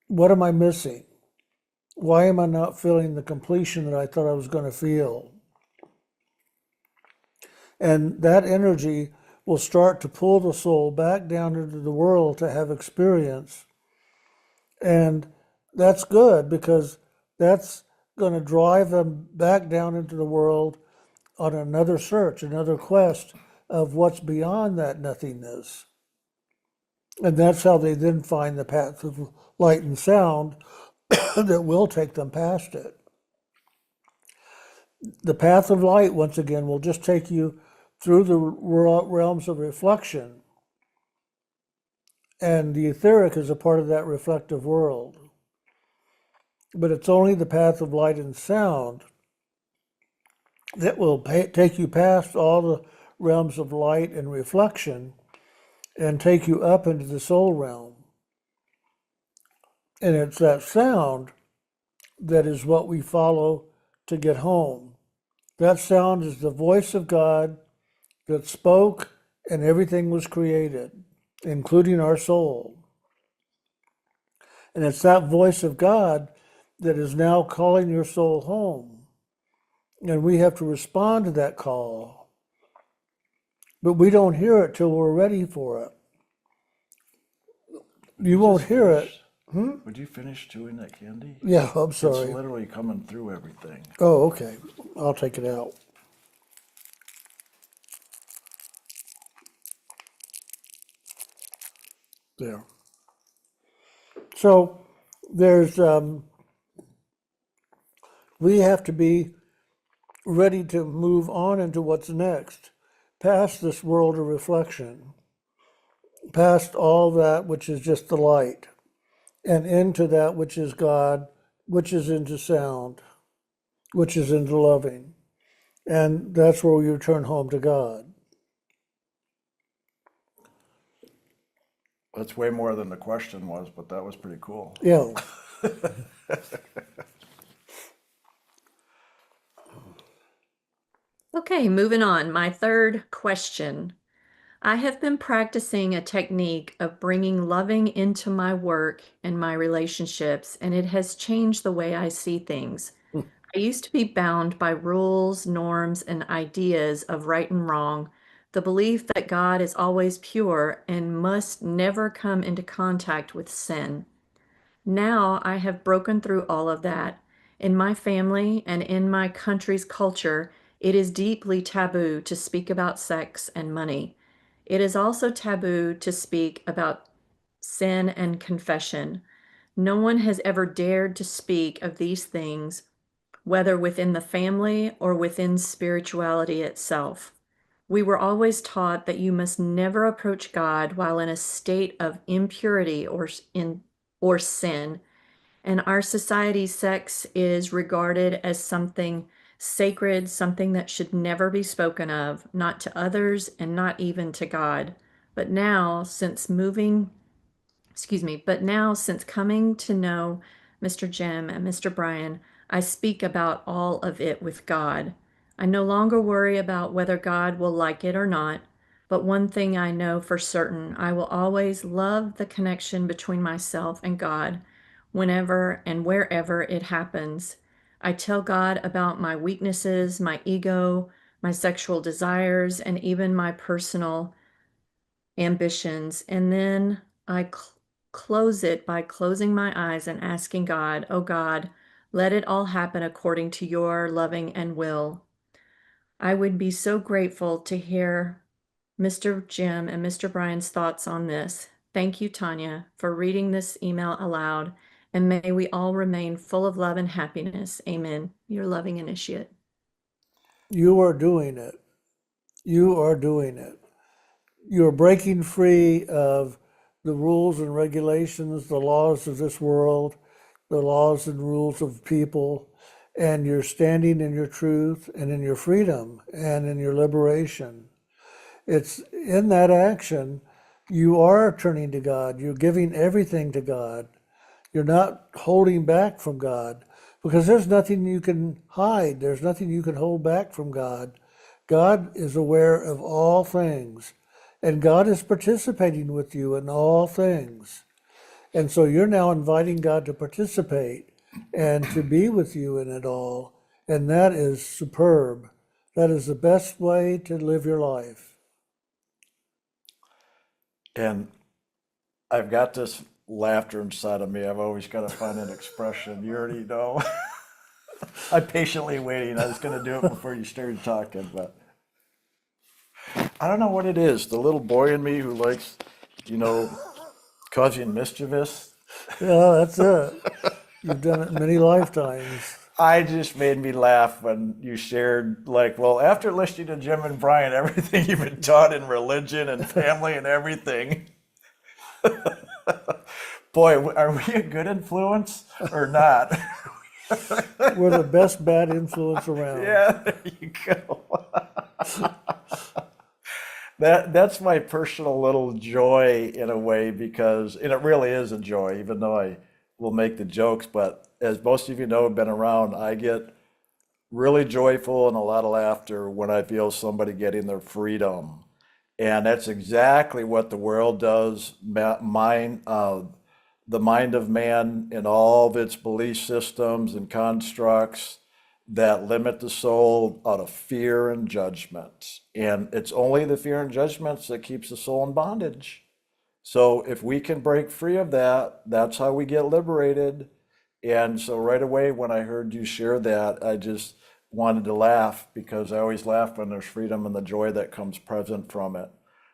What am I missing? Why am I not feeling the completion that I thought I was going to feel? And that energy will start to pull the soul back down into the world to have experience. And that's good, because that's going to drive them back down into the world on another search, another quest of what's beyond that nothingness. And that's how they then find the path of light and sound that will take them past it. The path of light, once again, will just take you through the realms of reflection. And the etheric is a part of that reflective world. But it's only the path of light and sound that will take you past all the realms of light and reflection and take you up into the soul realm. And it's that sound that is what we follow to get home. That sound is the voice of God that spoke, and everything was created, including our soul. And it's that voice of God that is now calling your soul home. And we have to respond to that call. But we don't hear it till we're ready for it. You won't hear it. Would you finish chewing that candy? Yeah, I'm It's sorry. literally coming through everything. Oh, okay. I'll take it out. There. So there's, we have to be ready to move on into what's next, past this world of reflection, past all that which is just the light, and into that which is God, which is into sound, which is into loving. And that's where you return home to God. That's way more than the question was, but that was pretty cool. Yeah. Okay, moving on. My third question. I have been practicing a technique of bringing loving into my work and my relationships, and it has changed the way I see things. I used to be bound by rules, norms, and ideas of right and wrong, the belief that God is always pure and must never come into contact with sin. Now I have broken through all of that. In my family and in my country's culture, it is deeply taboo to speak about sex and money. It is also taboo to speak about sin and confession. No one has ever dared to speak of these things, whether within the family or within spirituality itself. We were always taught that you must never approach God while in a state of impurity or sin, and our society's sex is regarded as something sacred, something that should never be spoken of, not to others and not even to God. But now, since coming to know Mr. Jim and Mr. Brian, I speak about all of it with God. I no longer worry about whether God will like it or not, but one thing I know for certain, I will always love the connection between myself and God whenever and wherever it happens. I tell God about my weaknesses, my ego, my sexual desires, and even my personal ambitions. And then I close it by closing my eyes and asking God, oh God, let it all happen according to your loving and will. I would be so grateful to hear Mr. Jim and Mr. Brian's thoughts on this. Thank you, Tanya, for reading this email aloud, and may we all remain full of love and happiness. Amen. Your loving initiate. You are doing it. You are doing it. You're breaking free of the rules and regulations, the laws of this world, the laws and rules of people, and you're standing in your truth and in your freedom and in your liberation. It's in that action, you are turning to God. You're giving everything to God. You're not holding back from God because there's nothing you can hide. There's nothing you can hold back from God. God is aware of all things, and God is participating with you in all things. And so you're now inviting God to participate and to be with you in it all. And that is superb. That is the best way to live your life. And I've got this laughter inside of me. I've always got to find an expression. You already know. I'm patiently waiting. I was going to do it before you started talking, but I don't know what it is. The little boy in me who likes, you know, causing mischievous. Yeah, that's it. You've done it many lifetimes. I just made me laugh when you shared, like, well, after listening to Jim and Brian, everything you've been taught in religion and family and everything. Boy, are we a good influence or not? We're the best bad influence around. Yeah, there you go. That's my personal little joy in a way because, and it really is a joy, even though I will make the jokes. But as most of you know, have been around, I get really joyful and a lot of laughter when I feel somebody getting their freedom. And that's exactly what the world does. The mind of man and all of its belief systems and constructs that limit the soul out of fear and judgment. And it's only the fear and judgments that keeps the soul in bondage. So if we can break free of that, that's how we get liberated. And so right away when I heard you share that, I just wanted to laugh because I always laugh when there's freedom and the joy that comes present from it.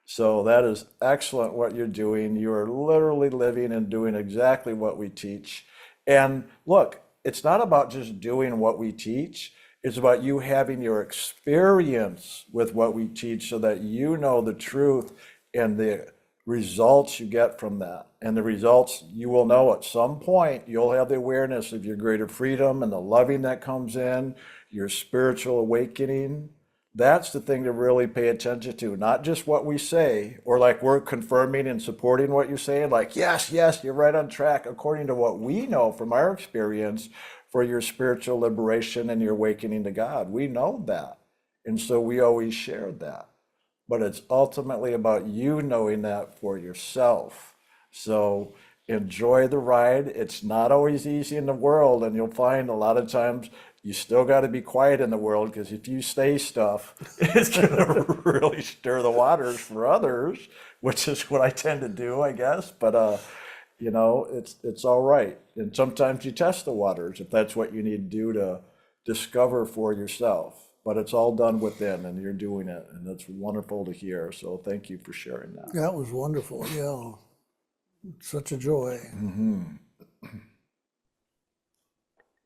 So that is excellent what you're doing. You are literally living and doing exactly what we teach. And look, it's not about just doing what we teach. It's about you having your experience with what we teach so that you know the truth and the results you get from that. And the results, you will know at some point, you'll have the awareness of your greater freedom and the loving that comes in, your spiritual awakening. That's the thing to really pay attention to, not just what we say, or like we're confirming and supporting what you're saying, like, yes, yes, you're right on track, according to what we know from our experience for your spiritual liberation and your awakening to God. We know that. And so we always share that. But it's ultimately about you knowing that for yourself. So enjoy the ride. It's not always easy in the world, and you'll find a lot of times you still got to be quiet in the world, because if you say stuff, it's going to really stir the waters for others, which is what I tend to do, I guess. But it's all right. And sometimes you test the waters if that's what you need to do to discover for yourself. But it's all done within, and you're doing it, and that's wonderful to hear. So thank you for sharing that. That was wonderful. Yeah. Such a joy.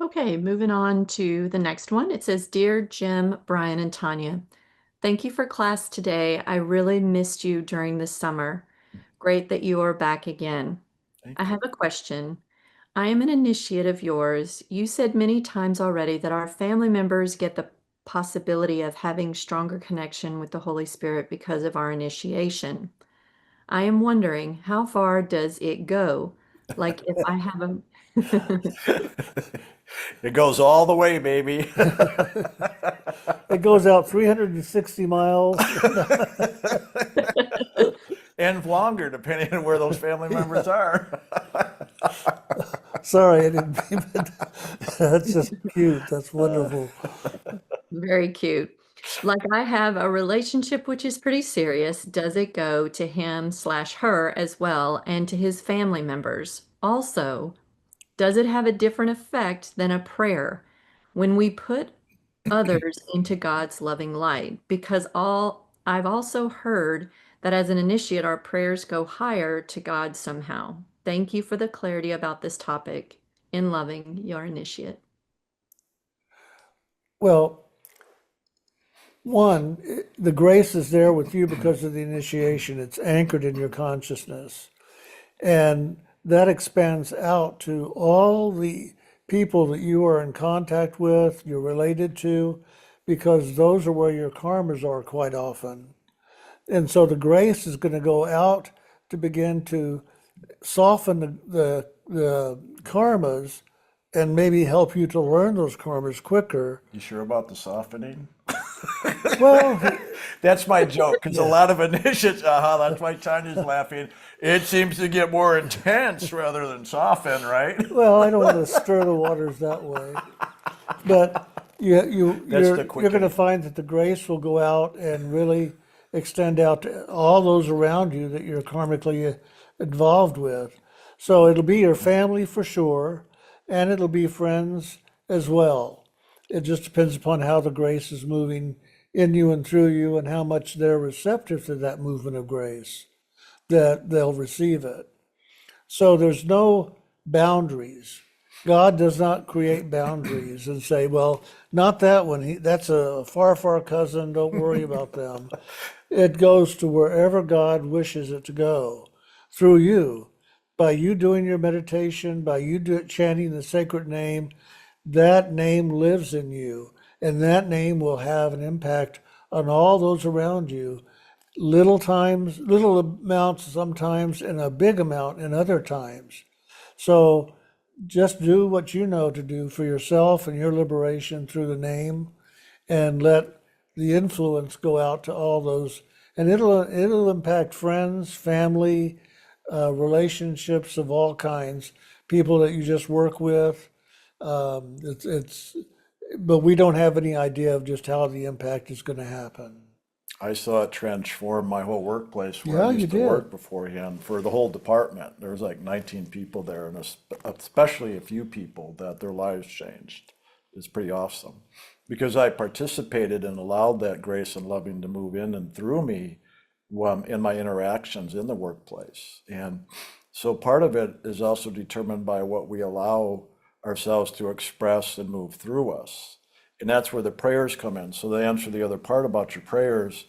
Okay, moving on to the next one. It says, Dear Jim, Brian, and Tanya, thank you for class today. I really missed you during the summer. Great that you are back again. Thank I you. have a question. I am an initiate of yours. You said many times already that our family members get the possibility of having stronger connection with the Holy Spirit because of our initiation. I am wondering, how far does it go? Like if I have a It goes all the way, baby. It goes out 360 miles. And longer, depending on where those family members are. Sorry, I didn't mean it. That's just cute. That's wonderful. Very cute. Like I have a relationship which is pretty serious. Does it go to him/her as well and to his family members? Also, does it have a different effect than a prayer when we put others into God's loving light? Because I've also heard that as an initiate, our prayers go higher to God somehow. Thank you for the clarity about this topic. In loving, your initiate. Well, one, the grace is there with you because of the initiation. It's anchored in your consciousness. And that expands out to all the people that you are in contact with, you're related to, because those are where your karmas are quite often. And so the grace is going to go out to begin to soften the karmas and maybe help you to learn those karmas quicker. You sure about the softening? Well, That's my joke, because a lot of initiates, that's why Tanya's laughing. It seems to get more intense rather than soften, right? well, I don't want to stir the waters that way, but That's the you're quick going to end. find that the grace will go out and really extend out to all those around you that you're karmically involved with. So it'll be your family for sure, and it'll be friends as well. It just depends upon how the grace is moving in you and through you, and how much they're receptive to that movement of grace, that they'll receive it. So there's no boundaries. God does not create boundaries and say, well, not that one. That's a far, far cousin. Don't worry about them. It goes to wherever God wishes it to go through you. By you doing your meditation, by you chanting the sacred name, that name lives in you. And that name will have an impact on all those around you. Little amounts sometimes, and a big amount in other times. So just do what you know to do for yourself and your liberation through the name, and let the influence go out to all those. And it'll impact friends, family, relationships of all kinds, people that you just work with. It's but we don't have any idea of just how the impact is going to happen. I saw it transform my whole workplace where I Yeah, you used to did. work beforehand for the whole department. There was like 19 people there, and especially a few people that their lives changed. It's pretty awesome because I participated and allowed that grace and loving to move in and through me in my interactions in the workplace. And so part of it is also determined by what we allow ourselves to express and move through us. And that's where the prayers come in. So to answer the other part about your prayers,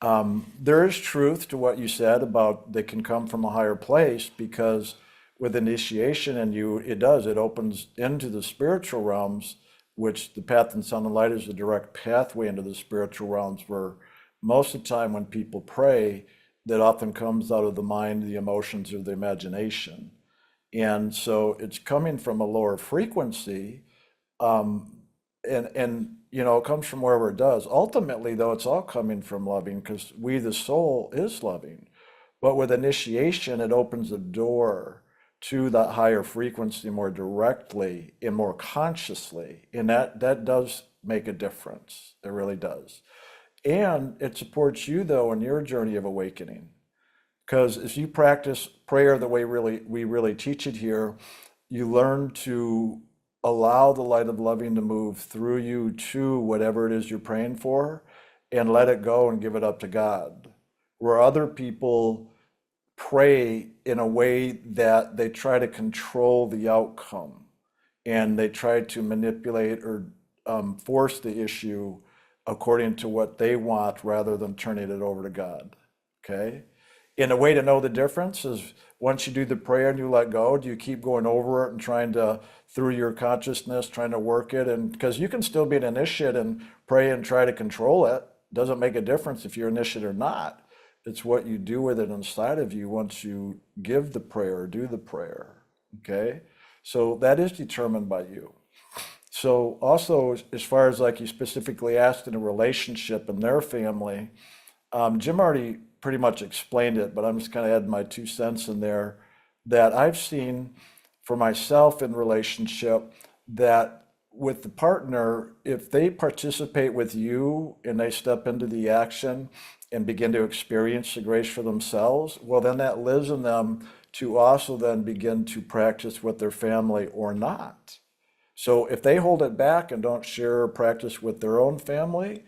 There is truth to what you said about they can come from a higher place, because with initiation in you, it opens into the spiritual realms, which the path and sound and light is a direct pathway into the spiritual realms, where most of the time when people pray, that often comes out of the mind, the emotions, or the imagination. And so it's coming from a lower frequency, and it comes from wherever it does. Ultimately, though, it's all coming from loving, because we, the soul, is loving. But with initiation, it opens the door to that higher frequency more directly and more consciously, and that does make a difference. It really does. And it supports you, though, in your journey of awakening. Because if you practice prayer the way we really teach it here, you learn to allow the light of loving to move through you to whatever it is you're praying for, and let it go and give it up to God. Where other people pray in a way that they try to control the outcome, and they try to manipulate or force the issue according to what they want rather than turning it over to God. Okay? And a way to know the difference is, once you do the prayer and you let go, do you keep going over it and trying to, through your consciousness, trying to work it? And because you can still be an initiate and pray and try to control it. Doesn't make a difference if you're initiate or not. It's what you do with it inside of you once you give the prayer or do the prayer. Okay? So that is determined by you. So also, as far as like you specifically asked in a relationship and their family, Jim already pretty much explained it, but I'm just kind of adding my 2 cents in there, that I've seen for myself in relationship that with the partner, if they participate with you and they step into the action and begin to experience the grace for themselves, well, then that lives in them to also then begin to practice with their family or not. So if they hold it back and don't share or practice with their own family,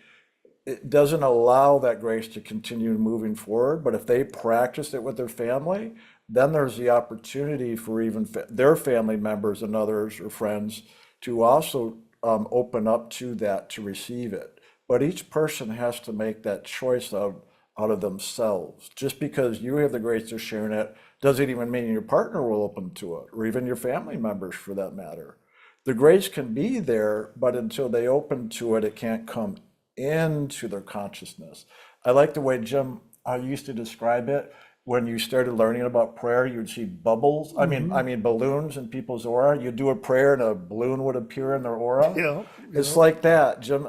it doesn't allow that grace to continue moving forward. But if they practice it with their family, then there's the opportunity for even their family members and others or friends to also open up to that, to receive it. But each person has to make that choice out of themselves. Just because you have the grace of sharing it doesn't even mean your partner will open to it, or even your family members for that matter. The grace can be there, but until they open to it, it can't come into their consciousness. I like the way Jim used to describe it. When you started learning about prayer, you'd see bubbles. I mean balloons in people's aura. You'd do a prayer and a balloon would appear in their aura. Yeah. It's like that, Jim.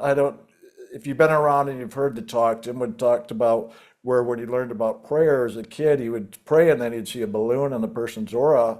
If you've been around and you've heard the talk, Jim would talk about where when he learned about prayer as a kid, he would pray and then he'd see a balloon in the person's aura.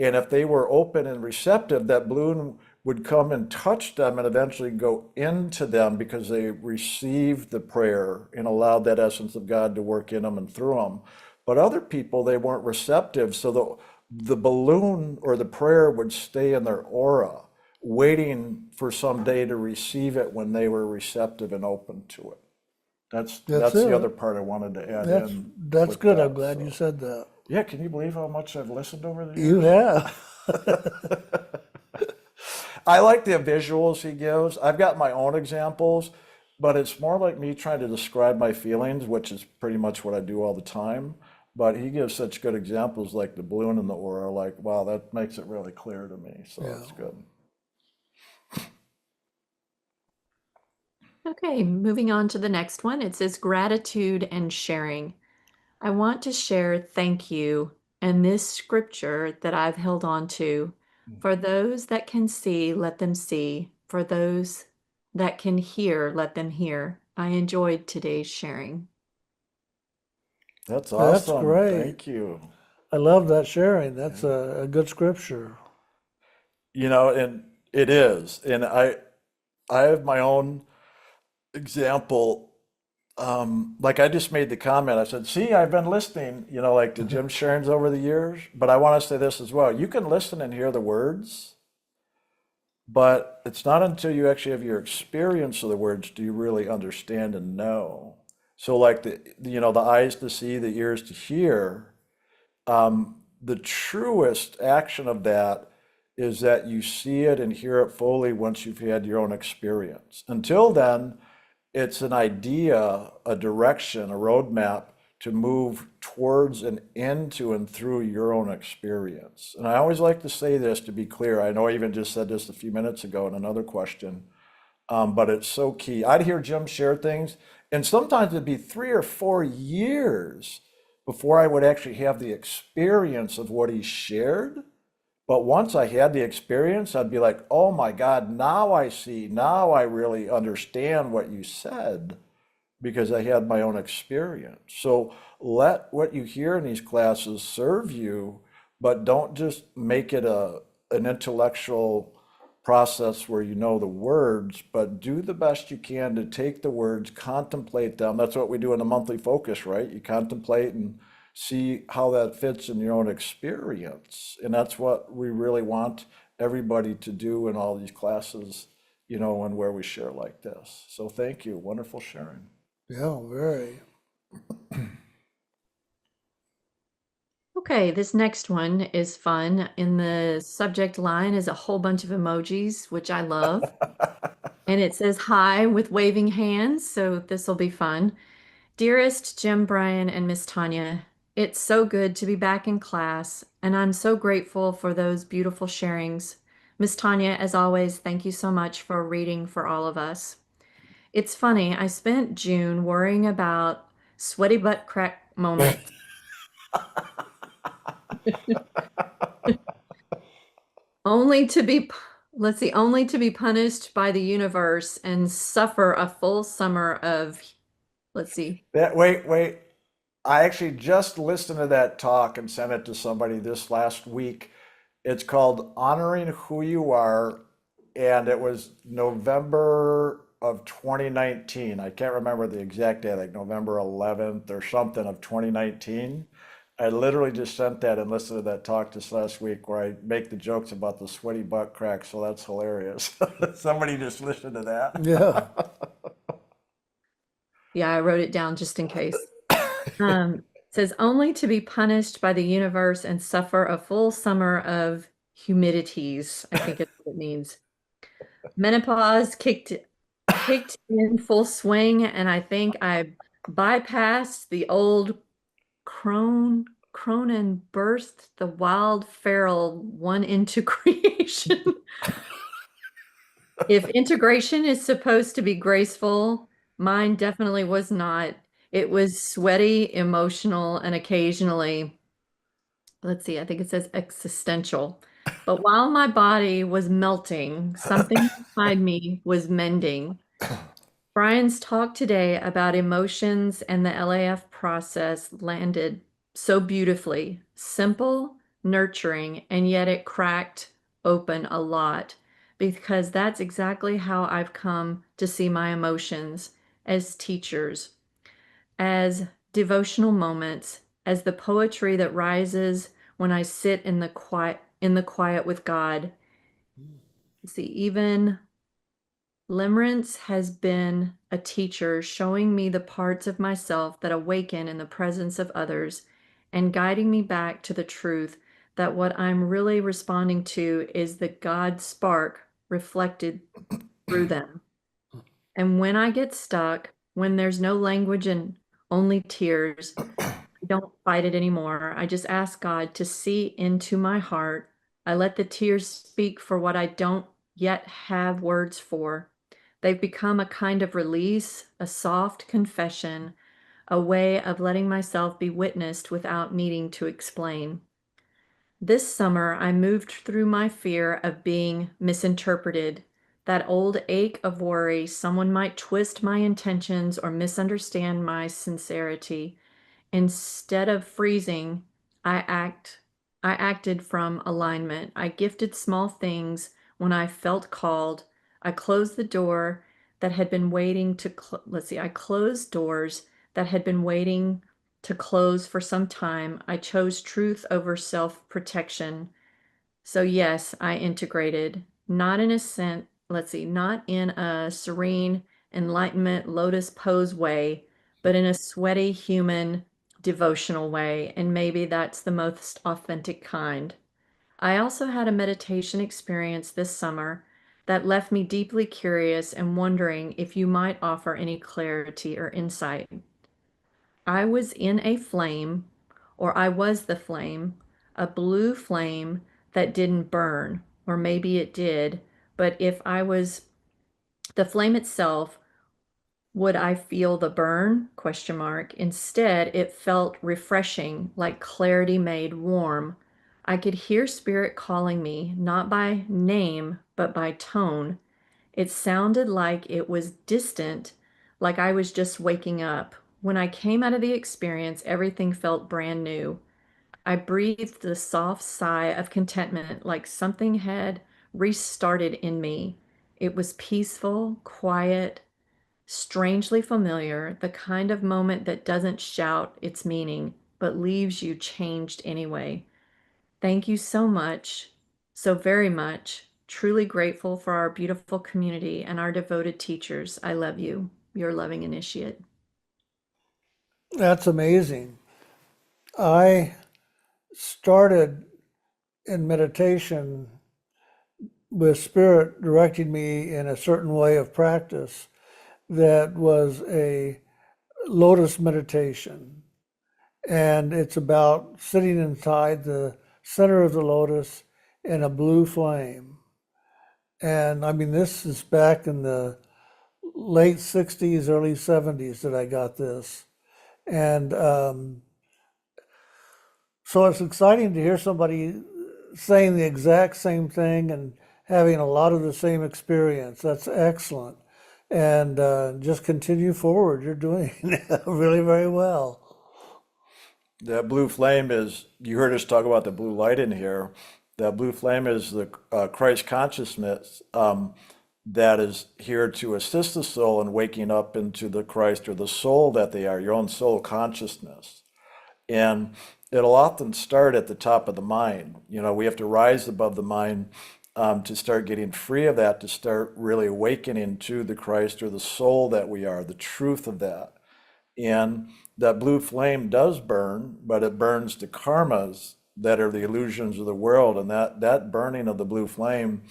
And if they were open and receptive, that balloon would come and touch them and eventually go into them because they received the prayer and allowed that essence of God to work in them and through them. But other people, they weren't receptive. So the balloon or the prayer would stay in their aura, waiting for some day to receive it when they were receptive and open to it. That's the it. other part I wanted to add in. That's with good. that, I'm glad you so. said that. Yeah, can you believe how much I've listened over the years? You have. I like the visuals he gives. I've got my own examples, but it's more like me trying to describe my feelings, which is pretty much what I do all the time. But he gives such good examples like the balloon and the aura, like, wow, that makes it really clear to me. So that's good. Okay, moving on to the next one. It says gratitude and sharing. I want to share thank you and this scripture that I've held on to. For those that can see, let them see. For those that can hear, let them hear. I enjoyed today's sharing. That's That's awesome. great. Thank you. I love that sharing. That's a good scripture. And it is. And I have my own example. Like I just made the comment, I said, see, I've been listening, like to Jim Sharon's over the years, but I want to say this as well. You can listen and hear the words, but it's not until you actually have your experience of the words do you really understand and know. So like the eyes to see, the ears to hear, the truest action of that is that you see it and hear it fully once you've had your own experience. Until then, It's an idea, a direction, a roadmap to move towards and into and through your own experience. And I always like to say this to be clear. I know I even just said this a few minutes ago in another question, but it's so key. I'd hear Jim share things, and sometimes it'd be 3 or 4 years before I would actually have the experience of what he shared. But once I had the experience, I'd be like, oh my God, now I see, now I really understand what you said because I had my own experience. So let what you hear in these classes serve you, but don't just make it an intellectual process where you know the words, but do the best you can to take the words, contemplate them. That's what we do in the monthly focus, right? You contemplate and see how that fits in your own experience. And that's what we really want everybody to do in all these classes, and where we share like this. So thank you. Wonderful sharing. Yeah, very. Okay, this next one is fun. In the subject line is a whole bunch of emojis, which I love. And it says hi with waving hands, so this will be fun. Dearest Jim, Brian, and Miss Tanya, it's so good to be back in class, and I'm so grateful for those beautiful sharings. Miss Tanya, as always, thank you so much for reading for all of us. It's funny, I spent June worrying about sweaty butt crack moments, only to be, let's see, only to be punished by the universe and suffer a full summer of, let's see, Wait. I actually just listened to that talk and sent it to somebody this last week. It's called Honoring Who You Are, and it was November of 2019. I can't remember the exact day, like November 11th or something of 2019. I literally just sent that and listened to that talk this last week where I make the jokes about the sweaty butt crack, so that's hilarious. Somebody just listened to Yeah. that. yeah, I wrote it down just in case. It says only to be punished by the universe and suffer a full summer of humidities, I think is what it means. Menopause kicked in full swing, and I think I bypassed the old crone and burst the wild feral one into creation. If integration is supposed to be graceful, mine definitely was not. It was sweaty, emotional, and occasionally, let's see, I think it says existential. But while my body was melting, something inside me was mending. Brian's talk today about emotions and the LAF process landed so beautifully, simple, nurturing, and yet it cracked open a lot because that's exactly how I've come to see my emotions as teachers, as devotional moments, as the poetry that rises when I sit in the quiet with God. See, even Limerence has been a teacher showing me the parts of myself that awaken in the presence of others and guiding me back to the truth that what I'm really responding to is the God spark reflected through them. And when I get stuck, when there's no language and only tears, I don't fight it anymore. I just ask God to see into my heart. I let the tears speak for what I don't yet have words for. They've become a kind of release, a soft confession, a way of letting myself be witnessed without needing to explain. This summer, I moved through my fear of being misinterpreted, that old ache of worry someone might twist my intentions or misunderstand my sincerity. Instead of freezing, I acted from alignment. I gifted small things when I felt called. I closed the door that had been waiting to let's see. I closed doors that had been waiting to close for some time. I chose truth over self-protection. So yes, I integrated, not in a not in a serene enlightenment lotus pose way, but in a sweaty human devotional way, and maybe that's the most authentic kind. I also had a meditation experience this summer that left me deeply curious and wondering if you might offer any clarity or insight. I was in a flame, or I was the flame, a blue flame that didn't burn, or maybe it did, but if I was the flame itself, would I feel the burn? Question mark. Instead, it felt refreshing, like clarity made warm. I could hear spirit calling me, not by name, but by tone. It sounded like it was distant, like I was just waking up. When I came out of the experience, everything felt brand new. I breathed the soft sigh of contentment, like something had restarted in me. It was peaceful, quiet, strangely familiar, the kind of moment that doesn't shout its meaning, but leaves you changed anyway. Thank you so much, so very much. Truly grateful for our beautiful community and our devoted teachers. I love you, your loving initiate. That's amazing. I started in meditation with Spirit directing me in a certain way of practice that was a lotus meditation. And it's about sitting inside the center of the lotus in a blue flame. And I mean, this is back in the late 60s, early 70s that I got this. And so it's exciting to hear somebody saying the exact same thing and having a lot of the same experience. That's excellent. And just continue forward. You're doing really very well. That blue flame is, you heard us talk about the blue light in here. That blue flame is the Christ consciousness that is here to assist the soul in waking up into the Christ or the soul that they are, your own soul consciousness. And it'll often start at the top of the mind. You know, we have to rise above the mind to start getting free of that, to start really awakening to the Christ or the soul that we are, the truth of that. And that blue flame does burn, but it burns the karmas that are the illusions of the world. And that burning of the blue flame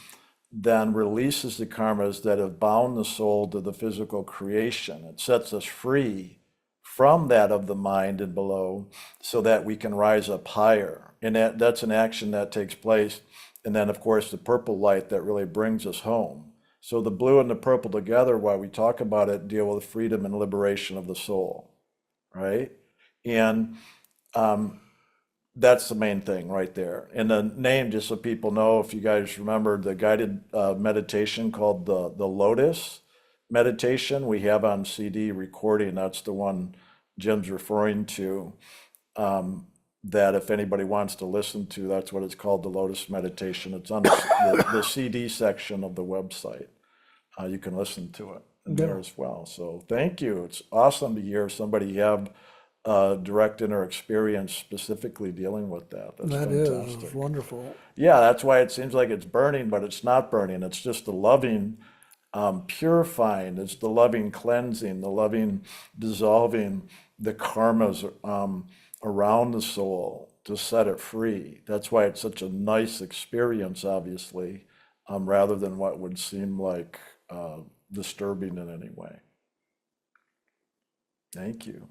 then releases the karmas that have bound the soul to the physical creation. It sets us free from that of the mind and below so that we can rise up higher. And that's an action that takes place. And then, of course, the purple light that really brings us home. So the blue and the purple together, while we talk about it, deal with freedom and liberation of the soul, right? And that's the main thing right there. And the name, just so people know, if you guys remember the guided meditation called the Lotus meditation, we have on CD recording. That's the one Jim's referring to. That if anybody wants to listen to, that's what it's called, the Lotus meditation. It's on the CD section of the website. You can listen to it in there as well. So thank you. It's awesome to hear somebody have direct inner experience specifically dealing with that. That's That fantastic. is wonderful. Yeah, that's why it seems like it's burning, but it's not burning. It's just the loving purifying. It's the loving cleansing, the loving dissolving the karmas around the soul to set it free. That's why it's such a nice experience, obviously, rather than what would seem like disturbing in any way. Thank you.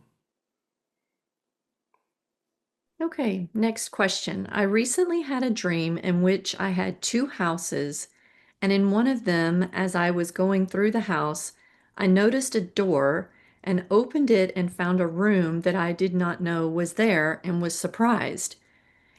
Okay, next question. I recently had a dream in which I had two houses, and in one of them, as I was going through the house, I noticed a door and opened it and found a room that I did not know was there and was surprised.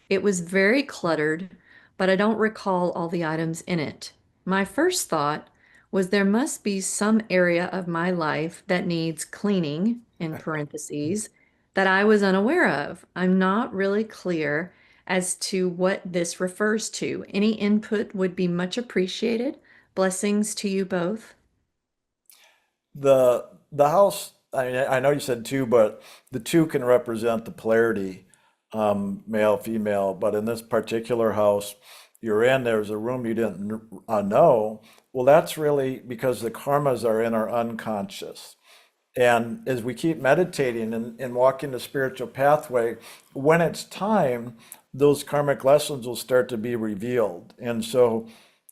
It was very cluttered, but I don't recall all the items in it. My first thought was there must be some area of my life that needs cleaning, in parentheses, that I was unaware of. I'm not really clear as to what this refers to. Any input would be much appreciated. Blessings to you both. The house, I know you said two, but the two can represent the polarity, male, female. But in this particular house you're in, there's a room you didn't know. Well, that's really because the karmas are in our unconscious. And as we keep meditating and walking the spiritual pathway, when it's time, those karmic lessons will start to be revealed. And so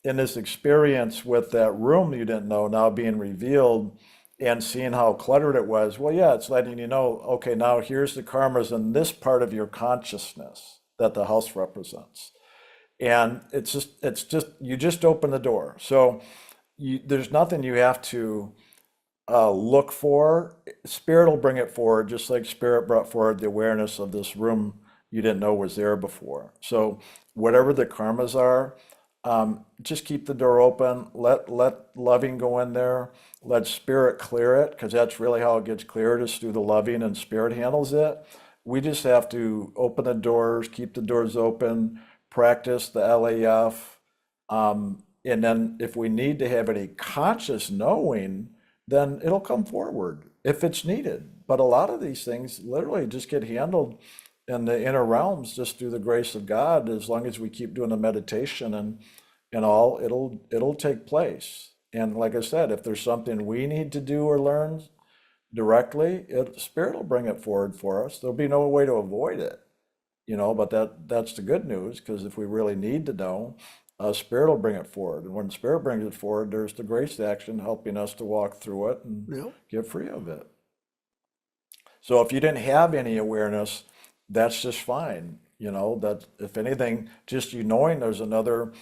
in this experience with that room you didn't know now being revealed and seeing how cluttered it was, well, yeah, it's letting you know, okay, now here's the karmas in this part of your consciousness that the house represents. And it's just you just open the door. So there's nothing you have to look for. Spirit will bring it forward, just like Spirit brought forward the awareness of this room you didn't know was there before. So whatever the karmas are, just keep the door open. Let loving go in there. Let Spirit clear it, because that's really how it gets cleared, is through the loving, and Spirit handles it. We just have to open the doors, keep the doors open, practice the LAF, and then if we need to have any conscious knowing, then it'll come forward if it's needed. But a lot of these things literally just get handled in the inner realms just through the grace of God. As long as we keep doing the meditation and all, it'll take place. And like I said, if there's something we need to do or learn directly, Spirit will bring it forward for us. There'll be no way to avoid it, but that's the good news, because if we really need to know, Spirit will bring it forward. And when Spirit brings it forward, there's the grace action helping us to walk through it and Yep. get free of it. So if you didn't have any awareness, that's just fine. That if anything, just you knowing there's another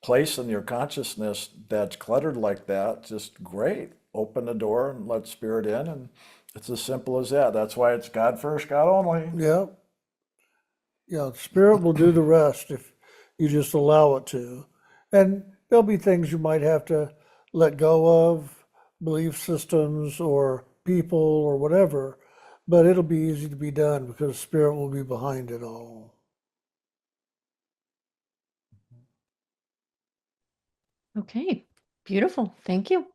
place in your consciousness that's cluttered like that, just great. Open the door and let Spirit in, and it's as simple as that. That's why it's God first, God only. Yeah. Yeah. Spirit will do the rest if you just allow it to. And there'll be things you might have to let go of, belief systems or people or whatever, but it'll be easy to be done because Spirit will be behind it all. Okay, beautiful. Thank you.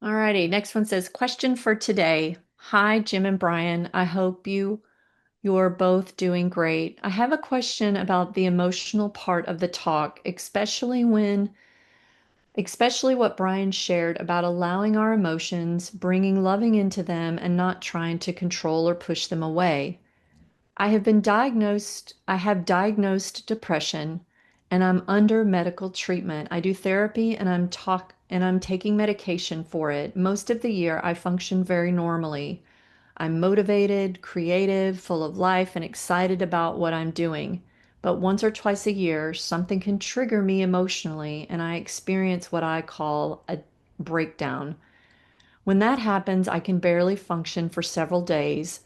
All righty. Next one says, question for today. Hi, Jim and Brian. I hope you're both doing great. I have a question about the emotional part of the talk, especially what Brian shared about allowing our emotions, bringing loving into them, and not trying to control or push them away. I have diagnosed depression, and I'm under medical treatment. I do therapy and I'm taking medication for it. Most of the year I function very normally. I'm motivated, creative, full of life, and excited about what I'm doing. But once or twice a year, something can trigger me emotionally, and I experience what I call a breakdown. When that happens, I can barely function for several days.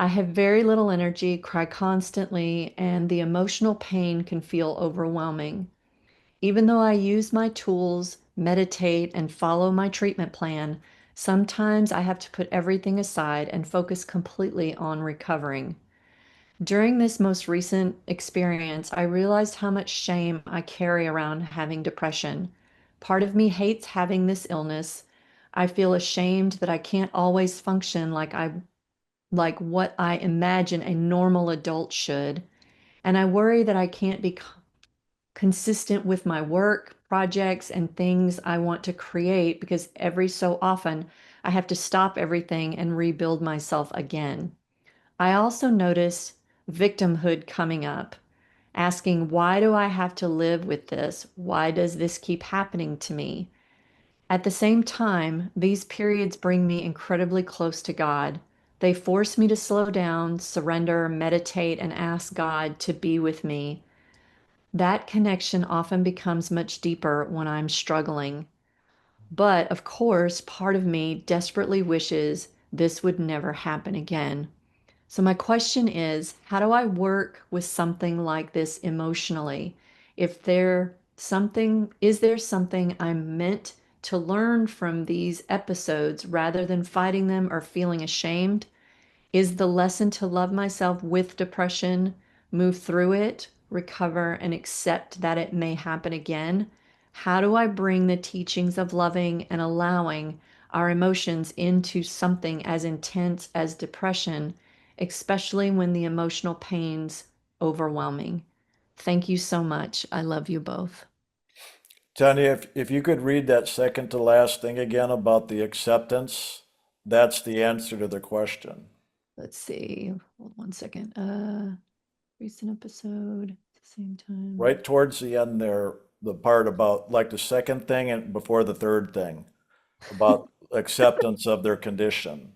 I have very little energy, cry constantly, and the emotional pain can feel overwhelming. Even though I use my tools, meditate, and follow my treatment plan, sometimes I have to put everything aside and focus completely on recovering. During this most recent experience, I realized how much shame I carry around having depression. Part of me hates having this illness. I feel ashamed that I can't always function like what I imagine a normal adult should. And I worry that I can't be consistent with my work, projects, and things I want to create because every so often I have to stop everything and rebuild myself again. I also notice victimhood coming up, asking, why do I have to live with this? Why does this keep happening to me? At the same time, these periods bring me incredibly close to God. They force me to slow down, surrender, meditate, and ask God to be with me. That connection often becomes much deeper when I'm struggling. But of course, part of me desperately wishes this would never happen again. So my question is, how do I work with something like this emotionally? Is there something I'm meant to learn from these episodes rather than fighting them or feeling ashamed? Is the lesson to love myself with depression, move through it, recover, and accept that it may happen again? How do I bring the teachings of loving and allowing our emotions into something as intense as depression, especially when the emotional pain's overwhelming? Thank you so much. I love you both. Tanya, if you could read that second to last thing again about the acceptance, that's the answer to the question. Let's see. Hold 1 second. Recent episode at the same time. Right towards the end there, the part about like the second thing and before the third thing about acceptance of their condition.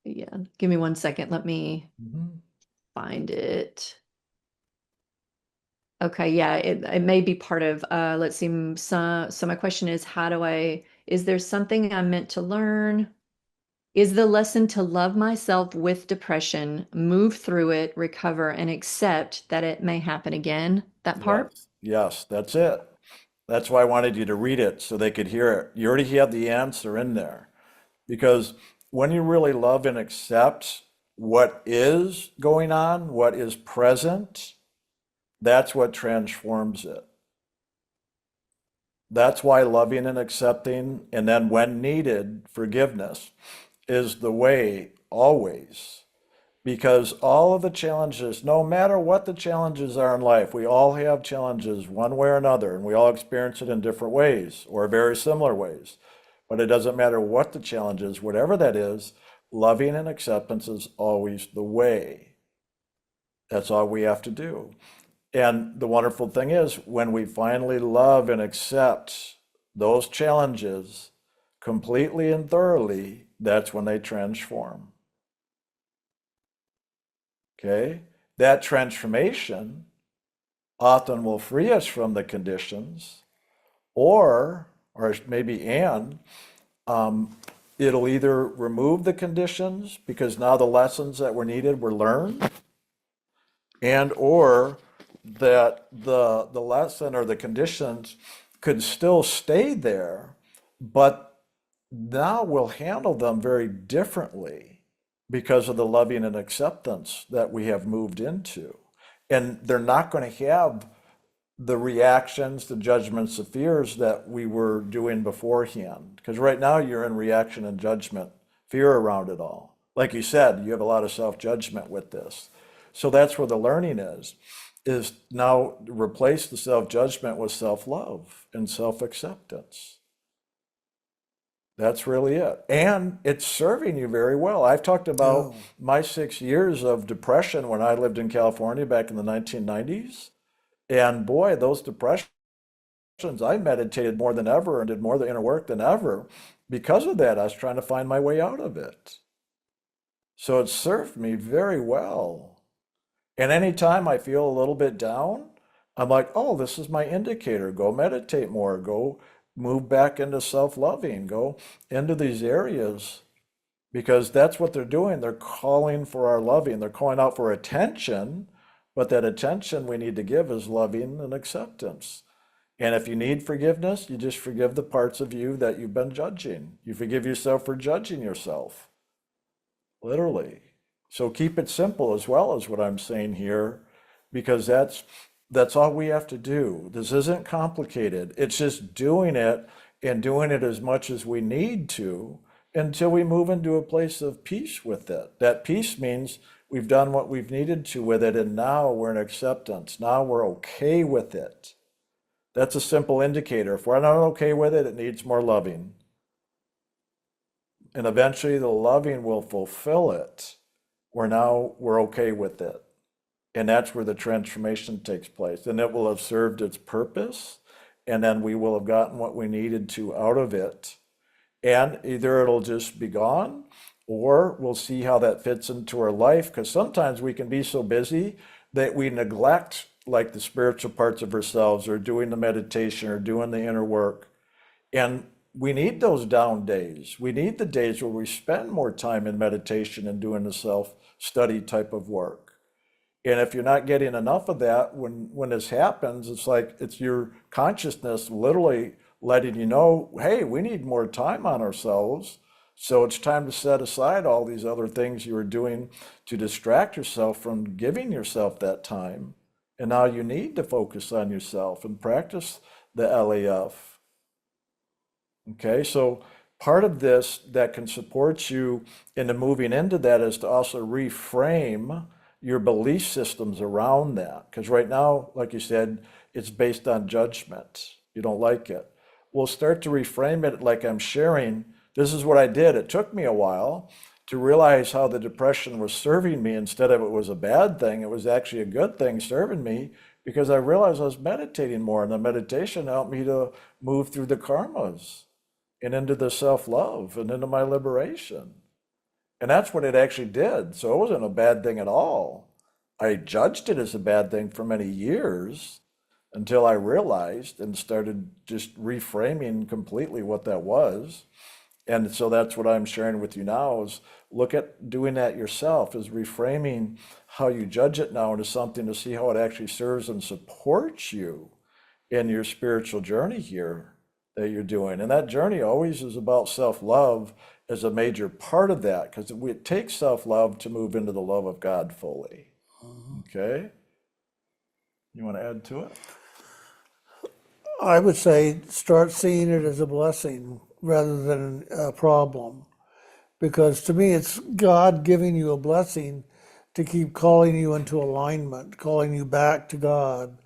Yeah, give me 1 second. Let me Mhm. find it. Okay, yeah, it may be part of, let's see, so my question is, is there something I'm meant to learn? Is the lesson to love myself with depression, move through it, recover, and accept that it may happen again? That part? Yes, yes, that's it. That's why I wanted you to read it so they could hear it. You already have the answer in there. Because when you really love and accept what is going on, what is present, that's what transforms it. That's why loving and accepting, and then when needed, forgiveness is the way always. Because all of the challenges, no matter what the challenges are in life, we all have challenges one way or another, and we all experience it in different ways or very similar ways. But it doesn't matter what the challenge is, whatever that is, loving and acceptance is always the way. That's all we have to do. And the wonderful thing is, when we finally love and accept those challenges completely and thoroughly, that's when they transform. Okay? That transformation often will free us from the conditions, or maybe it'll either remove the conditions because now the lessons that were needed were learned, and or that the lesson or the conditions could still stay there, but now we'll handle them very differently because of the loving and acceptance that we have moved into. And they're not going to have the reactions, the judgments, the fears that we were doing beforehand. Because right now you're in reaction and judgment, fear around it all. Like you said, you have a lot of self-judgment with this. So that's where the learning is now replace the self-judgment with self-love and self-acceptance. That's really it. And it's serving you very well. I've talked about Oh, my 6 years of depression when I lived in California back in the 1990s. And boy, those depressions, I meditated more than ever and did more the inner work than ever. Because of that, I was trying to find my way out of it. So it served me very well. And anytime I feel a little bit down, I'm like, oh, this is my indicator. Go meditate more. Go move back into self-loving. Go into these areas because that's what they're doing. They're calling for our loving. They're calling out for attention, but that attention we need to give is loving and acceptance. And if you need forgiveness, you just forgive the parts of you that you've been judging. You forgive yourself for judging yourself, literally. So keep it simple as well as what I'm saying here, because that's all we have to do. This isn't complicated. It's just doing it and doing it as much as we need to until we move into a place of peace with it. That peace means we've done what we've needed to with it, and now we're in acceptance. Now we're okay with it. That's a simple indicator. If we're not okay with it, it needs more loving. And eventually the loving will fulfill it. We're okay with it. And that's where the transformation takes place. And it will have served its purpose. And then we will have gotten what we needed to out of it. And either it'll just be gone, or we'll see how that fits into our life. Because sometimes we can be so busy that we neglect like the spiritual parts of ourselves, or doing the meditation, or doing the inner work. And we need those down days. We need the days where we spend more time in meditation and doing the self-study type of work. And if you're not getting enough of that, when this happens, it's like it's your consciousness literally letting you know, hey, we need more time on ourselves. So it's time to set aside all these other things you were doing to distract yourself from giving yourself that time. And now you need to focus on yourself and practice the LAF. Okay, so part of this that can support you into moving into that is to also reframe your belief systems around that. Because right now, like you said, it's based on judgment. You don't like it. We'll start to reframe it like I'm sharing. This is what I did. It took me a while to realize how the depression was serving me instead of it was a bad thing. It was actually a good thing serving me. because I realized I was meditating more, and the meditation helped me to move through the karmas and into the self-love and into my liberation. And that's what it actually did. So it wasn't a bad thing at all. I judged it as a bad thing for many years until I realized and started just reframing completely what that was. And so that's what I'm sharing with you now is look at doing that yourself, is reframing how you judge it now into something to see how it actually serves and supports you in your spiritual journey here that you're doing. And that journey always is about self-love as a major part of that, because it takes self-love to move into the love of God fully. Okay? You want to add to it? I would say start seeing it as a blessing rather than a problem. Because to me, it's God giving you a blessing to keep calling you into alignment, calling you back to God,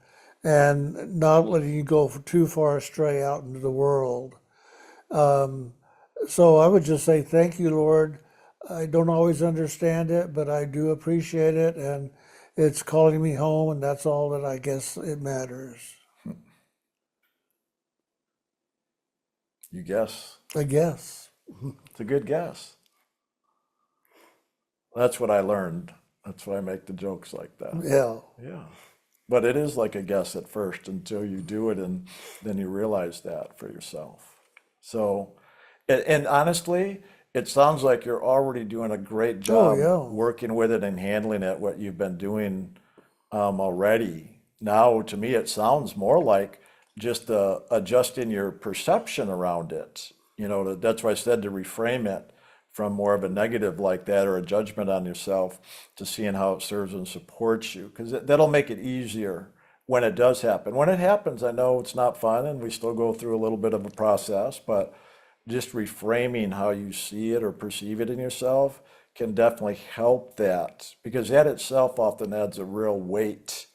and not letting you go too far astray out into the world. So I would just say, thank you, Lord. I don't always understand it, but I do appreciate it, and it's calling me home, and that's all that I guess it matters. You guess. I guess. It's a good guess. That's what I learned. That's why I make the jokes like that. Yeah. Yeah. But it is like a guess at first until you do it and then you realize that for yourself. So, and honestly, it sounds like you're already doing a great Oh, job yeah. working with it and handling it, what you've been doing already. Now, to me, it sounds more like just adjusting your perception around it. You know, that's why I said to reframe it from more of a negative like that or a judgment on yourself to seeing how it serves and supports you, because that'll make it easier when it does happen. When it happens, I know it's not fun and we still go through a little bit of a process, but just reframing how you see it or perceive it in yourself can definitely help that, because that itself often adds a real weight,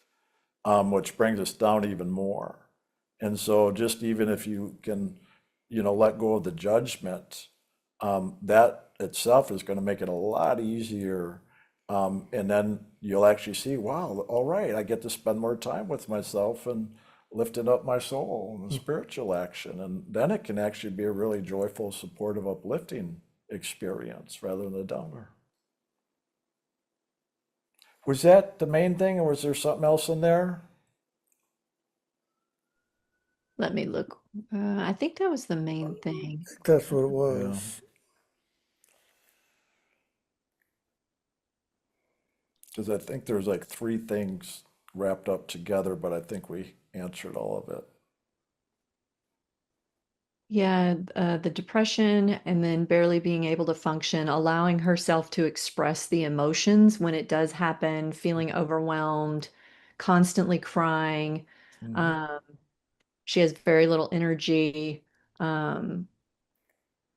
which brings us down even more. And so just even if you can, let go of the judgment, that itself is going to make it a lot easier. And then you'll actually see, wow, all right, I get to spend more time with myself and lifting up my soul and the spiritual action. And then it can actually be a really joyful, supportive, uplifting experience rather than a downer. Was that the main thing, or was there something else in there? Let me look. I think that was the main thing. That's what it Yeah, was. because I think there's like three things wrapped up together, but I think we answered all of it. Yeah, the depression and then barely being able to function, allowing herself to express the emotions when it does happen, feeling overwhelmed, constantly crying. Mhm. Um, she has very little energy. Um,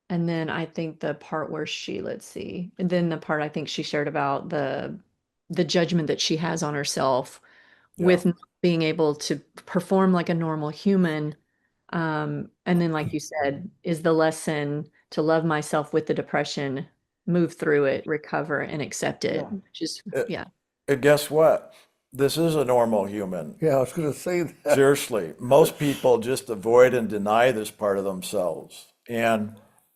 and then I think the part where let's see, and then the part I think she shared about the judgment that she has on herself Yeah, with not being able to perform like a normal human. And then, like you said, is the lesson to love myself with the depression, move through it, recover, and accept it. yeah. Just, It, yeah. and guess what? This is a normal human. Yeah, I was going to say that. Seriously, most people just avoid and deny this part of themselves. And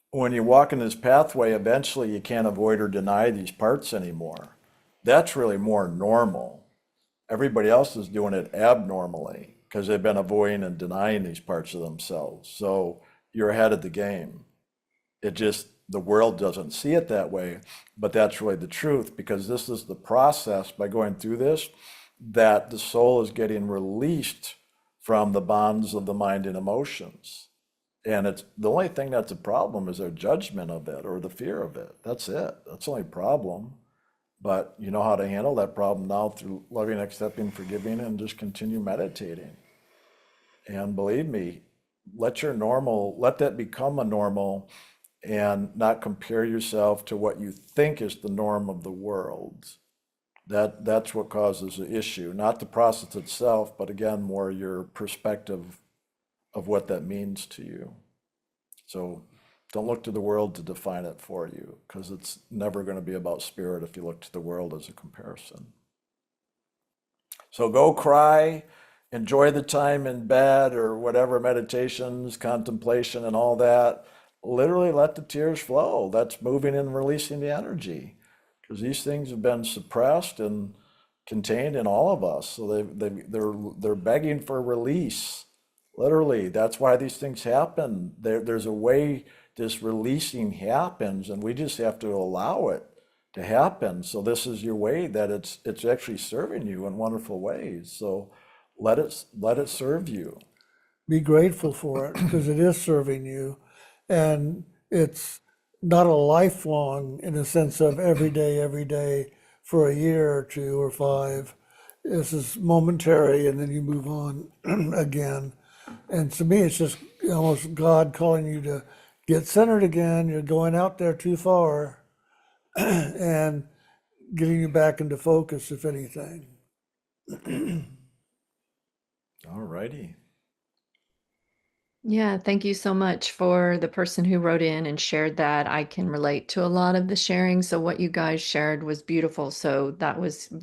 when you walk in this pathway, eventually you can't avoid or deny these parts anymore. That's really more normal. Everybody else is doing it abnormally because they've been avoiding and denying these parts of themselves. So you're ahead of the game. It just, the world doesn't see it that way, but that's really the truth, because this is the process by going through this that the soul is getting released from the bonds of the mind and emotions. And it's the only thing that's a problem is their judgment of it or the fear of it. That's it. That's the only problem. But you know how to handle that problem now through loving, accepting, forgiving, and just continue meditating. And believe me, let that become a normal and not compare yourself to what you think is the norm of the world. That's what causes the issue, not the process itself, but again, more your perspective of what that means to you. So don't look to the world to define it for you, because it's never going to be about spirit if you look to the world as a comparison. So go cry, enjoy the time in bed or whatever, meditations, contemplation, and all that. Literally let the tears flow. That's moving and releasing the energy because these things have been suppressed and contained in all of us. So they're begging for release. Literally, that's why these things happen. There's a way this releasing happens, and we just have to allow it to happen. So this is your way that it's actually serving you in wonderful ways. So let it serve you. Be grateful for it because it is serving you. And it's not a lifelong in the sense of every day for a year or two or five. This is momentary and then you move on again. And to me, it's just almost God calling you to get centered again. You're going out there too far and getting you back into focus, if anything. All righty. Yeah, thank you so much for the person who wrote in and shared that. I can relate to a lot of the sharing. So, what you guys shared was beautiful. So, that was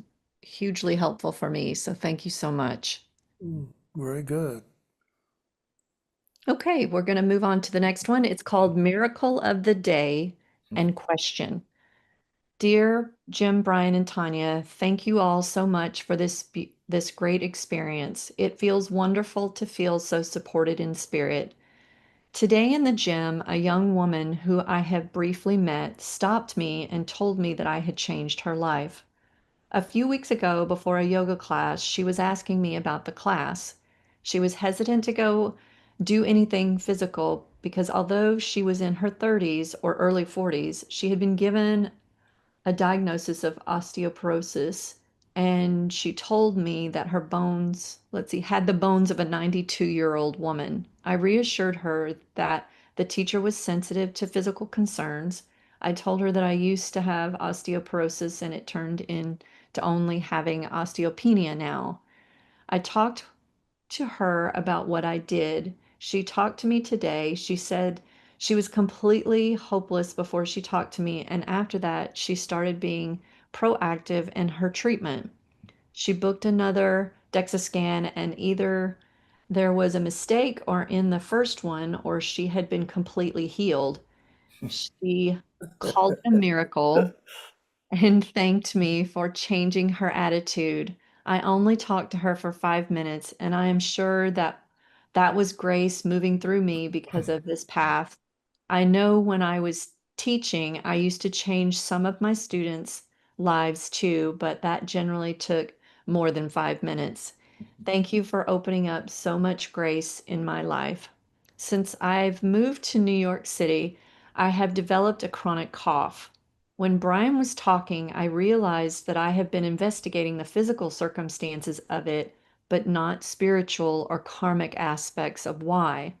hugely helpful for me. So, thank you so much. Very good. Okay, we're going to move on to the next one. It's called Miracle of the Day and Question. Dear Jim, Brian, and Tanya, thank you all so much for this great experience. It feels wonderful to feel so supported in spirit. Today in the gym, a young woman who I have briefly met stopped me and told me that I had changed her life. A few weeks ago, before a yoga class, she was asking me about the class. She was hesitant to go do anything physical because although she was in her 30s or early 40s, she had been given a diagnosis of osteoporosis, and she told me that her bones, let's see, had the bones of a 92-year-old woman. I reassured her that the teacher was sensitive to physical concerns. I told her that I used to have osteoporosis and it turned into only having osteopenia now. I talked to her about what I did. She talked to me today. She said she was completely hopeless before she talked to me, and after that, she started being proactive in her treatment. She booked another DEXA scan, and either there was a mistake or in the first one, or she had been completely healed. She called it a miracle and thanked me for changing her attitude. I only talked to her for 5 minutes, and I am sure that that was grace moving through me because of this path. I know when I was teaching, I used to change some of my students' lives too, but that generally took more than 5 minutes. Thank you for opening up so much grace in my life. Since I've moved to New York City, I have developed a chronic cough. When Brian was talking, I realized that I have been investigating the physical circumstances of it, but not spiritual or karmic aspects of why.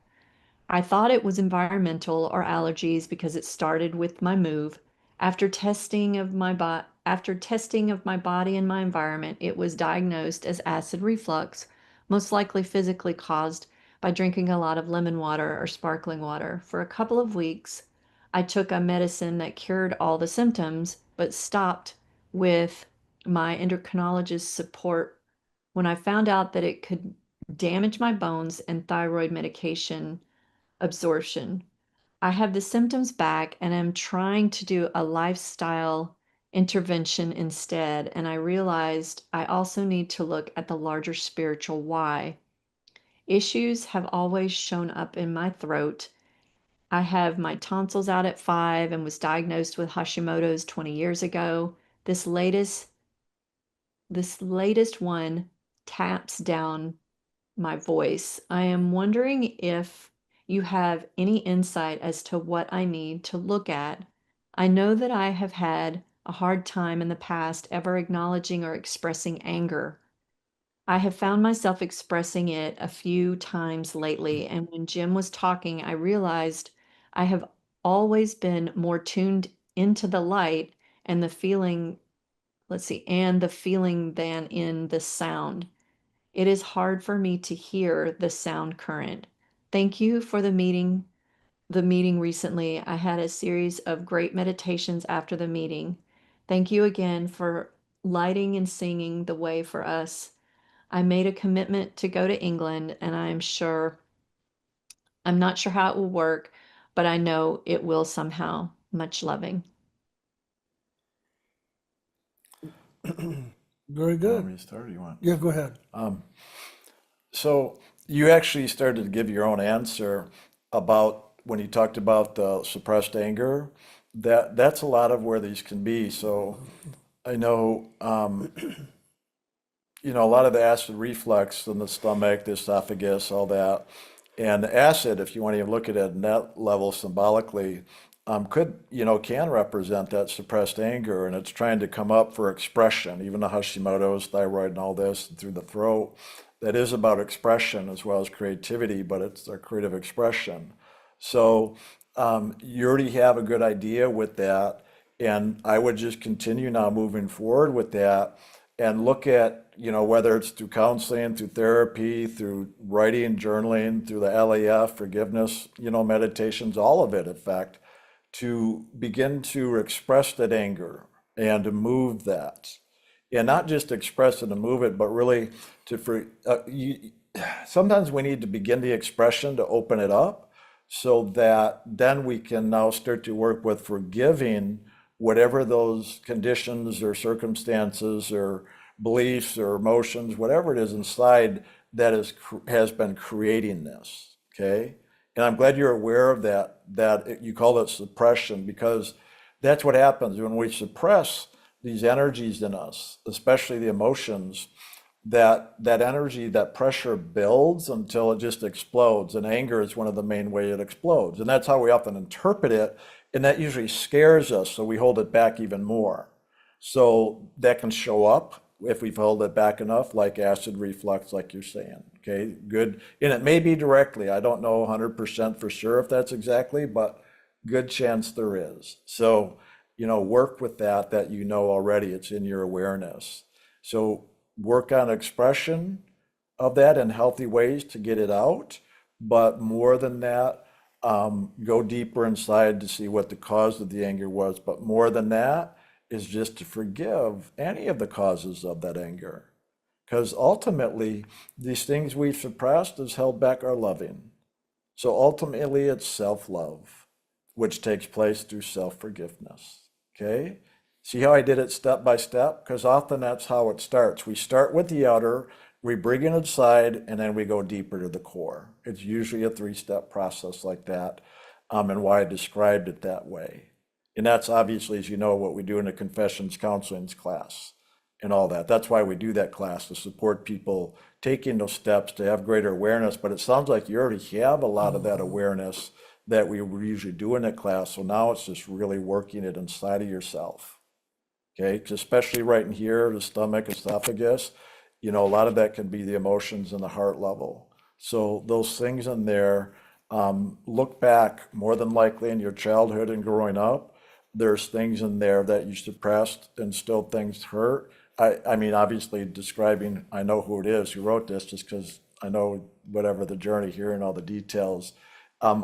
I thought it was environmental or allergies because it started with my move. After testing of my body and my environment, it was diagnosed as acid reflux, most likely physically caused by drinking a lot of lemon water or sparkling water. For a couple of weeks, I took a medicine that cured all the symptoms, but stopped with my endocrinologist's support when I found out that it could damage my bones and thyroid medication absorption. I have the symptoms back and I'm trying to do a lifestyle intervention instead. And I realized I also need to look at the larger spiritual why. Issues have always shown up in my throat. I have my tonsils out at 5 and was diagnosed with Hashimoto's 20 years ago. This latest this latest one taps down my voice. I am wondering if you have any insight as to what I need to look at. I know that I have had a hard time in the past ever acknowledging or expressing anger. I have found myself expressing it a few times lately, and when Jim was talking, I realized I have always been more tuned into the light and the feeling, and the feeling than in the sound. It is hard for me to hear the sound current. Thank you for the meeting recently. I had a series of great meditations after the meeting. Thank you again for lighting and singing the way for us. I made a commitment to go to England, and I'm not sure how it will work, but I know it will somehow. Much loving. Very You want good. me to start or you want? Yeah, go ahead. So you actually started to give your own answer about when you talked about the suppressed anger. That's a lot of where these can be. So I know, a lot of the acid reflux in the stomach, the esophagus, all that, and the acid, if you want to even look at it at that level symbolically, can represent that suppressed anger, and it's trying to come up for expression. Even the Hashimoto's, thyroid, and all this and through the throat, that is about expression as well as creativity, but it's their creative expression. So you already have a good idea with that, and I would just continue now moving forward with that and look at, whether it's through counseling, through therapy, through writing, journaling, through the LAF, forgiveness, meditations, all of it, in fact, to begin to express that anger and to move that. And not just express it and move it, but really sometimes we need to begin the expression to open it up so that then we can now start to work with forgiving whatever those conditions or circumstances or beliefs or emotions, whatever it is inside that has been creating this. Okay. And I'm glad you're aware of that you call it suppression, because that's what happens when we suppress these energies in us, especially the emotions, that energy, that pressure builds until it just explodes. And anger is one of the main ways it explodes. And that's how we often interpret it. And that usually scares us, so we hold it back even more. So that can show up if we've held it back enough, like acid reflux, like you're saying. Okay, good. And it may be directly. I don't know 100% for sure if that's exactly, but good chance there is. So, work with that already. It's in your awareness. So work on expression of that in healthy ways to get it out. But more than that, go deeper inside to see what the cause of the anger was. But more than that is just to forgive any of the causes of that anger. Because ultimately, these things we've suppressed has held back our loving. So ultimately, it's self-love, which takes place through self-forgiveness. Okay? See how I did it step by step? Because often that's how it starts. We start with the outer, we bring it inside, and then we go deeper to the core. It's usually a 3-step process like that, and why I described it that way. And that's obviously, as you know, what we do in the confessions counseling class and all that. That's why we do that class, to support people taking those steps to have greater awareness. But it sounds like you already have a lot of that awareness that we usually do in that class. So now it's just really working it inside of yourself. Okay, 'cause especially right in here, the stomach, esophagus, a lot of that can be the emotions and the heart level. So those things in there, look back more than likely in your childhood and growing up, there's things in there that you suppressed and still things hurt. I mean, obviously describing, I know who it is who wrote this, just because I know whatever the journey here and all the details.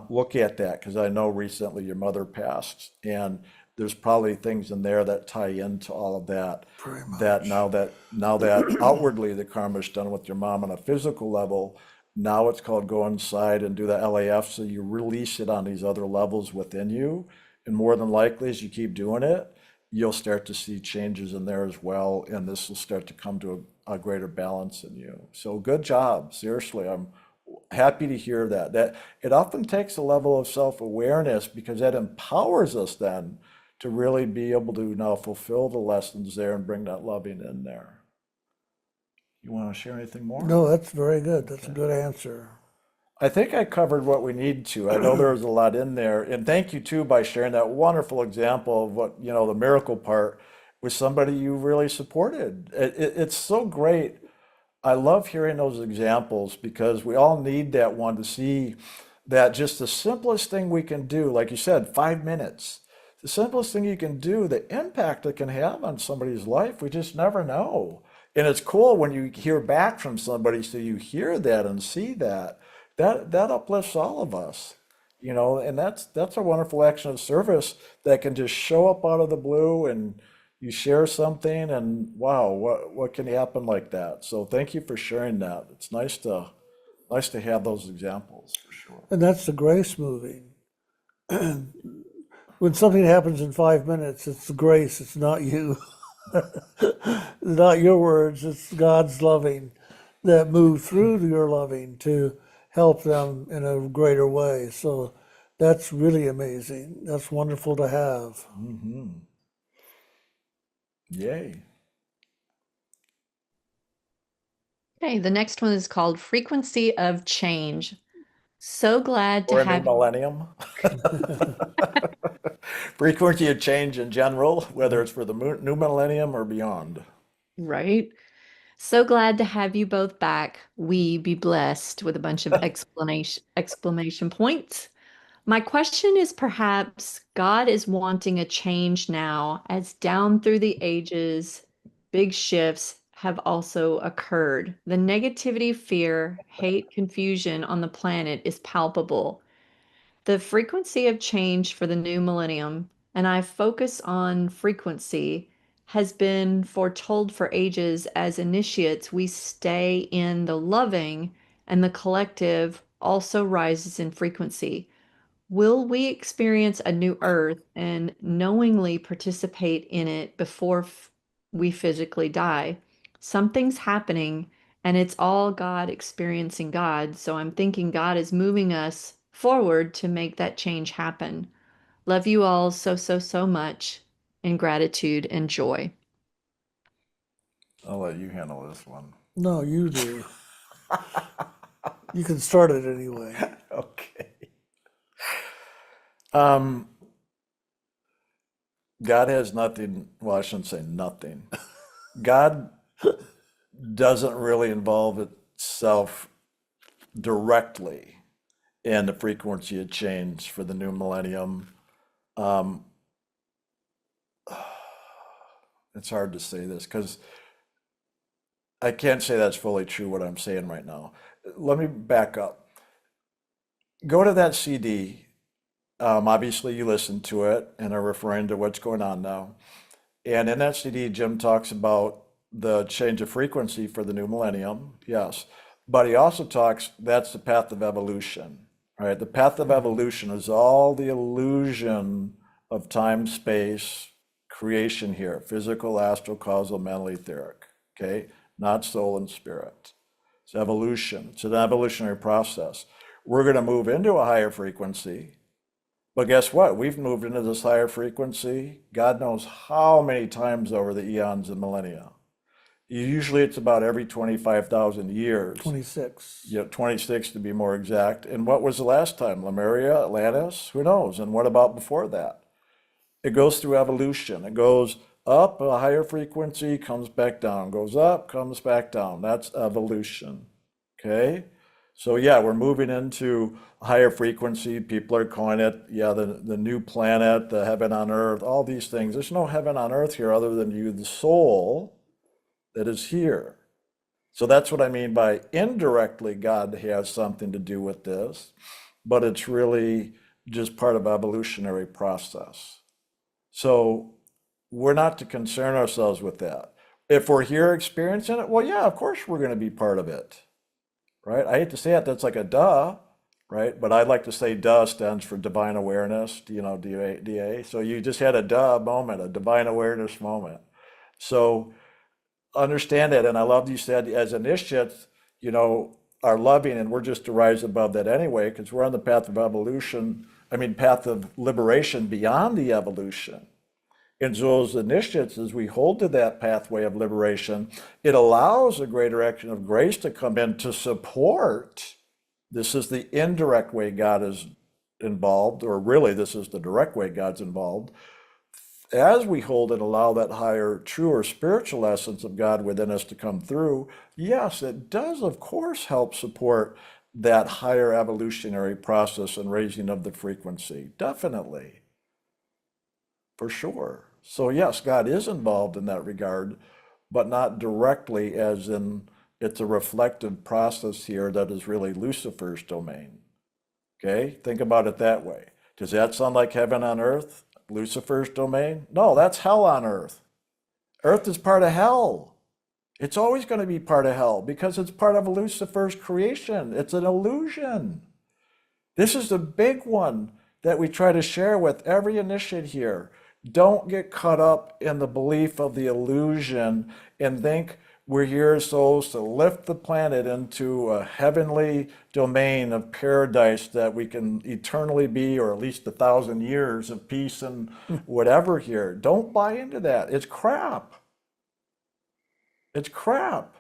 Look at that, because I know recently your mother passed, and there's probably things in there that tie into all of that. Very much. That now that outwardly the karma's done with your mom on a physical level, now it's called go inside and do the LAF, so you release it on these other levels within you. And more than likely, as you keep doing it, you'll start to see changes in there as well, and this will start to come to a greater balance in you. So good job, seriously. I'm happy to hear that it often takes a level of self-awareness, because that empowers us then to really be able to now fulfill the lessons there and bring that loving in there. You want to share anything more? No, that's very good. That's a good answer. I think I covered what we need to. I know there was a lot in there. And thank you too by sharing that wonderful example of what, the miracle part with somebody you really supported. It's so great. I love hearing those examples, because we all need that one to see that just the simplest thing we can do, like you said, 5 minutes, the simplest thing you can do, the impact it can have on somebody's life, we just never know. And it's cool when you hear back from somebody, so you hear that and see that uplifts all of us, and that's a wonderful action of service that can just show up out of the blue and you share something and wow, what can happen like that? So thank you for sharing that. It's nice to have those examples for sure. And that's the grace moving. When something happens in 5 minutes, it's the grace, it's not you. It's not your words, it's God's loving that moved through your loving to help them in a greater way. So that's really amazing. That's wonderful to have. Yay. Okay, the next one is called Frequency of Change. So glad to Or a new have millennium. Frequency of change in general, whether it's for the new millennium or beyond. right? So glad to have you both back. We be blessed with a bunch of exclamation points. My question is perhaps God is wanting a change now, as down through the ages, big shifts have also occurred. The negativity, fear, hate, confusion on the planet is palpable. The frequency of change for the new millennium, and I focus on frequency, has been foretold for ages. As initiates, we stay in the loving, and the collective also rises in frequency. Will we experience a new earth and knowingly participate in it before we physically die? Something's happening, and it's all God experiencing God. So I'm thinking God is moving us forward to make that change happen. Love you all so, so, so much in gratitude and joy. I'll let you handle this one. No, you do. You can start it anyway. Okay. Um, God has nothing, well, I shouldn't say nothing. God doesn't really involve itself directly in the frequency of change for the new millennium. Um, it's hard to say this because I can't say that's fully true what I'm saying right now. Let me back up. Go to that CD. Obviously, you listened to it and are referring to what's going on now. And in that CD, Jim talks about the change of frequency for the new millennium, yes. But he also talks, that's the path of evolution, right? The path of evolution is all the illusion of time, space, creation here, physical, astral, causal, mental, etheric, okay? Not soul and spirit. It's evolution. It's an evolutionary process. We're going to move into a higher frequency. But guess what? We've moved into this higher frequency, God knows how many times over the eons and millennia. Usually it's about every 25,000 years. 26. Yeah, 26 to be more exact. And what was the last time? Lemuria, Atlantis? Who knows? And what about before that? It goes through evolution. It goes up a higher frequency, comes back down, goes up, comes back down. That's evolution. Okay? So yeah, we're moving into a higher frequency. People are calling it, yeah, the new planet, the heaven on earth, all these things. There's no heaven on earth here other than you, the soul that is here. So that's what I mean by indirectly God has something to do with this, but it's really just part of evolutionary process. So we're not to concern ourselves with that. If we're here experiencing it, well, yeah, of course we're going to be part of it, right? I hate to say it, that's like a duh, right? But I'd like to say duh stands for divine awareness, you know, DA. So you just had a duh moment, a divine awareness moment. So understand that. And I love you said as initiates, you know, are loving, and we're just to rise above that anyway, because we're on the path of evolution, path of liberation beyond the evolution. And so as initiates, as we hold to that pathway of liberation, it allows a greater action of grace to come in to support. This is the indirect way God is involved, or really this is the direct way God's involved. As we hold and allow that higher, truer spiritual essence of God within us to come through, yes, it does, of course, help support that higher evolutionary process and raising of the frequency. Definitely. For sure. So yes, God is involved in that regard, but not directly as in it's a reflective process here that is really Lucifer's domain. Okay? Think about it that way. Does that sound like heaven on earth? Lucifer's domain? No, that's hell on earth. Earth is part of hell. It's always going to be part of hell because it's part of Lucifer's creation. It's an illusion. This is the big one that we try to share with every initiate here. Don't get caught up in the belief of the illusion and think we're here as souls to lift the planet into a heavenly domain of paradise that we can eternally be, or at least 1,000 years of peace and whatever here. Don't buy into that. It's crap. It's crap.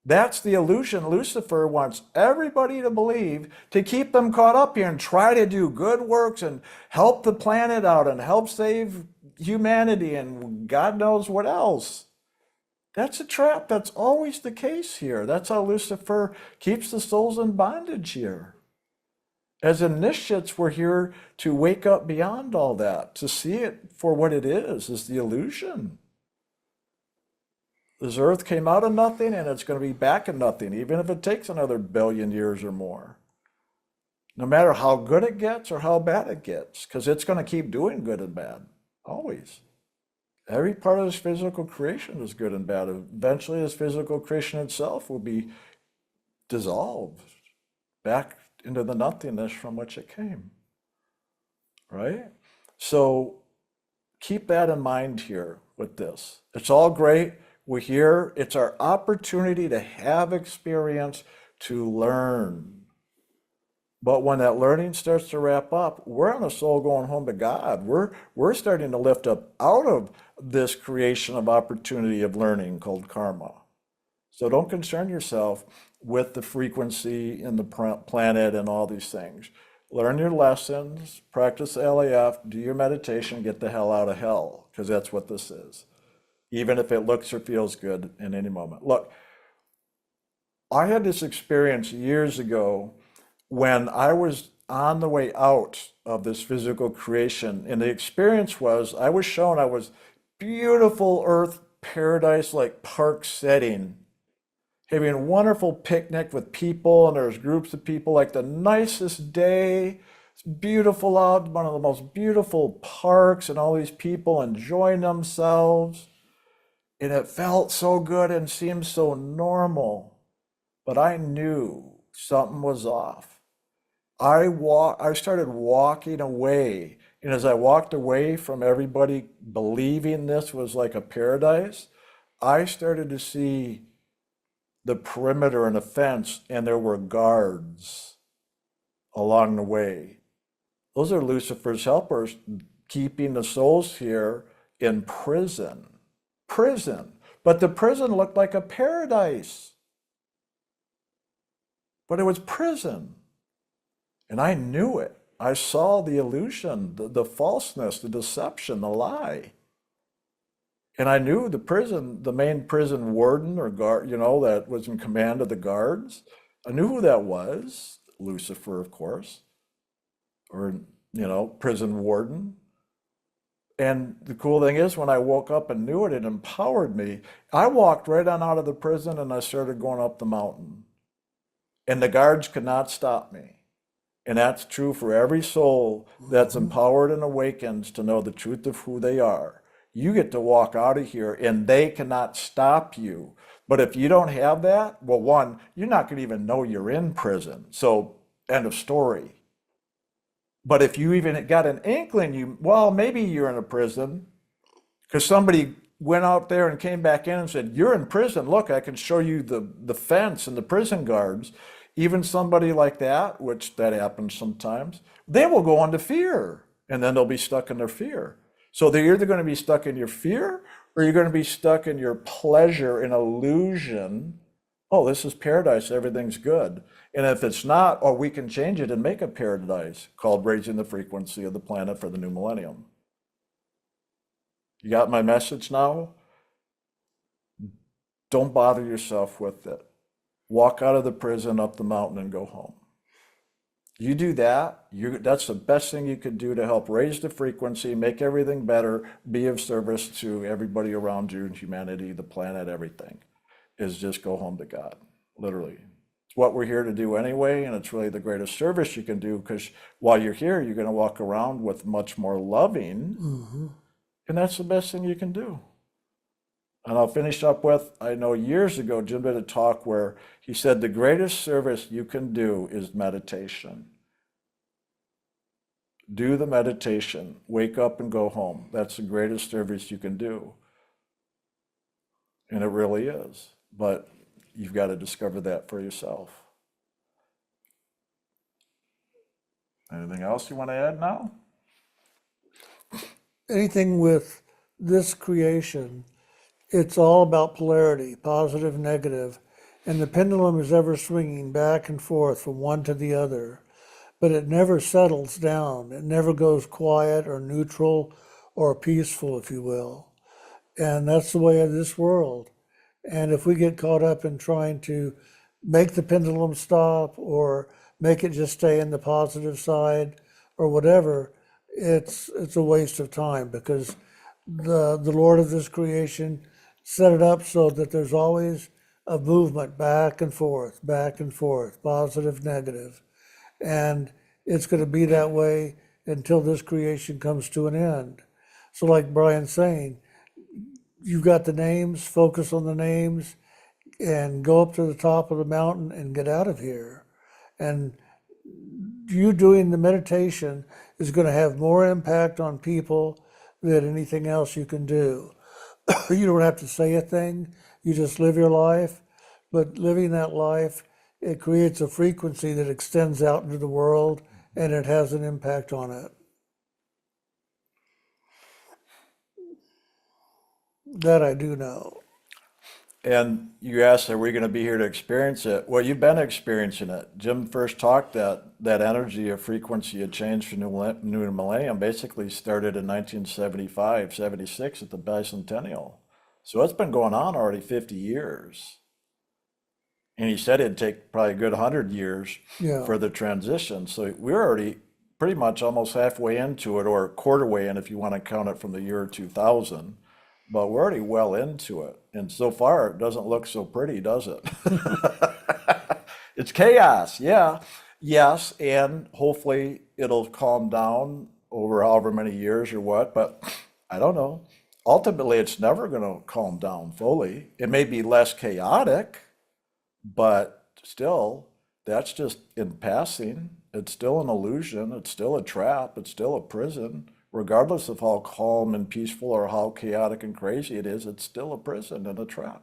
That's the illusion Lucifer wants everybody to believe to keep them caught up here and try to do good works and help the planet out and help save humanity and God knows what else. That's a trap. That's always the case here. That's how Lucifer keeps the souls in bondage here. As initiates, we're here to wake up beyond all that, to see it for what it is the illusion. This earth came out of nothing and it's going to be back in nothing, even if it takes another billion years or more. No matter how good it gets or how bad it gets, because it's going to keep doing good and bad, always. Every part of this physical creation is good and bad. Eventually, this physical creation itself will be dissolved back into the nothingness from which it came, right? So keep that in mind here with this. It's all great. We're here. It's our opportunity to have experience, to learn. But when that learning starts to wrap up, we're on a soul going home to God. We're starting to lift up out of this creation of opportunity of learning called karma. So don't concern yourself with the frequency in the planet and all these things. Learn your lessons, practice LAF, do your meditation, get the hell out of hell, because that's what this is. Even if it looks or feels good in any moment. Look, I had this experience years ago when I was on the way out of this physical creation, and the experience was I was shown I was beautiful earth paradise like park setting, having a wonderful picnic with people, and there's groups of people, like the nicest day. It's beautiful out, one of the most beautiful parks, and all these people enjoying themselves. And it felt so good and seemed so normal, but I knew something was off. I started walking away, and as I walked away from everybody believing this was like a paradise, I started to see the perimeter and the fence, and there were guards along the way. Those are Lucifer's helpers, keeping the souls here in prison. But the prison looked like a paradise. But it was prison. And I knew it. I saw the illusion, the falseness, the deception, the lie. And I knew the main prison warden or guard, that was in command of the guards. I knew who that was, Lucifer, of course, or, prison warden. And the cool thing is, when I woke up and knew it, it empowered me. I walked right on out of the prison and I started going up the mountain. And the guards could not stop me. And that's true for every soul that's empowered and awakens to know the truth of who they are. You get to walk out of here and they cannot stop you. But if you don't have that, well, one, you're not going to even know you're in prison. So, end of story. But if you even got an inkling, maybe you're in a prison, because somebody went out there and came back in and said, you're in prison. Look, I can show you the fence and the prison guards. Even somebody like that, which that happens sometimes, they will go into fear, and then they'll be stuck in their fear. So they're either going to be stuck in your fear, or you're going to be stuck in your pleasure and illusion. Oh, this is paradise, everything's good. And if it's not, we can change it and make a paradise called raising the frequency of the planet for the new millennium. You got my message now? Don't bother yourself with it. Walk out of the prison, up the mountain, and go home. You do that, that's the best thing you could do to help raise the frequency, make everything better, be of service to everybody around you, humanity, the planet, everything, is just go home to God, literally. It's what we're here to do anyway, and it's really the greatest service you can do, because while you're here, you're going to walk around with much more loving, and that's the best thing you can do. And I'll finish up with, I know years ago, Jim did a talk where he said the greatest service you can do is meditation. Do the meditation, wake up and go home. That's the greatest service you can do. And it really is. But you've got to discover that for yourself. Anything else you want to add now? Anything with this creation, it's all about polarity, positive, negative, and the pendulum is ever swinging back and forth from one to the other, but it never settles down. It never goes quiet or neutral or peaceful, if you will. And that's the way of this world. And if we get caught up in trying to make the pendulum stop or make it just stay in the positive side or whatever, it's a waste of time, because the Lord of this creation set it up so that there's always a movement back and forth, positive, negative. And it's going to be that way until this creation comes to an end. So like Brian's saying, you've got the names, focus on the names, and go up to the top of the mountain and get out of here. And you doing the meditation is going to have more impact on people than anything else you can do. You don't have to say a thing, you just live your life. But living that life, it creates a frequency that extends out into the world, and it has an impact on it. That I do know. And you asked, are we going to be here to experience it? Well, you've been experiencing it. Jim first talked that energy or frequency had changed for new millennium basically started in 1975, 76 at the bicentennial. So it's been going on already 50 years. And he said it'd take probably a good 100 years Yeah. for the transition. So we're already pretty much almost halfway into it, or a quarter way in if you want to count it from the year 2000. But we're already well into it. And so far, it doesn't look so pretty, does it? It's chaos, yeah. Yes, and hopefully it'll calm down over however many years or what, but I don't know. Ultimately, it's never going to calm down fully. It may be less chaotic, but still, that's just in passing. It's still an illusion. It's still a trap. It's still a prison. Regardless of how calm and peaceful or how chaotic and crazy it is, it's still a prison and a trap.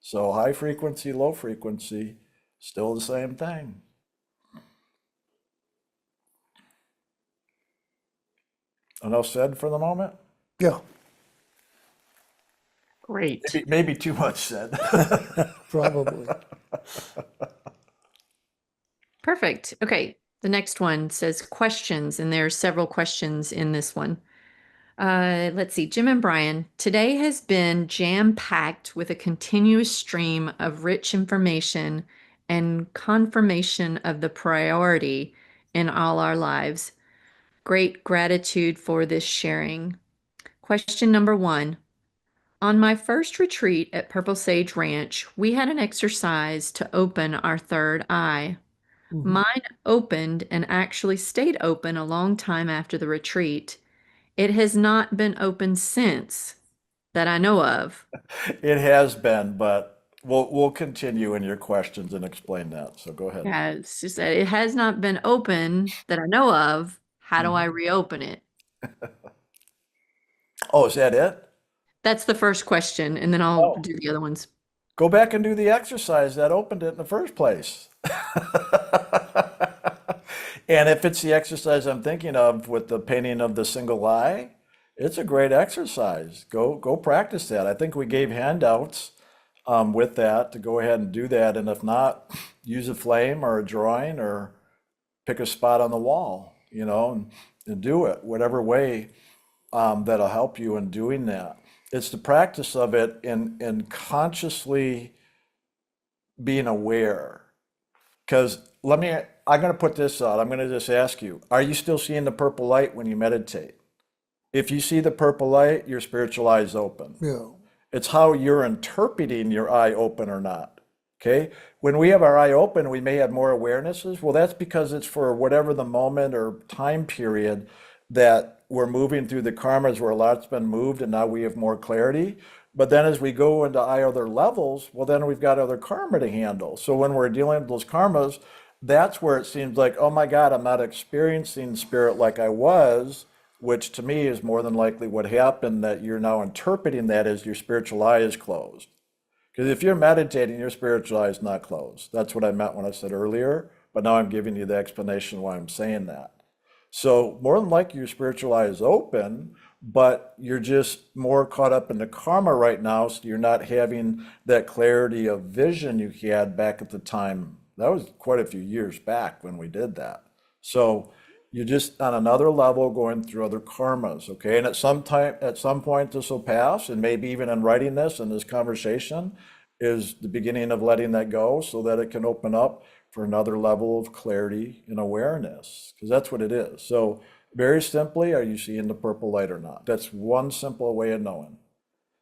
So high frequency, low frequency, still the same thing. Enough said for the moment? Yeah, Great. Maybe too much said. probably. Perfect. Okay. The next one says questions, and there are several questions in this one. Let's see, Jim and Brian, today has been jam-packed with a continuous stream of rich information and confirmation of the priority in all our lives. Great gratitude for this sharing. Question number 1. On my first retreat at Purple Sage Ranch, we had an exercise to open our third eye. Mhm. Mine opened and actually stayed open a long time after the retreat. It has not been open since that I know of. It has been, but we'll continue in your questions and explain that. So go ahead. Yeah, it's just that it has not been open that I know of. How do I reopen it? Oh, is that it? That's the first question, and then I'll Oh, do the other ones. go back and do the exercise that opened it in the first place. And if it's the exercise I'm thinking of with the painting of the single eye, it's a great exercise. Go practice that. I think we gave handouts with that to go ahead and do that. And if not, use a flame or a drawing or pick a spot on the wall, and do it whatever way that'll help you in doing that. It's the practice of it in consciously being aware. Because I'm going to put this out. I'm going to just ask you, are you still seeing the purple light when you meditate? If you see the purple light, your spiritual eye is open. Yeah. It's how you're interpreting your eye open or not. Okay? When we have our eye open, we may have more awarenesses. Well, that's because it's for whatever the moment or time period that we're moving through the karmas where a lot's been moved and now we have more clarity. But then as we go into other levels, well, then we've got other karma to handle. So when we're dealing with those karmas, that's where it seems like, oh my God, I'm not experiencing spirit like I was, which to me is more than likely what happened, that you're now interpreting that as your spiritual eye is closed. Because if you're meditating, your spiritual eye is not closed. That's what I meant when I said earlier, but now I'm giving you the explanation why I'm saying that. So more than likely your spiritual eye is open, but you're just more caught up in the karma right now, so you're not having that clarity of vision you had back at the time. That was quite a few years back when we did that. So you're just on another level going through other karmas, okay? And at some point this will pass, and maybe even in writing this and this conversation is the beginning of letting that go so that it can open up for another level of clarity and awareness, because that's what it is. So very simply, are you seeing the purple light or not? That's one simple way of knowing.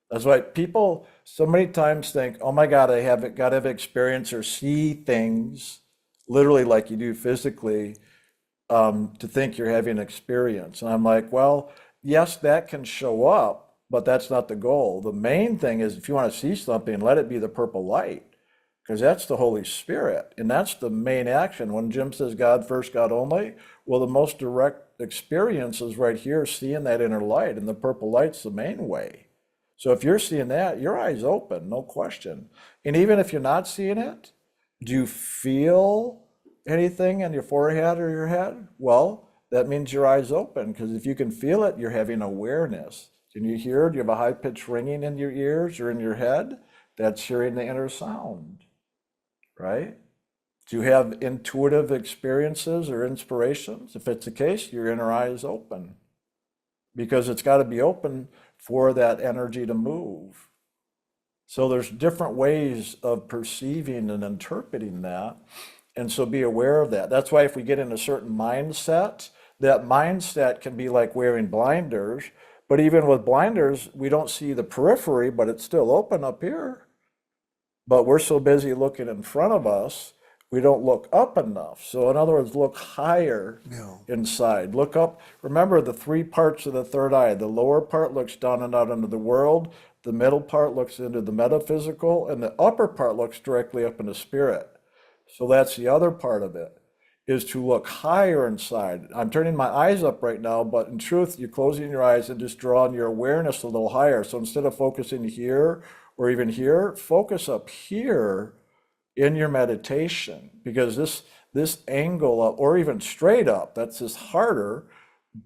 That's why people so many times think, oh my God, I haven't got to have experience or see things literally like you do physically, to think you're having an experience. And I'm like, well, yes, that can show up, but that's not the goal. The main thing is if you want to see something, let it be the purple light, because that's the Holy Spirit. And that's the main action. When Jim says God first, God only, well, the most direct experience is right here, seeing that inner light, and the purple light's the main way. So if you're seeing that, your eyes open, no question. And even if you're not seeing it, do you feel anything on your forehead or your head? Well, that means your eyes open, because if you can feel it, you're having awareness. Can you hear? Do you have a high-pitched ringing in your ears or in your head? That's hearing the inner sound, right? Do you have intuitive experiences or inspirations? If it's the case, your inner eye is open, because it's got to be open for that energy to move. So there's different ways of perceiving and interpreting that. And so be aware of that. That's why if we get in a certain mindset, that mindset can be like wearing blinders. But even with blinders, we don't see the periphery, but it's still open up here. But we're so busy looking in front of us, we don't look up enough. So in other words, look higher Yeah. inside. Look up. Remember the three parts of the third eye. The lower part looks down and out into the world. The middle part looks into the metaphysical, and the upper part looks directly up into spirit. So that's the other part of it, is to look higher inside. I'm turning my eyes up right now, but in truth, you're closing your eyes and just drawing your awareness a little higher. So instead of focusing here or even here, focus up here in your meditation, because this angle up, or even straight up, that's just harder,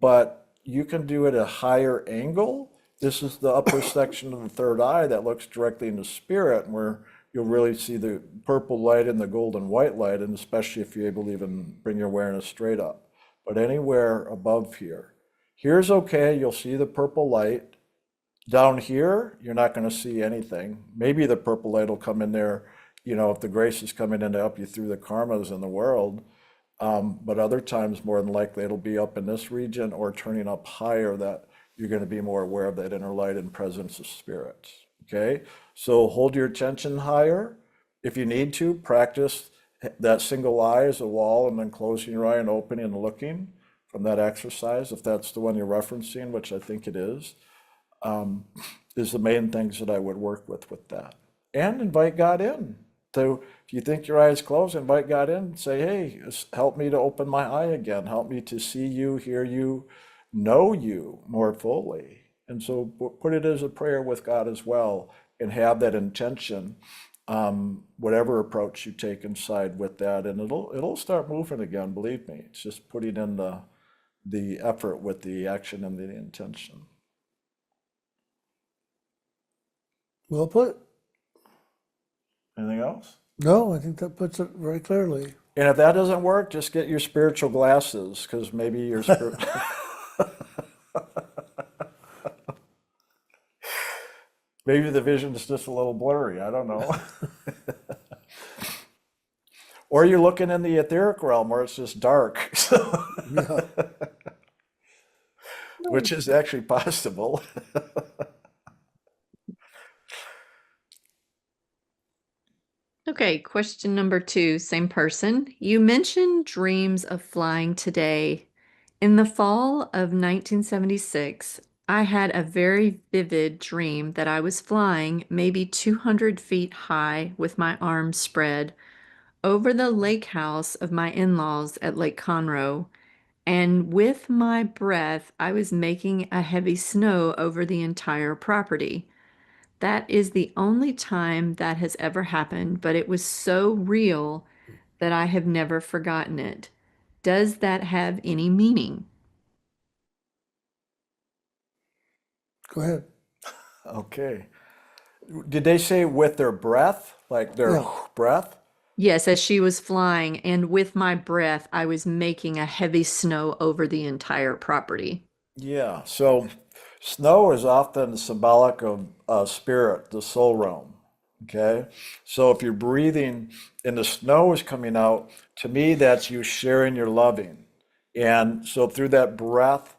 but you can do it at a higher angle. This is the upper section of the third eye that looks directly into spirit, where you'll really see the purple light and the golden white light, and especially if you're able to even bring your awareness straight up. But anywhere above here. Here's okay, you'll see the purple light. Down here, you're not going to see anything. Maybe the purple light will come in there, if the grace is coming in to help you through the karmas in the world. But other times, more than likely, it'll be up in this region or turning up higher, that you're going to be more aware of that inner light and presence of spirit. Okay? So hold your attention higher. If you need to, practice that single eye as a wall, and then closing your eye and opening and looking from that exercise, if that's the one you're referencing, which I think it is the main things that I would work with that. And invite God in. So if you think your eye is closed, invite God in. Say, hey, help me to open my eye again. Help me to see you, hear you, know you more fully. And so put it as a prayer with God as well, and have that intention, whatever approach you take inside with that, and it'll start moving again, believe me. It's just putting in the effort with the action and the intention. Well put. Anything else? No, I think that puts it very clearly. And if that doesn't work, just get your spiritual glasses, because maybe your spirit. Maybe the vision is just a little blurry. I don't know. Or you're looking in the etheric realm where it's just dark, Yeah. which is actually possible. Okay, question number 2, same person. You mentioned dreams of flying today. In the fall of 1976, I had a very vivid dream that I was flying maybe 200 feet high with my arms spread over the lake house of my in-laws at Lake Conroe. And with my breath, I was making a heavy snow over the entire property. That is the only time that has ever happened, but it was so real that I have never forgotten it. Does that have any meaning? Go ahead. Okay. Did they say with their breath, like their Yeah. breath? Yes, as she was flying, and with my breath, I was making a heavy snow over the entire property. Yeah. So snow is often symbolic of spirit, the soul realm. Okay. So if you're breathing and the snow is coming out, to me, that's you sharing your loving. And so through that breath,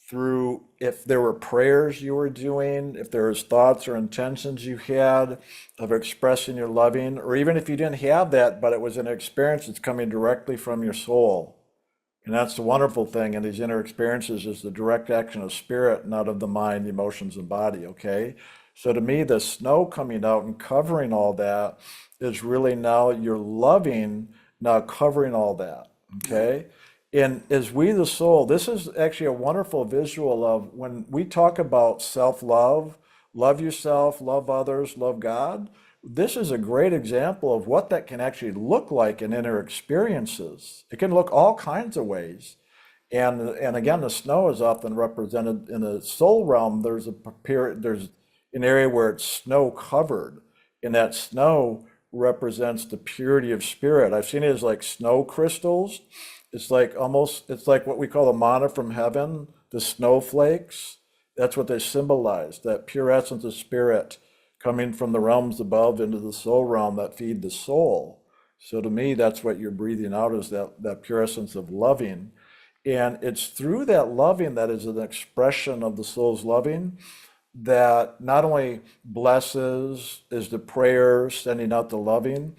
through if there were prayers you were doing, if there was thoughts or intentions you had of expressing your loving, or even if you didn't have that, but it was an experience that's coming directly from your soul. And that's the wonderful thing in these inner experiences is the direct action of spirit, not of the mind, emotions, and body, okay? So to me, the snow coming out and covering all that is really now you're loving, now covering all that, okay? And as we, the soul, this is actually a wonderful visual of when we talk about self-love, love yourself, love others, love God. This is a great example of what that can actually look like in inner experiences. It can look all kinds of ways. And again, the snow is often represented in the soul realm. There's a period, there's an area where it's snow covered, and that snow represents the purity of spirit. I've seen it as like snow crystals. It's like almost, it's like what we call the manna from heaven, the snowflakes. That's what they symbolize, that pure essence of spirit coming from the realms above into the soul realm that feed the soul. So to me, that's what you're breathing out is that pure essence of loving. And it's through that loving that is an expression of the soul's loving that not only blesses, is the prayer sending out the loving,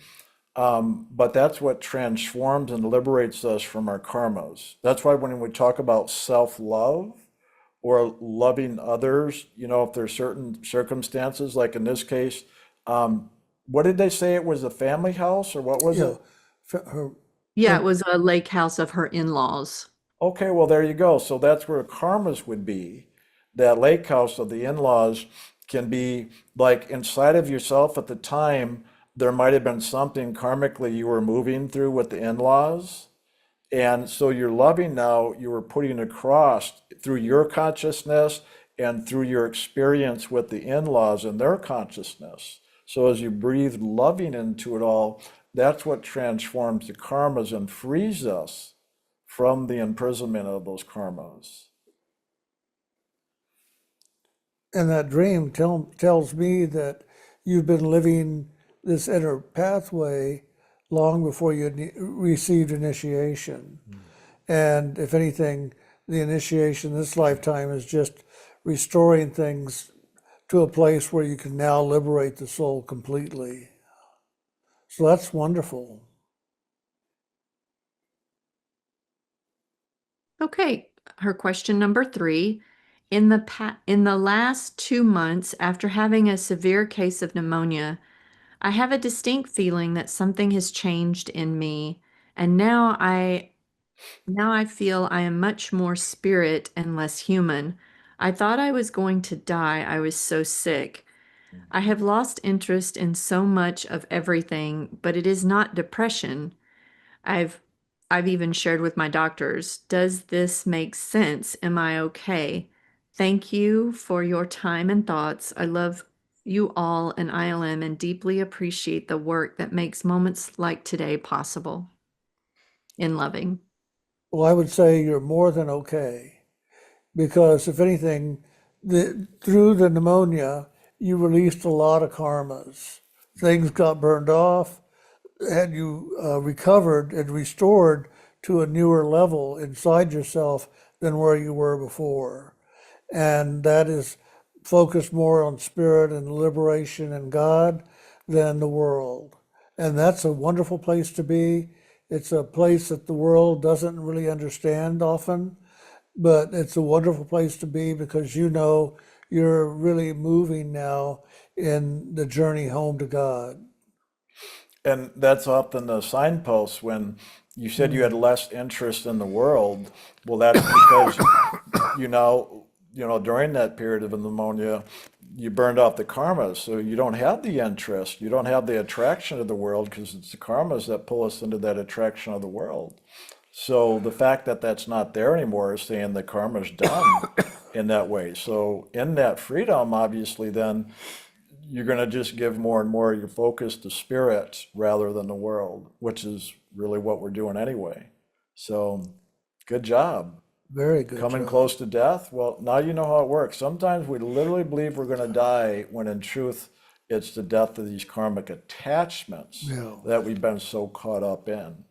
but that's what transforms and liberates us from our karmas. That's why when we talk about self-love or loving others, if there's certain circumstances, like in this case, what did they say it was a family house or what was Yeah. it? Her, Yeah, it and was a lake house of her in-laws. Okay, well, there you go. So that's where karmas would be. That lake house of the in-laws can be like inside of yourself at the time, there might have been something karmically you were moving through with the in-laws. And so you're loving now, you were putting across through your consciousness and through your experience with the in-laws and their consciousness. So as you breathe loving into it all, that's what transforms the karmas and frees us from the imprisonment of those karmas. that dream tells me that you've been living this inner pathway long before you received initiation. And if anything, the initiation this lifetime is just restoring things to a place where you can now liberate the soul completely. So that's wonderful. Okay, her question number 3. In the last 2 months after having a severe case of pneumonia, I have a distinct feeling that something has changed in me, and now I feel I am much more spirit and less human. I thought I was going to die. I was so sick. I have lost interest in so much of everything, but it is not depression. I've I've even shared with my doctors, does this make sense? Am I okay? Thank you for your time and thoughts. I love you all and ILM and deeply appreciate the work that makes moments like today possible in loving. Well, I would say you're more than okay because if anything, through the pneumonia, you released a lot of karmas. Things got burned off, and you recovered and restored to a newer level inside yourself than where you were before. And that is focused more on spirit and liberation and God than the world. And that's a wonderful place to be. It's a place that the world doesn't really understand often. but it's a wonderful place to be because you know you're really moving now in the journey home to God. And that's often the signpost when you said you had less interest in the world. Well, that's because during that period of pneumonia, you burned off the karma, so you don't have the interest, you don't have the attraction of the world because it's the karmas that pull us into that attraction of the world. So the fact that that's not there anymore is saying the karma's done in that way. So in that freedom, obviously, then you're going to just give more and more of your focus to spirit rather than the world, which is really what we're doing anyway. So good job. Very good Coming job. close to death? Well, now you know how it works. Sometimes we literally believe we're going to die when in truth it's the death of these karmic attachments Yeah. that we've been so caught up in.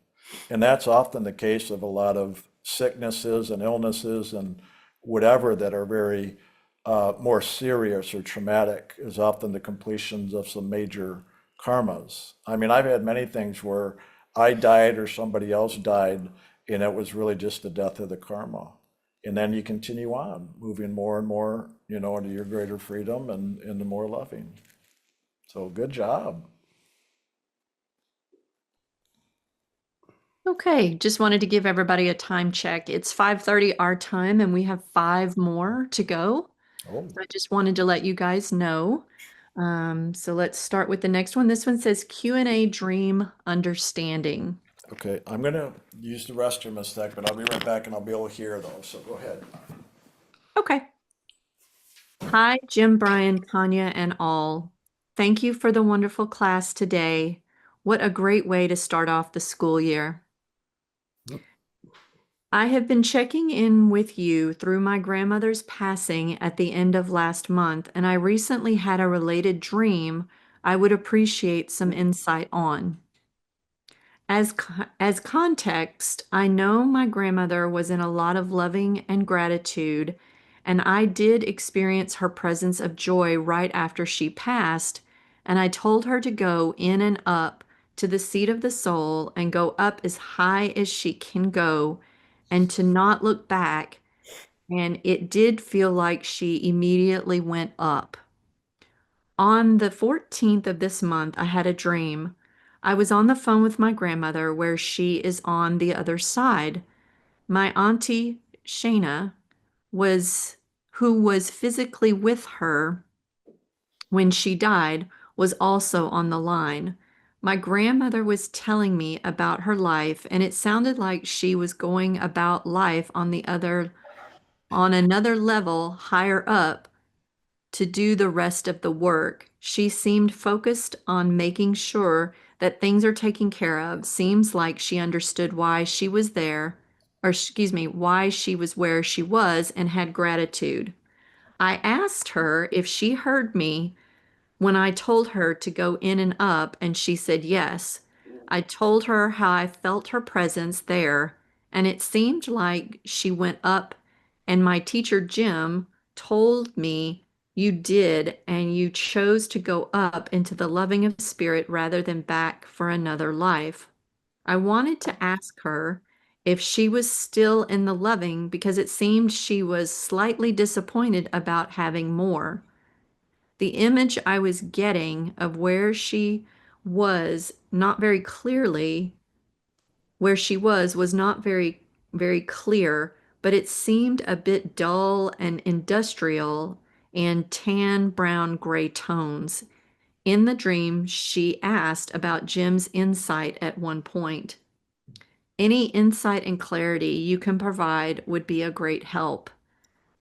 And that's often the case of a lot of sicknesses and illnesses and whatever that are very more serious or traumatic is often the completions of some major karmas. I mean, I've had many things where I died or somebody else died, and it was really just the death of the karma. And then you continue on, moving more and more, into your greater freedom and into more loving. So good job. Okay, just wanted to give everybody a time check. It's 5:30 our time and we have 5 more to go. Oh, I just wanted to let you guys know. So let's start with the next one. This one says Q&A dream understanding. okay. I'm gonna use the restroom a sec, but I'll be right back and I'll be able to hear though, so go ahead. Okay. Hi, Jim, Brian, Tanya, and all. Thank you for the wonderful class today. What a great way to start off the school year. I have been checking in with you through my grandmother's passing at the end of last month, and I recently had a related dream I would appreciate some insight on. As context, I know my grandmother was in a lot of loving and gratitude, and I did experience her presence of joy right after she passed, and I told her to go in and up to the seat of the soul and go up as high as she can go and to not look back, and it did feel like she immediately went up. On the 14th of this month, I had a dream. I was on the phone with my grandmother where she is on the other side. My auntie Shana was who was physically with her when she died was also on the line. My grandmother was telling me about her life and it sounded like she was going about life on another level higher up to do the rest of the work. She seemed focused on making sure that things are taken care of. Seems like she understood why she was there, or excuse me, why she was where she was and had gratitude. I asked her if she heard me when I told her to go in and up, and she said yes. I told her how I felt her presence there, and it seemed like she went up, and my teacher Jim told me you did, and you chose to go up into the loving of spirit rather than back for another life. I wanted to ask her if she was still in the loving because it seemed she was slightly disappointed about having more. The image I was getting of was not very clearly, where she was not very clear, but it seemed a bit dull and industrial and tan, brown, gray tones. In the dream, she asked about Jim's insight at one point. Any insight and clarity you can provide would be a great help.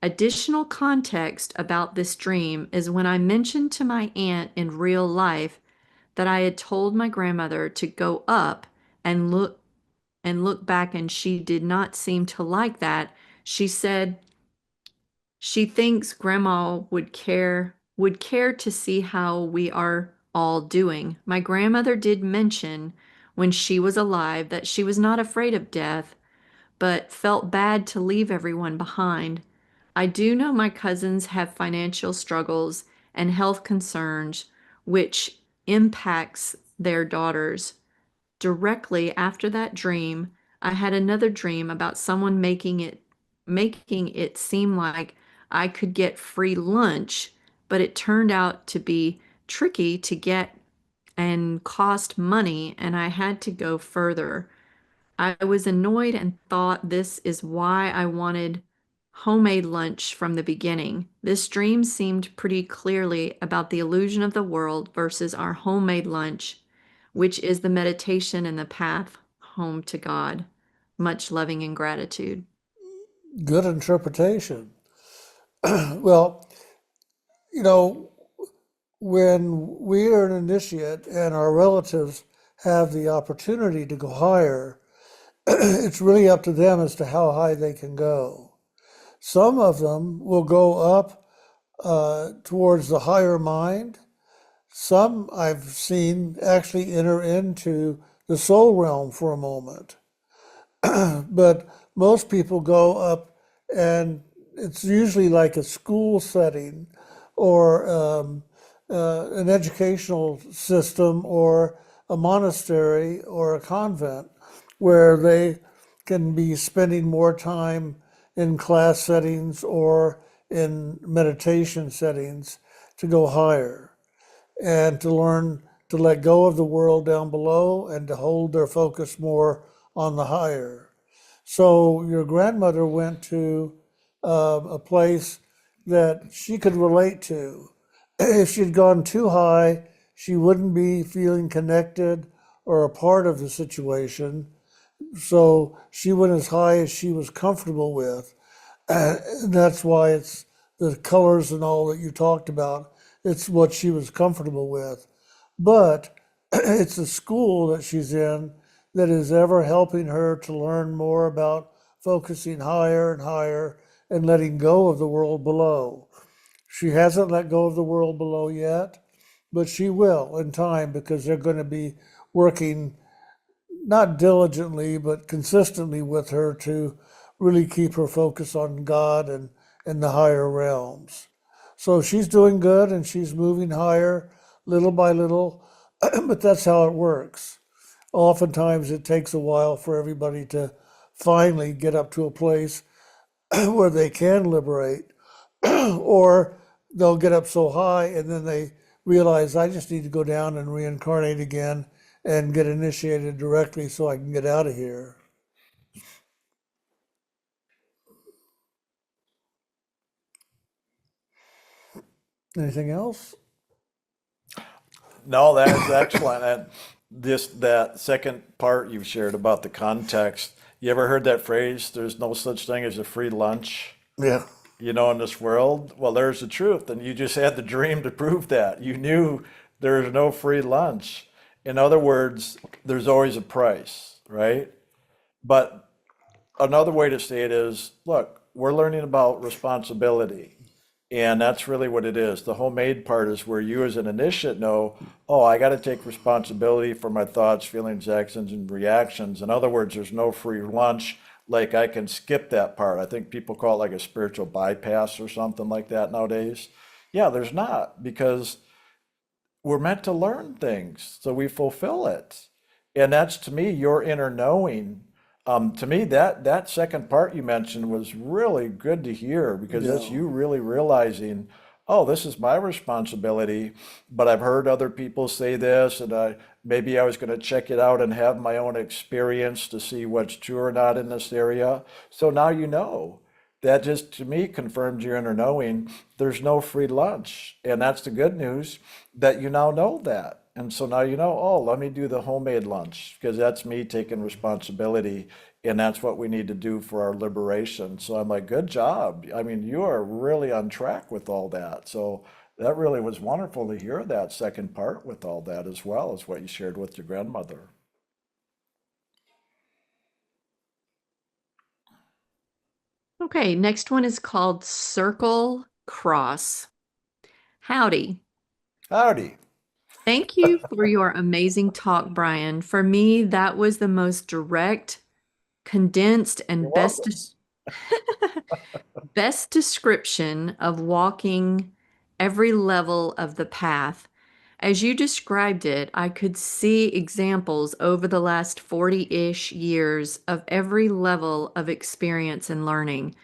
Additional context about this dream is when I mentioned to my aunt in real life that I had told my grandmother to go up and look back and she did not seem to like that. She said she thinks grandma would care to see how we are all doing. My grandmother did mention when she was alive that she was not afraid of death, but felt bad to leave everyone behind. I do know my cousins have financial struggles and health concerns, which impacts their daughters. Directly after that dream, I had another dream about someone making it seem like I could get free lunch, but it turned out to be tricky to get and cost money, and I had to go further. I was annoyed and thought this is why I wanted homemade lunch from the beginning. This dream seemed pretty clearly about the illusion of the world versus our homemade lunch, which is the meditation and the path home to God. Much loving and gratitude. Good interpretation. Well, you know, when we are an initiate and our relatives have the opportunity to go higher, it's really up to them as to how high they can go. Some of them will go up towards the higher mind. Some I've seen actually enter into the soul realm for a moment. But most people go up, and it's usually like a school setting or an educational system or a monastery or a convent where they can be spending more time in class settings or in meditation settings to go higher and to learn to let go of the world down below and to hold their focus more on the higher. So your grandmother went to a place that she could relate to. If she'd gone too high, she wouldn't be feeling connected or a part of the situation. So she went as high as she was comfortable with. And that's why it's the colors and all that you talked about. It's what she was comfortable with. But it's a school that she's in that is ever helping her to learn more about focusing higher and higher and letting go of the world below. She hasn't let go of the world below yet, but she will in time because they're going to be working not diligently but consistently with her to really keep her focus on God and the higher realms. So she's doing good and she's moving higher little by little, but that's how it works. Oftentimes it takes a while for everybody to finally get up to a place where they can liberate, or they'll get up so high and then they realize I just need to go down and reincarnate again and get initiated directly so I can get out of here. Anything else? No, that is excellent. And this that second part you've shared about the context. You ever heard that phrase? There's no such thing as a free lunch, Yeah. in this world. Well, there's the truth, and you just had the dream to prove that. You knew there's no free lunch. In other words, there's always a price, right? But another way to say it is, look, we're learning about responsibility. And that's really what it is. The homemade part is where you as an initiate know, oh, I got to take responsibility for my thoughts, feelings, actions, and reactions. In other words, there's no free lunch. Like I can skip that part. I think people call it like a spiritual bypass or something like that nowadays. Yeah, there's not because we're meant to learn things, so we fulfill it. And that's to me your inner knowing. To me, that second part you mentioned was really good to hear because that's Yeah. you really realizing, oh, this is my responsibility. But I've heard other people say this, and maybe I was going to check it out and have my own experience to see what's true or not in this area. So now you know. That just to me confirms your inner knowing. There's no free lunch. And that's the good news that you now know that. And so now you know, oh, let me do the homemade lunch because that's me taking responsibility. And that's what we need to do for our liberation. So I'm like, good job. I mean, you are really on track with all that. So that really was wonderful to hear that second part with all that as well as what you shared with your grandmother. Okay, next one is called Circle Cross. Howdy. Howdy. Thank you for your amazing talk, Brian. For me, that was the most direct, condensed, You're and welcome. best description of walking every level of the path. As you described it, I could see examples over the last 40-ish years of every level of experience and learning.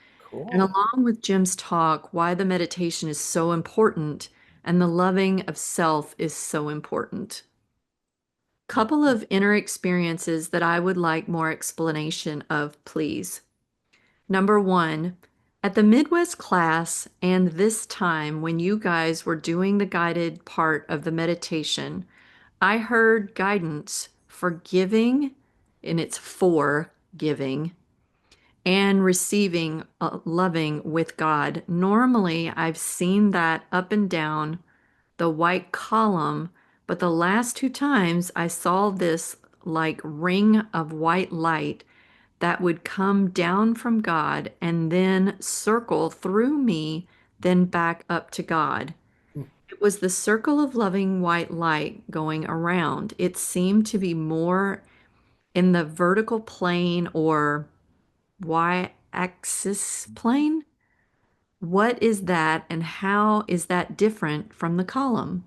And Cool. along with Jim's talk, why the meditation is so important and the loving of self is so important. Couple of inner experiences that I would like more explanation of, please. Number one, at the Midwest class and this time when you guys were doing the guided part of the meditation, I heard guidance for giving, and it's for giving, and receiving, loving with God. Normally, I've seen that up and down the white column, but the last two times I saw this like ring of white light that would come down from God and then circle through me, then back up to God. It was the circle of loving white light going around. It seemed to be more in the vertical plane or y-axis plane. What is that, and how is that different from the column?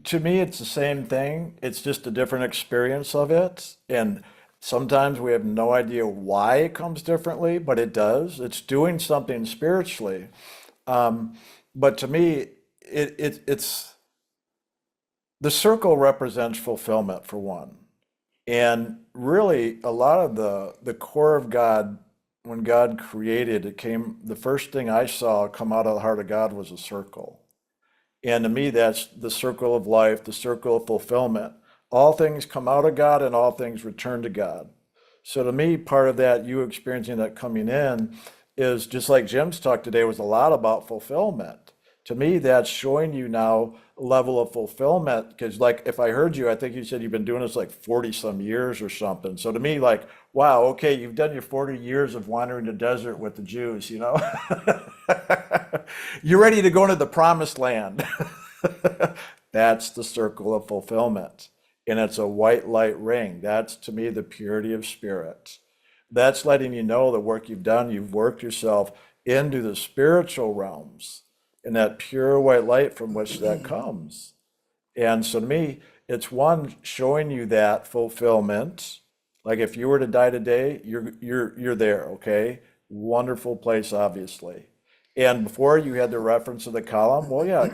To me, it's the same thing. It's just a different experience of it. And sometimes we have no idea why it comes differently, but it does. It's doing something spiritually. But to me, it's the circle represents fulfillment for one. And really, a lot of the core of God, when God created, it came, the first thing I saw come out of the heart of God was a circle. And to me, that's the circle of life, the circle of fulfillment. All things come out of God and all things return to God. So to me, part of that, you experiencing that coming in, is just like Jim's talk today was a lot about fulfillment. To me, that's showing you now a level of fulfillment. Because like if I heard you, I think you said you've been doing this like 40 some years or something. So to me, like, wow, okay, you've done your 40 years of wandering the desert with the Jews, you know? You're ready to go into the promised land. That's the circle of fulfillment. And it's a white light ring. That's to me the purity of spirit. That's letting you know the work you've done, you've worked yourself into the spiritual realms and that pure white light from which that comes. And so to me, it's one showing you that fulfillment. Like if you were to die today, you're there, okay? Wonderful place, obviously. And before you had the reference of the column, well, yeah,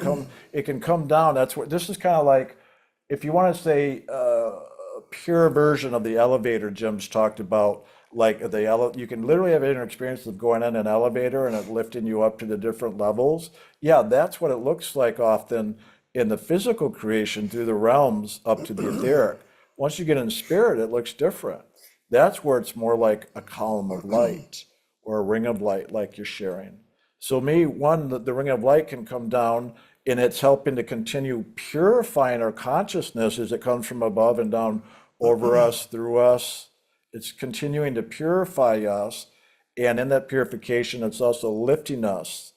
it can come down. That's what this is kind of like. If you want to say a pure version of the elevator Jim's talked about, like you can literally have an experience of going in an elevator and it lifting you up to the different levels. Yeah, that's what it looks like often in the physical creation through the realms up to the etheric. Once you get in spirit, it looks different. That's where it's more like a column of light or a ring of light, like you're sharing. So me, one, the ring of light can come down and it's helping to continue purifying our consciousness as it comes from above and down over us, through us. It's continuing to purify us. And in that purification, it's also lifting us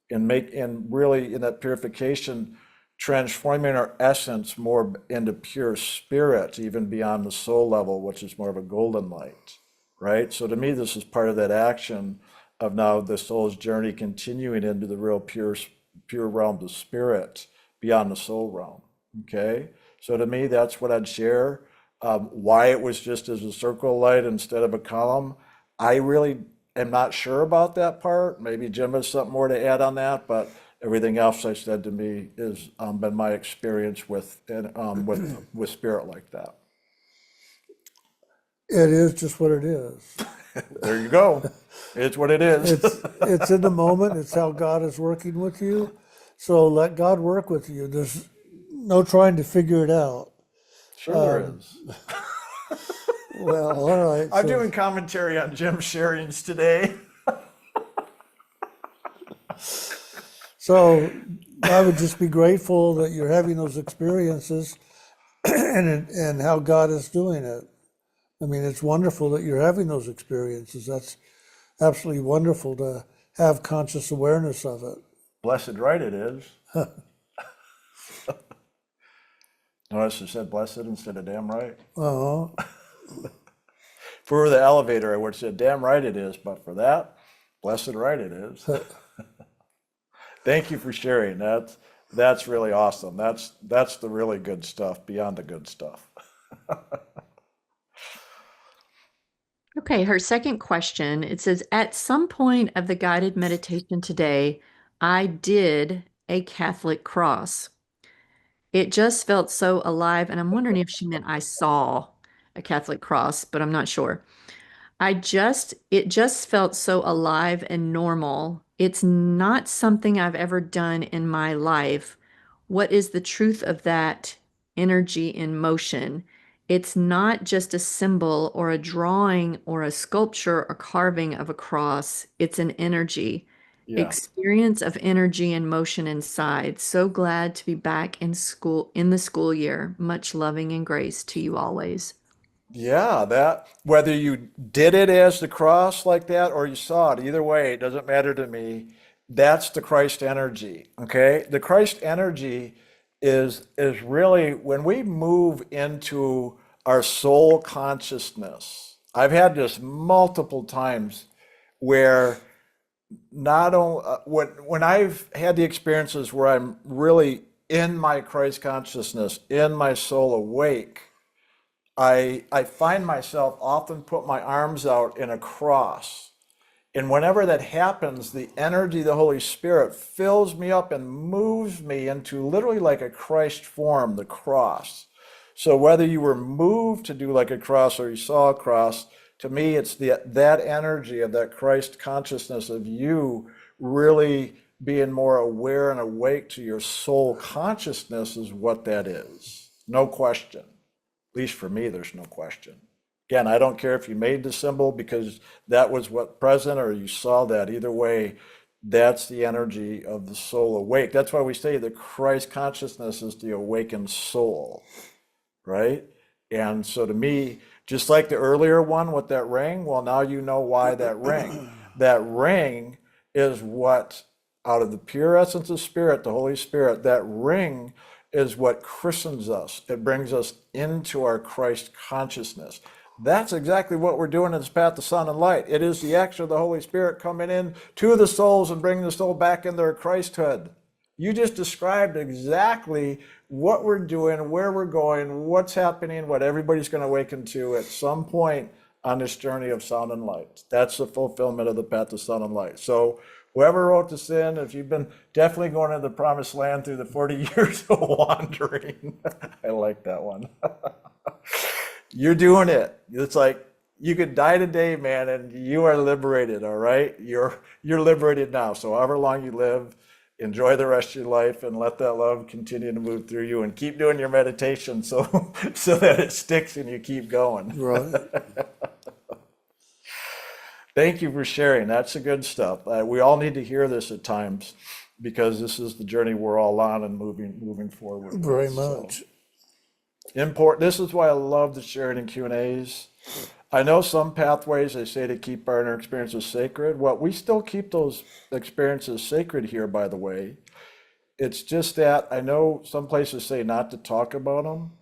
and really in that purification, transforming our essence more into pure spirit, even beyond the soul level, which is more of a golden light, right? So to me, this is part of that action of now the soul's journey continuing into the real pure realm of spirit beyond the soul realm, okay? So to me, that's what I'd share. Why it was just as a circle light instead of a column, I really am not sure about that part. Maybe Jim has something more to add on that, but everything else I said to me is been my experience with spirit like that. It is just what it is. There you go. It's what it is. It's in the moment. It's how God is working with you. So let God work with you. There's no trying to figure it out. Sure there is. Well, all right. I'm doing commentary on Jim's sharings today. So I would just be grateful that you're having those experiences and how God is doing it. I mean, it's wonderful that you're having those experiences. That's absolutely wonderful to have conscious awareness of it. Blessed right it is. Notice it said blessed instead of damn right. Uh-huh. For the elevator, I would have said damn right it is, but for that, blessed right it is. Thank you for sharing. That's really awesome. That's the really good stuff beyond the good stuff. Okay, her second question, it says, at some point of the guided meditation today, I did a Catholic cross. It just felt so alive, and I'm wondering if she meant I saw a Catholic cross, but I'm not sure. It just felt so alive and normal. It's not something I've ever done in my life. What is the truth of that energy in motion? It's not just a symbol or a drawing or a sculpture or carving of a cross. It's an energy, Yeah. experience of energy and motion inside. So glad to be back in school in the school year. Much loving and grace to you always. Yeah, that whether you did it as the cross like that or you saw it, either way, it doesn't matter to me. That's the Christ energy. Okay? The Christ energy is really when we move into our soul consciousness. I've had this multiple times where not only when I've had the experiences where I'm really in my Christ consciousness, in my soul awake, I find myself often put my arms out in a cross. And whenever that happens, the energy of the Holy Spirit fills me up and moves me into literally like a Christ form, the cross. So whether you were moved to do like a cross or you saw a cross, to me, it's that energy of that Christ consciousness of you really being more aware and awake to your soul consciousness is what that is. No question. At least for me, there's no question. Again, I don't care if you made the symbol because that was what present or you saw that. Either way, that's the energy of the soul awake. That's why we say that Christ consciousness is the awakened soul, right? And so to me, just like the earlier one with that ring, well, now you know why that ring. That ring is what, out of the pure essence of Spirit, the Holy Spirit, that ring is what christens us. It brings us into our Christ consciousness. That's exactly what we're doing in this path of sun and light. It is the action of the Holy Spirit coming in to the souls and bringing the soul back in their Christhood. You just described exactly what we're doing, where we're going, what's happening, what everybody's going to awaken to at some point on this journey of sound and light. That's the fulfillment of the path of sun and light. So whoever wrote this in, if you've been definitely going to the promised land through the 40 years of wandering, I like that one. You're doing it. It's like you could die today, man, and you are liberated, all right? You're liberated now. So however long you live, enjoy the rest of your life and let that love continue to move through you and keep doing your meditation so so that it sticks and you keep going. Right. Thank you for sharing. That's the good stuff. We all need to hear this at times because this is the journey we're all on and moving forward with. Very So, much. important. This is why I love the sharing and Q&As. I know some pathways they say to keep our inner experiences sacred. Well, we still keep those experiences sacred here, by the way. It's just that I know some places say not to talk about them.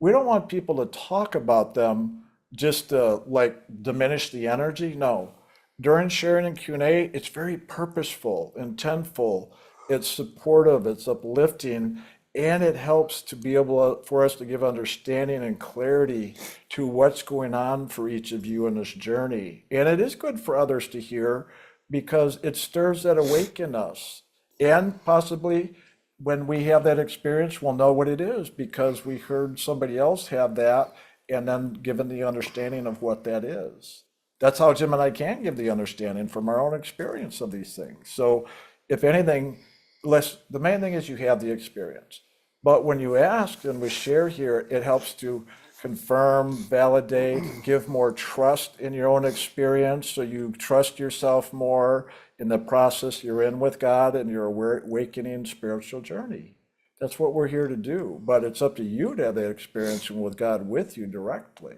We don't want people to talk about them just to like diminish the energy. No. During sharing and Q&A, it's very purposeful, intentful, it's supportive, it's uplifting, and it helps to be able for us to give understanding and clarity to what's going on for each of you in this journey. And it is good for others to hear because it stirs that awake in us. And possibly when we have that experience, we'll know what it is because we heard somebody else have that and then given the understanding of what that is. That's how Jim and I can give the understanding from our own experience of these things. So if anything, the main thing is you have the experience. But when you ask and we share here, it helps to confirm, validate, give more trust in your own experience so you trust yourself more in the process you're in with God and your awakening spiritual journey. That's what we're here to do. But it's up to you to have that experience with God with you directly.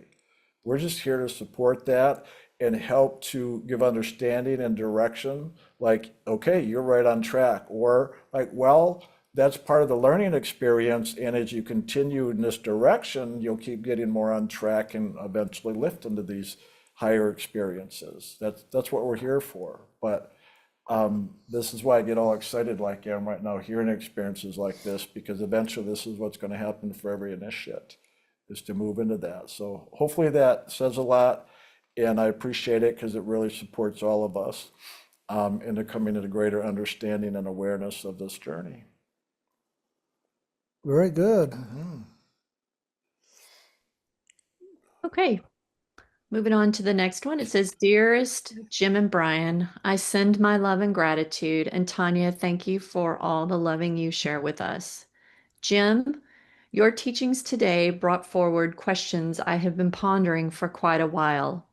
We're just here to support that and help to give understanding and direction, like, okay, you're right on track, or like, well, that's part of the learning experience, and as you continue in this direction, you'll keep getting more on track and eventually lift into these higher experiences. That's what we're here for. But this is why I get all excited like I am right now, hearing experiences like this, because eventually this is what's going to happen for every initiate, is to move into that. So hopefully that says a lot. And I appreciate it because it really supports all of us into coming to a greater understanding and awareness of this journey. Very good. Okay, moving on to the next one. It says, Dearest Jim and Brian, I send my love and gratitude. And Tanya, thank you for all the loving you share with us. Jim, your teachings today brought forward questions I have been pondering for quite a while.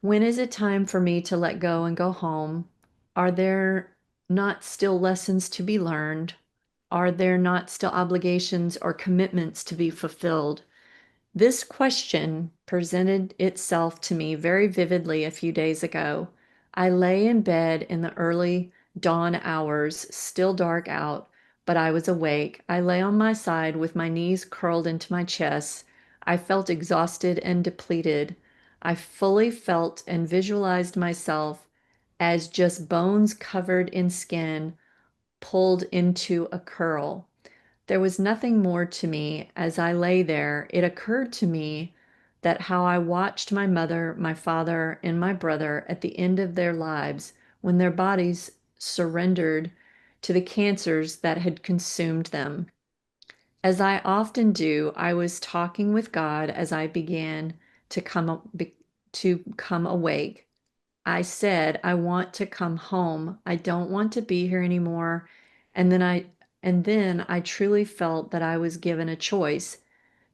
When is it time for me to let go and go home? Are there not still lessons to be learned? Are there not still obligations or commitments to be fulfilled? This question presented itself to me very vividly a few days ago. I lay in bed in the early dawn hours, still dark out, but I was awake. I lay on my side with my knees curled into my chest. I felt exhausted and depleted. I fully felt and visualized myself as just bones covered in skin pulled into a curl. There was nothing more to me. As I lay there, it occurred to me that how I watched my mother, my father, and my brother at the end of their lives when their bodies surrendered to the cancers that had consumed them. As I often do, I was talking with God as I began to come awake. I said, I want to come home. I don't want to be here anymore. And then I truly felt that I was given a choice.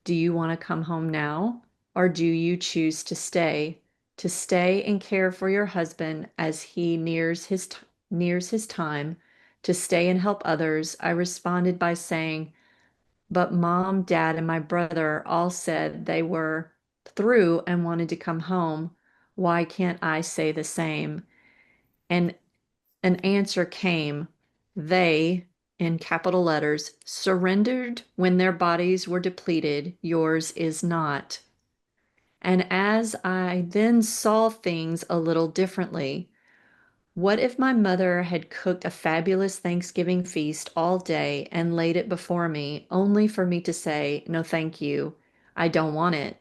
Do you want to come home now, or do you choose to stay? To stay and care for your husband as he nears his time, to stay and help others. I responded by saying, but mom, dad, and my brother all said they were through and wanted to come home. Why can't I say the same? And an answer came. They, in capital letters, surrendered when their bodies were depleted. Yours is not. And as I then saw things a little differently, what if my mother had cooked a fabulous Thanksgiving feast all day and laid it before me, only for me to say, no, thank you, I don't want it?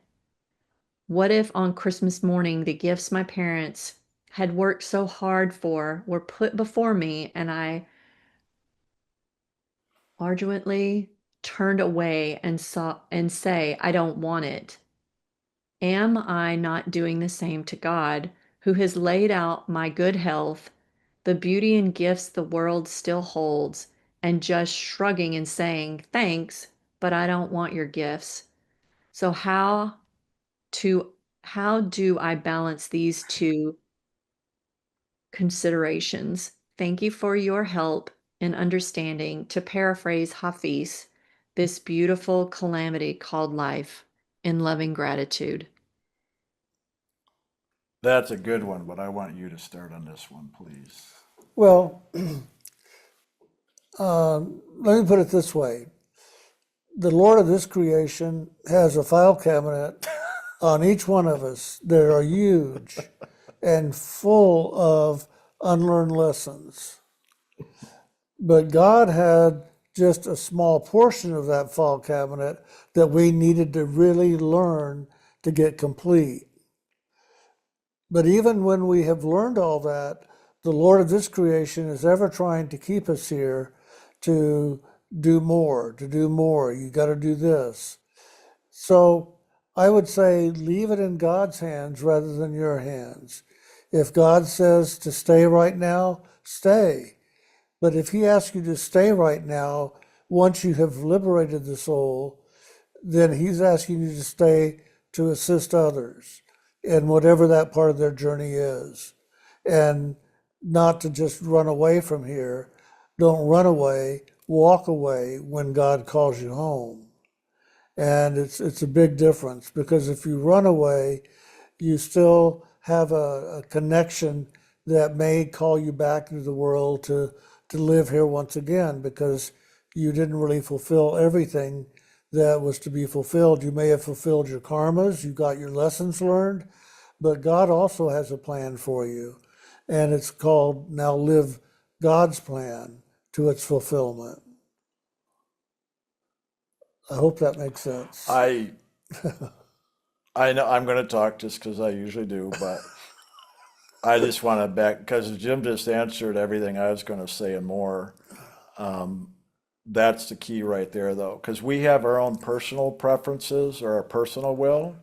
What if on Christmas morning the gifts my parents had worked so hard for were put before me and I arduously turned away and say, I don't want it? Am I not doing the same to God, who has laid out my good health, the beauty and gifts the world still holds, and just shrugging and saying, thanks, but I don't want your gifts? So to how do I balance these two considerations? Thank you for your help in understanding, to paraphrase Hafiz, this beautiful calamity called life, in loving gratitude. That's a good one, but I want you to start on this one, please. Well, let me put it this way. The Lord of this creation has a file cabinet on each one of us that are huge and full of unlearned lessons. But God had just a small portion of that file cabinet that we needed to really learn to get complete. But even when we have learned all that, the Lord of this creation is ever trying to keep us here to do more, to do more. You got to do this. So I would say leave it in God's hands rather than your hands. If God says to stay right now, stay. But if He asks you to stay right now, once you have liberated the soul, then He's asking you to stay to assist others in whatever that part of their journey is. And not to just run away from here. Don't run away, walk away when God calls you home. And it's a big difference, because if you run away, you still have a connection that may call you back into the world to live here once again, because you didn't really fulfill everything that was to be fulfilled. You may have fulfilled your karmas, you got your lessons learned, but God also has a plan for you. And it's called now live God's plan to its fulfillment. I hope that makes sense. I I know I'm going to talk just because I usually do, but I just want to back because Jim just answered everything I was going to say and more. Um, that's the key right there, though, because we have our own personal preferences or our personal will,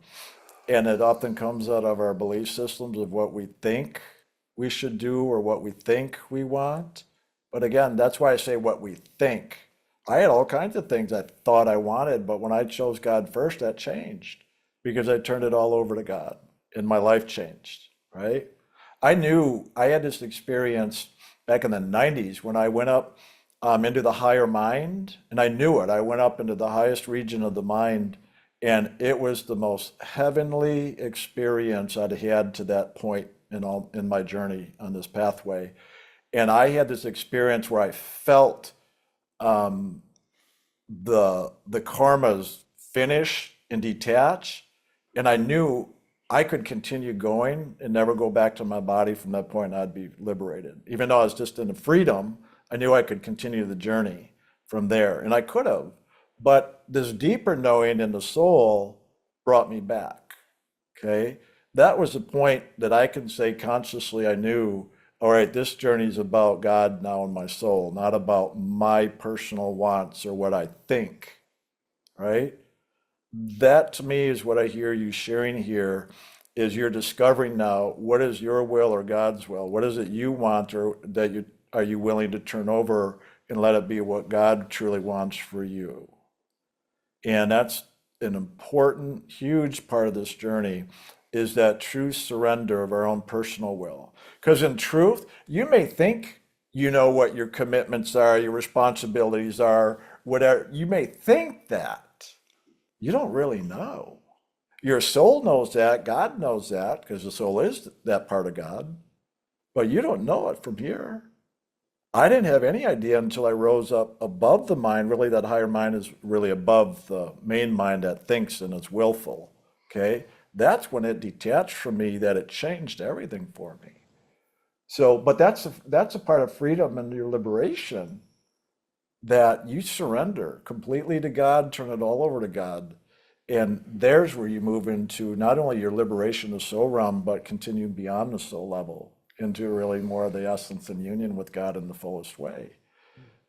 and it often comes out of our belief systems of what we think we should do or what we think we want. But again, that's why I say what we think. I had all kinds of things I thought I wanted, but when I chose God first, that changed because I turned it all over to God and my life changed, right? I knew I had this experience back in the 90s when I went up into the higher mind, and I knew it. I went up into the highest region of the mind, and it was the most heavenly experience I'd had to that point in my journey on this pathway. And I had this experience where I felt um, the karmas finish and detach, and I knew I could continue going and never go back to my body from that point. I'd be liberated. Even though I was just in the freedom, I knew I could continue the journey from there, and I could have. But this deeper knowing in the soul brought me back. Okay. That was the point that I can say consciously I knew, all right, this journey is about God now in my soul, not about my personal wants or what I think, right? That to me is what I hear you sharing here is you're discovering now what is your will or God's will? What is it you want or that you are you willing to turn over and let it be what God truly wants for you? And that's an important, huge part of this journey is that true surrender of our own personal will. Because in truth, you may think you know what your commitments are, your responsibilities are, whatever. You may think that. You don't really know. Your soul knows that, God knows that, because the soul is that part of God, but you don't know it from here. I didn't have any idea until I rose up above the mind. Really, that higher mind is really above the main mind that thinks and is willful. Okay. That's when it detached from me that it changed everything for me. So, but that's a part of freedom and your liberation that you surrender completely to God, turn it all over to God. And there's where you move into not only your liberation of soul realm, but continue beyond the soul level into really more of the essence and union with God in the fullest way.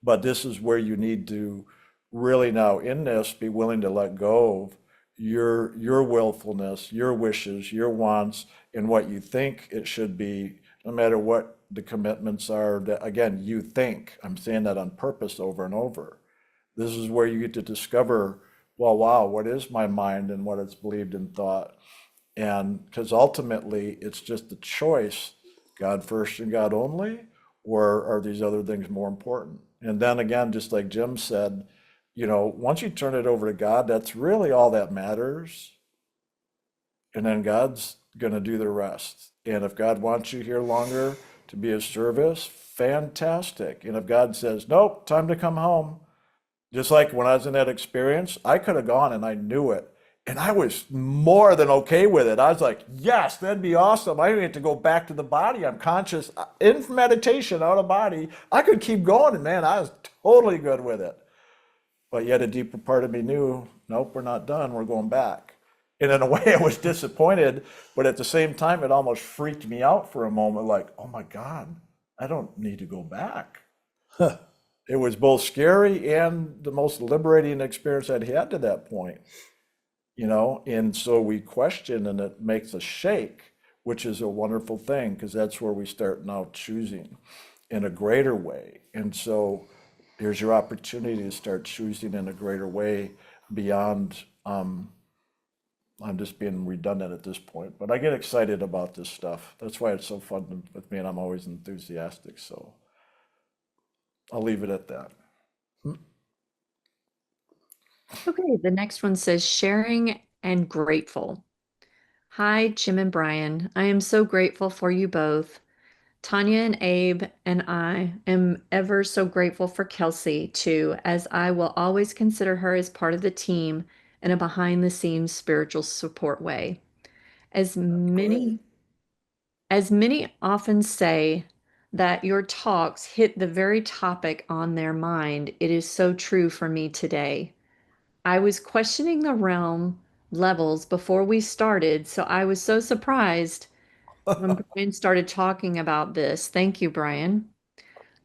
But this is where you need to really now in this be willing to let go of your willfulness, your wishes, your wants, and what you think it should be, no matter what the commitments are that again you think. I'm saying that on purpose over and over. This is where you get to discover, well, wow, what is my mind and what it's believed and thought? And because ultimately it's just a choice, God first and God only, or are these other things more important? And then again, just like Jim said, once you turn it over to God, that's really all that matters. And then God's going to do the rest. And if God wants you here longer to be of service, fantastic. And if God says, nope, time to come home, just like when I was in that experience, I could have gone and I knew it. And I was more than okay with it. I was like, yes, that'd be awesome. I don't get to go back to the body. I'm conscious in meditation, out of body. I could keep going. And man, I was totally good with it. But yet a deeper part of me knew, nope, we're not done. We're going back. And in a way, I was disappointed. But at the same time, it almost freaked me out for a moment like, oh my God, I don't need to go back. It was both scary and the most liberating experience I'd had to that point, and so we question and it makes us shake, which is a wonderful thing because that's where we start now choosing in a greater way. And so here's your opportunity to start choosing in a greater way beyond, I'm just being redundant at this point, but I get excited about this stuff. That's why it's so fun with me and I'm always enthusiastic. So I'll leave it at that. Okay, the next one says sharing and grateful. Hi, Jim and Brian. I am so grateful for you both. Tanya and Abe and I am ever so grateful for Kelsey too, as I will always consider her as part of the team in a behind the scenes spiritual support way. As Great. many as many often say that your talks hit the very topic on their mind, it is so true for me today. I was questioning the realm levels before we started, so I was so surprised when Brian started talking about this. Thank you, Brian.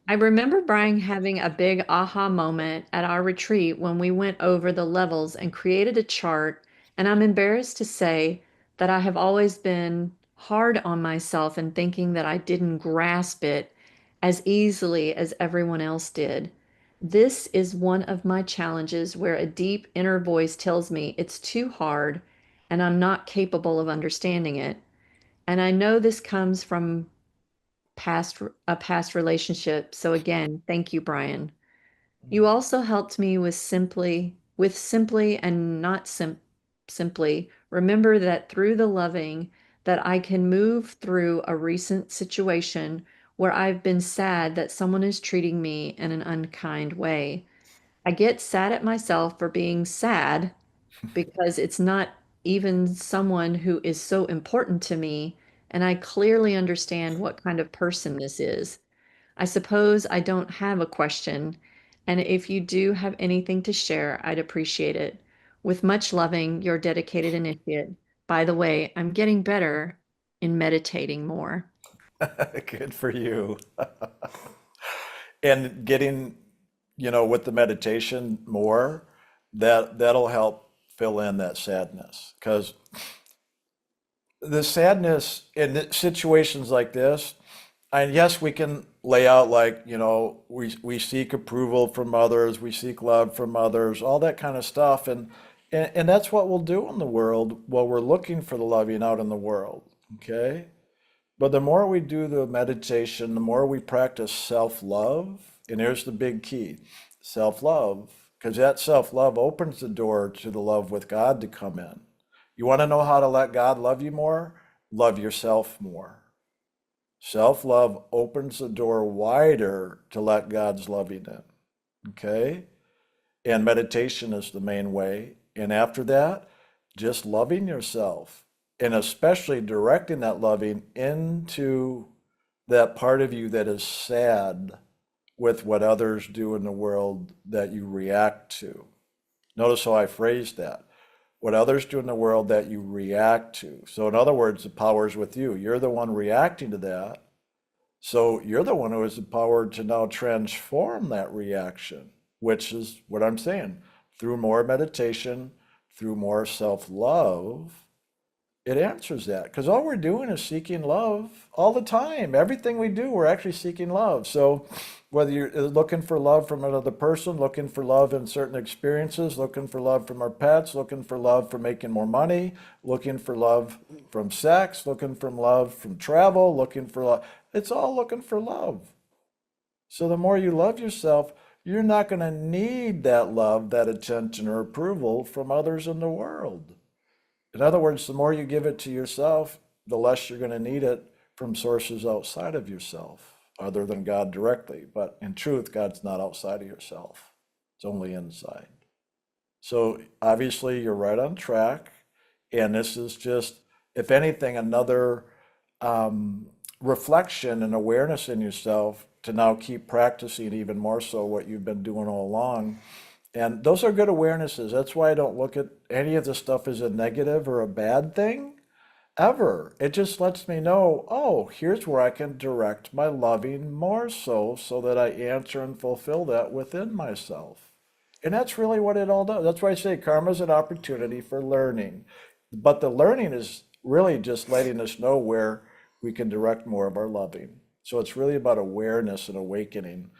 I remember Brian having a big aha moment at our retreat when we went over the levels and created a chart. And I'm embarrassed to say that I have always been hard on myself and thinking that I didn't grasp it as easily as everyone else did. This is one of my challenges where a deep inner voice tells me it's too hard and I'm not capable of understanding it. And I know this comes from past relationship. So again, thank you, Brian. You also helped me with simply and not simply remember that through the loving that I can move through a recent situation where I've been sad that someone is treating me in an unkind way. I get sad at myself for being sad because it's not even someone who is so important to me, and I clearly understand what kind of person this is. I suppose I don't have a question, and if you do have anything to share, I'd appreciate it. With much loving, your dedicated initiate. By the way, I'm getting better in meditating more. Good for you. And getting, with the meditation more, that'll help fill in that sadness. Because the sadness in situations like this, and yes, we can lay out like, we seek approval from others, we seek love from others, all that kind of stuff. And that's what we'll do in the world while we're looking for the loving out in the world. Okay? But the more we do the meditation, the more we practice self-love, and here's the big key, self-love, because that self-love opens the door to the love with God to come in. You want to know how to let God love you more? Love yourself more. Self-love opens the door wider to let God's loving in. Okay? And meditation is the main way. And after that, just loving yourself, and especially directing that loving into that part of you that is sad with what others do in the world that you react to. Notice how I phrased that. What others do in the world that you react to. So in other words, the power's with you. You're the one reacting to that. So you're the one who has the power to now transform that reaction, which is what I'm saying. Through more meditation, through more self-love, it answers that. Because all we're doing is seeking love all the time. Everything we do, we're actually seeking love. So whether you're looking for love from another person, looking for love in certain experiences, looking for love from our pets, looking for love for making more money, looking for love from sex, looking for love from travel, looking for love, it's all looking for love. So the more you love yourself, you're not going to need that love, that attention or approval from others in the world. In other words, the more you give it to yourself, the less you're going to need it from sources outside of yourself, other than God directly. But in truth, God's not outside of yourself. It's only inside. So obviously you're right on track. And this is just, if anything, another reflection and awareness in yourself to now keep practicing even more so what you've been doing all along. And those are good awarenesses. That's why I don't look at any of the stuff as a negative or a bad thing, ever. It just lets me know, oh, here's where I can direct my loving more so that I answer and fulfill that within myself. And that's really what it all does. That's why I say karma is an opportunity for learning. But the learning is really just letting us know where we can direct more of our loving. So it's really about awareness and awakening.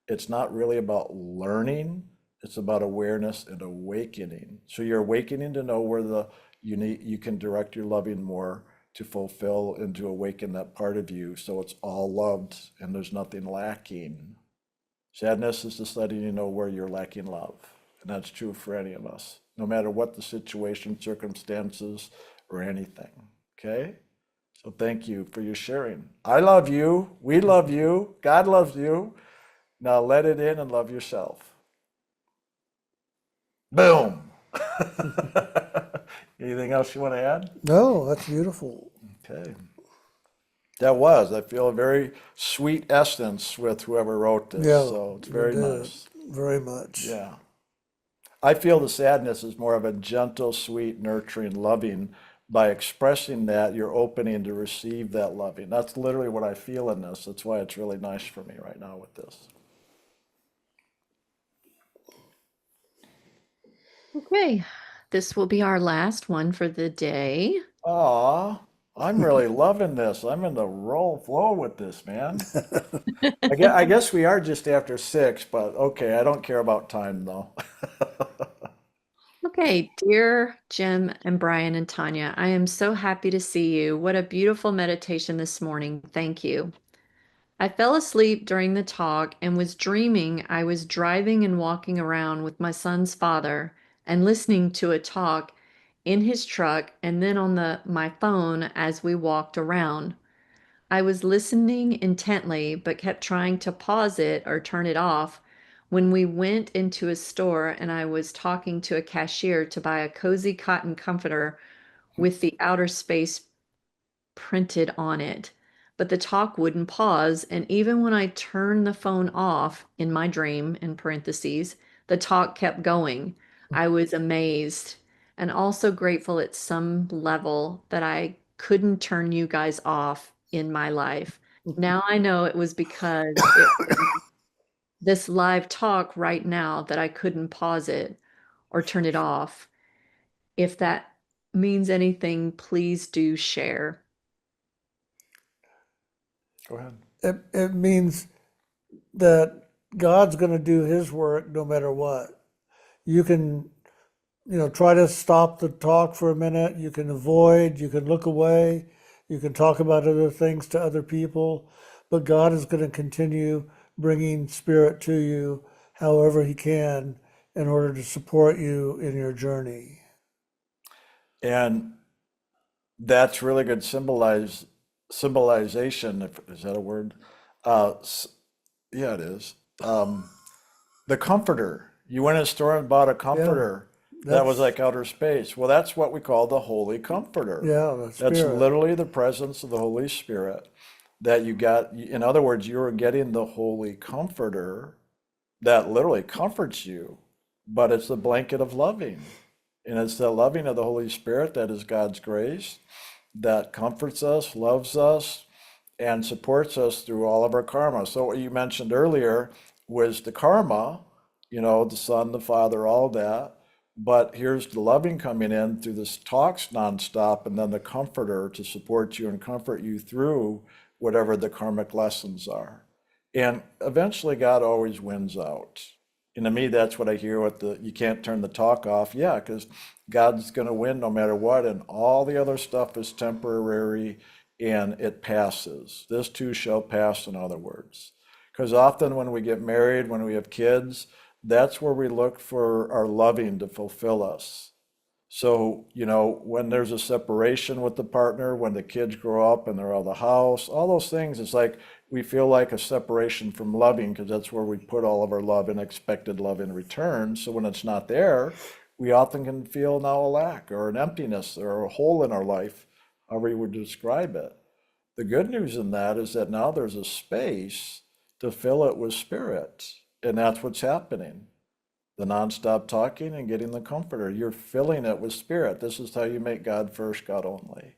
It's not really about learning. It's about awareness and awakening. So you're awakening to know where you can direct your loving more to fulfill and to awaken that part of you. So it's all loved and there's nothing lacking. Sadness is just letting you know where you're lacking love. And that's true for any of us, no matter what the situation, circumstances, or anything. Okay? So thank you for your sharing. I love you. We love you. God loves you. Now let it in and love yourself. Boom. Anything else you want to add? No, that's beautiful. Okay. I feel a very sweet essence with whoever wrote this. Yeah, So it's you very did. nice. Very much. Yeah. I feel the sadness is more of a gentle, sweet, nurturing, loving. By expressing that, you're opening to receive that loving. That's literally what I feel in this. That's why it's really nice for me right now with this. Okay, this will be our last one for the day. Aw, I'm really loving this. I'm in the roll flow with this, man. I guess we are just after 6, but okay, I don't care about time though. Okay, dear Jim and Brian and Tanya, I am so happy to see you. What a beautiful meditation this morning. Thank you. I fell asleep during the talk and was dreaming I was driving and walking around with my son's father and listening to a talk in his truck and then on my phone as we walked around. I was listening intently but kept trying to pause it or turn it off when we went into a store and I was talking to a cashier to buy a cozy cotton comforter with the outer space printed on it. But the talk wouldn't pause, and even when I turned the phone off in my dream, in parentheses, the talk kept going. I was amazed and also grateful at some level that I couldn't turn you guys off in my life. Now I know it was because it was this live talk right now that I couldn't pause it or turn it off. If that means anything, please do share. Go ahead. It means that God's going to do his work no matter what. You can, try to stop the talk for a minute. You can avoid, you can look away, you can talk about other things to other people, but God is going to continue bringing spirit to you however he can in order to support you in your journey. And that's really good symbolization, if is that a word? S- yeah, it is. Um, the comforter. You went in a store and bought a Yeah, comforter that was that's, like outer space. Well, that's what we call the Holy Comforter. yeah, the That's spirit. literally the presence of the Holy Spirit that you got. In other words, you were getting the Holy Comforter that literally comforts you, but it's the blanket of loving. And it's the loving of the Holy Spirit that is God's grace that comforts us, loves us, and supports us through all of our karma. So what you mentioned earlier was the karma, the Son, the Father, all that. But here's the loving coming in through this talks nonstop, and then the comforter to support you and comfort you through whatever the karmic lessons are. And eventually God always wins out. And to me, that's what I hear with the you can't turn the talk off. Yeah, because God's going to win no matter what, and all the other stuff is temporary and it passes. This too shall pass, in other words. Because often when we get married, when we have kids, that's where we look for our loving to fulfill us. So, when there's a separation with the partner, when the kids grow up and they're out of the house, all those things, it's like we feel like a separation from loving because that's where we put all of our love and expected love in return. So when it's not there, we often can feel now a lack or an emptiness or a hole in our life, however you would describe it. The good news in that is that now there's a space to fill it with spirit, and that's what's happening. The nonstop talking and getting the comforter. You're filling it with spirit. This is how you make God first, God only.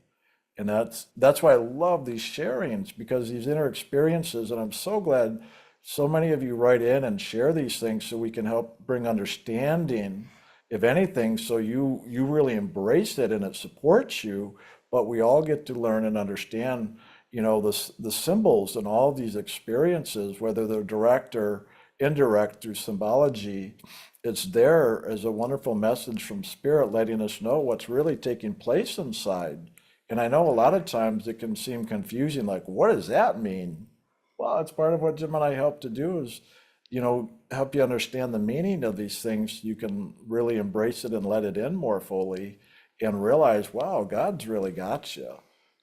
And that's why I love these sharings because these inner experiences, and I'm so glad so many of you write in and share these things so we can help bring understanding, if anything, so you really embrace it and it supports you, but we all get to learn and understand, the symbols and all these experiences, whether they're direct or indirect through symbology, it's there as a wonderful message from spirit letting us know what's really taking place inside. And I know a lot of times it can seem confusing, like, what does that mean? Well, it's part of what Jim and I help to do is, help you understand the meaning of these things. You can really embrace it and let it in more fully and realize, wow, God's really got you.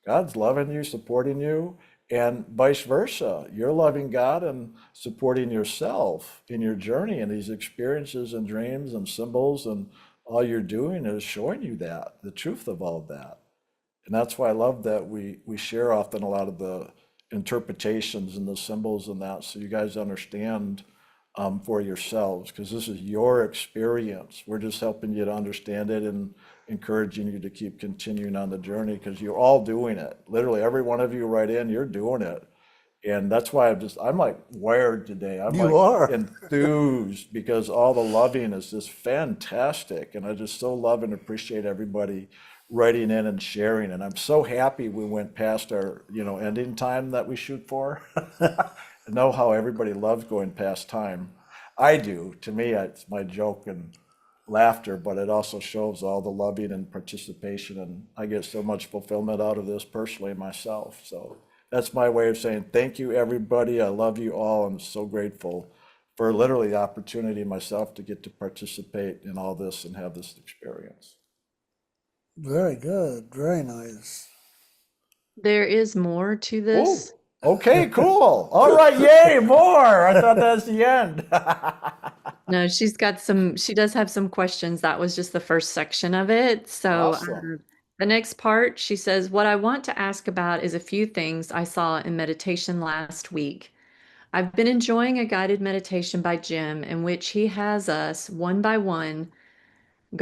God's loving you, supporting you, and vice versa. You're loving God and supporting yourself in your journey and these experiences and dreams and symbols, and all you're doing is showing you that, the truth of all of that. And that's why I love that we share often a lot of the interpretations and the symbols and that, so you guys understand for yourselves, because this is your experience. We're just helping you to understand it and encouraging you to keep continuing on the journey, because you're all doing it. Literally, every one of you right in, you're doing it. And that's why I'm like wired today. I'm You like are. enthused because all the loving is just fantastic. And I just so love and appreciate everybody writing in and sharing. And I'm so happy we went past our, ending time that we shoot for. I know how everybody loves going past time. I do. To me, it's my joke and laughter, but it also shows all the loving and participation. And I get so much fulfillment out of this personally myself. So that's my way of saying thank you, everybody. I love you all. I'm so grateful for literally the opportunity myself to get to participate in all this and have this experience. Very good. Very nice. There is more to this. Oh, okay, cool. All right, yay, more. I thought that's the end. No, she does have some questions. That was just the first section of it. So Awesome. the next part, she says, what I want to ask about is a few things I saw in meditation last week. I've been enjoying a guided meditation by Jim in which he has us go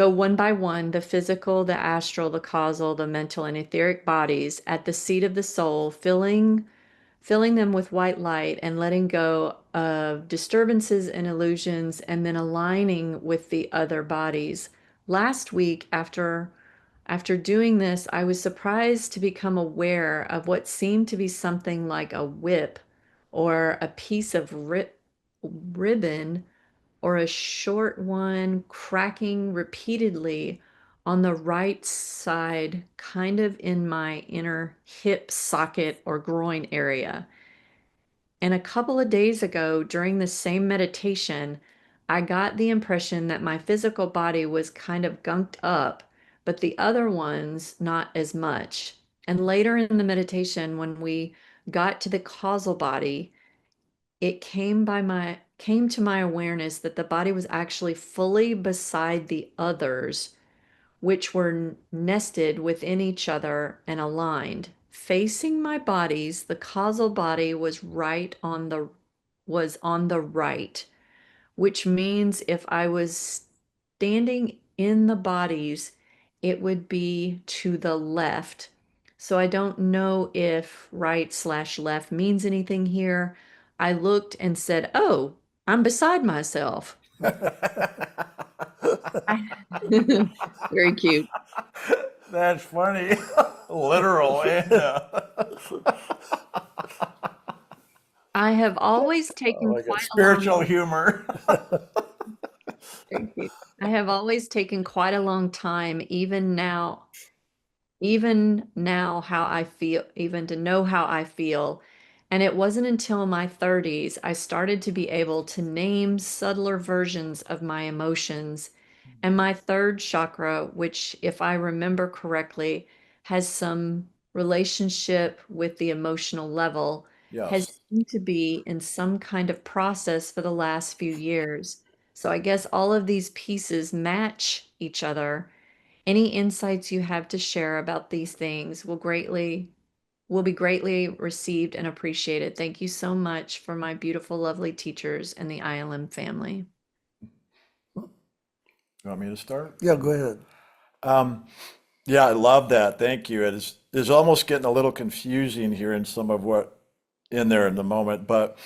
one by one, the physical, the astral, the causal, the mental, and etheric bodies at the seat of the soul, filling them with white light and letting go of disturbances and illusions, and then aligning with the other bodies. Last week, after doing this, I was surprised to become aware of what seemed to be something like a whip or a piece of ribbon or a short one cracking repeatedly on the right side, kind of in my inner hip socket or groin area. And a couple of days ago, during the same meditation, I got the impression that my physical body was kind of gunked up, but the other ones not as much. And later in the meditation, when we got to the causal body, it came to my awareness that the body was actually fully beside the others, which were nested within each other and aligned. Facing my bodies, the causal body was on the right, which means if I was standing in the bodies, it would be to the left. So I don't know if right/left means anything here. I looked and said, "Oh, I'm beside myself." Very cute. That's funny. Literal, yeah. I have always Oh taken my God. quite a long Spiritual humor. Very cute. I have always taken quite a long time, even now how I feel, even to know how I feel. And it wasn't until my 30s I started to be able to name subtler versions of my emotions. And my third chakra, which, if I remember correctly, has some relationship with the emotional level, has Yes. seemed to be in some kind of process for the last few years. So I guess all of these pieces match each other. Any insights you have to share about these things will be greatly received and appreciated. Thank you so much for my beautiful, lovely teachers and the ILM family. You want me to start? Yeah, go ahead. Yeah, I love that. Thank you. It's almost getting a little confusing here in some of what in there in the moment, but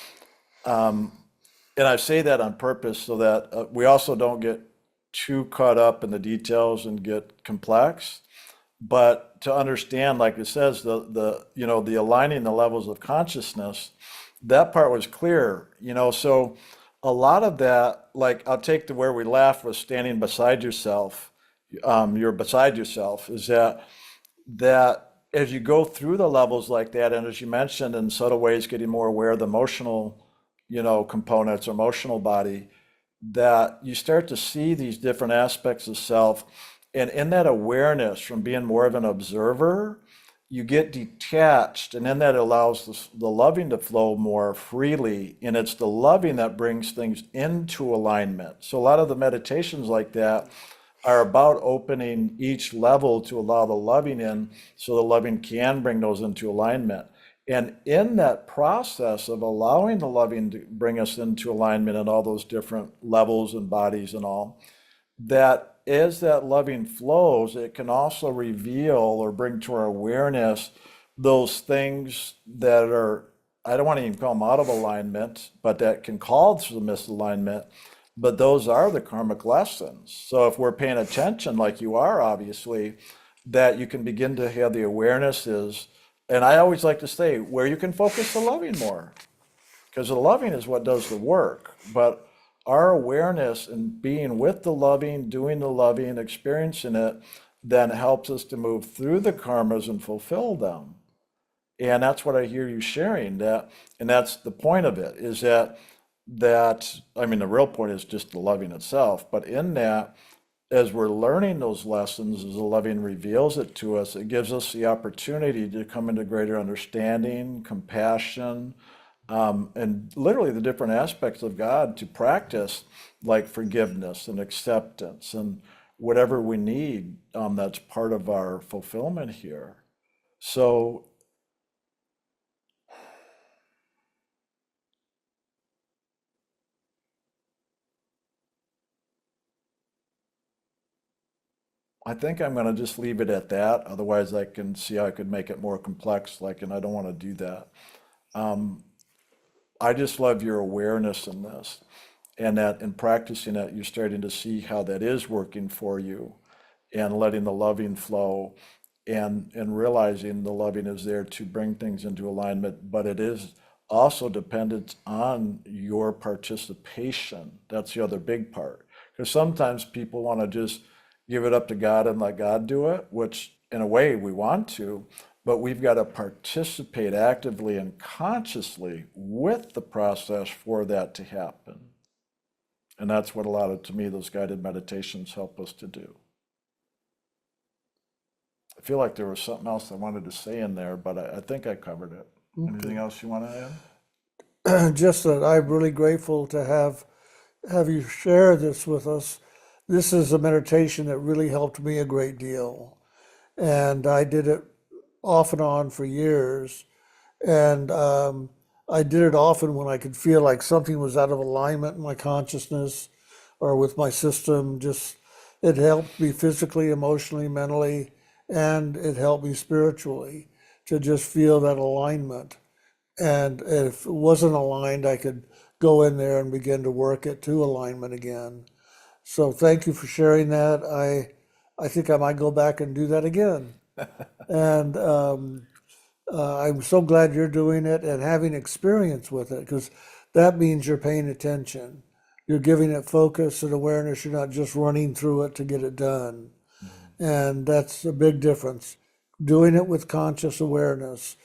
and I say that on purpose so that we also don't get too caught up in the details and get complex. But to understand, like it says, the aligning the levels of consciousness, that part was clear, so a lot of that, like I'll take to where we laughed was standing beside yourself, you're beside yourself, is that as you go through the levels like that, and as you mentioned, in subtle ways, getting more aware of the emotional, components, or emotional body, that you start to see these different aspects of self. And in that awareness from being more of an observer, you get detached, and then that allows the loving to flow more freely. And it's the loving that brings things into alignment. So a lot of the meditations like that are about opening each level to allow the loving in so the loving can bring those into alignment. And in that process of allowing the loving to bring us into alignment in all those different levels and bodies and all, that as that loving flows, it can also reveal or bring to our awareness those things that are, I don't want to even call them out of alignment, but that can cause the misalignment. But those are the karmic lessons. So if we're paying attention, like you are, obviously, that you can begin to have the awarenesses. And I always like to say where you can focus the loving more, because the loving is what does the work. But our awareness and being with the loving, doing the loving, experiencing it, then helps us to move through the karmas and fulfill them. And that's what I hear you sharing, that, and that's the point of it, is that I mean, the real point is just the loving itself. But in that, as we're learning those lessons, as the loving reveals it to us, it gives us the opportunity to come into greater understanding, compassion, and literally the different aspects of God to practice, like forgiveness and acceptance and whatever we need, that's part of our fulfillment here. So I think I'm going to just leave it at that. Otherwise, I can see how I could make it more complex, like, and I don't want to do that. I just love your awareness in this, and that in practicing it, you're starting to see how that is working for you, and letting the loving flow, and realizing the loving is there to bring things into alignment, but it is also dependent on your participation. That's the other big part. Because sometimes people want to just give it up to God and let God do it, which in a way we want to, but we've got to participate actively and consciously with the process for that to happen. And that's what a lot of, to me, those guided meditations help us to do. I feel like there was something else I wanted to say in there, but I think I covered it. Anything else you want to add? Just that I'm really grateful to have you share this with us. This is a meditation that really helped me a great deal. And I did it off and on for years. And I did it often when I could feel like something was out of alignment in my consciousness or with my system. Just it helped me physically, emotionally, mentally, and it helped me spiritually to just feel that alignment. And if it wasn't aligned, I could go in there and begin to work it to alignment again. So thank you for sharing that. I think I might go back and do that again. And I'm so glad you're doing it and having experience with it, because that means you're paying attention. You're giving it focus and awareness. You're not just running through it to get it done. And that's a big difference. Doing it with conscious awareness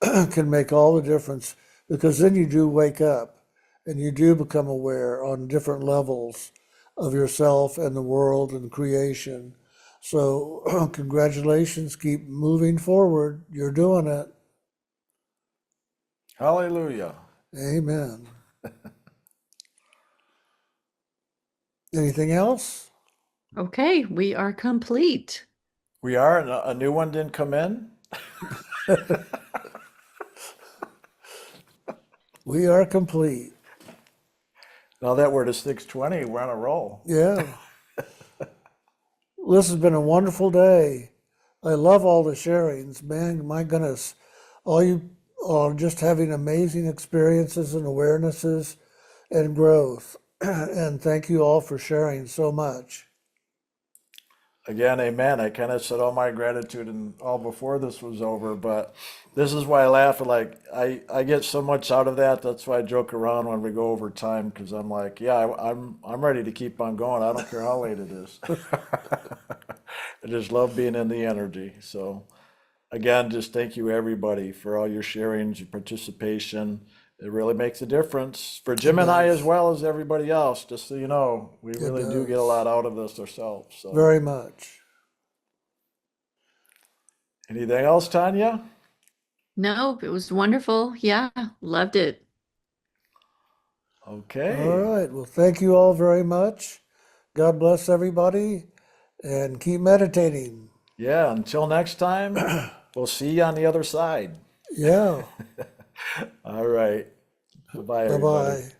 can make all the difference, because then you do wake up and you do become aware on different levels of yourself and the world and creation. So congratulations, keep moving forward. You're doing it. Hallelujah. Amen. Anything else? Okay, we are complete. We are, and a new one didn't come in. We are complete. Now that we're to 6:20, we're on a roll. Yeah. This has been a wonderful day. I love all the sharings. Man, my goodness. All you are just having amazing experiences and awarenesses and growth. And thank you all for sharing so much. Again, amen. I kind of said all my gratitude and all before this was over, but this is why I laugh. Like I get so much out of that. That's why I joke around when we go over time, because I'm like, yeah, I'm ready to keep on going. I don't care how late it is. I just love being in the energy. So again, just thank you everybody for all your sharings, your participation. It really makes a difference for Jim and I as well as everybody else. Just so you know, we really do get a lot out of this ourselves. So. Very much. Anything else, Tanya? No, it was wonderful. Yeah, loved it. Okay. All right. Well, thank you all very much. God bless everybody and keep meditating. Yeah, until next time, we'll see you on the other side. Yeah. All right. Bye-bye, Bye everybody. bye.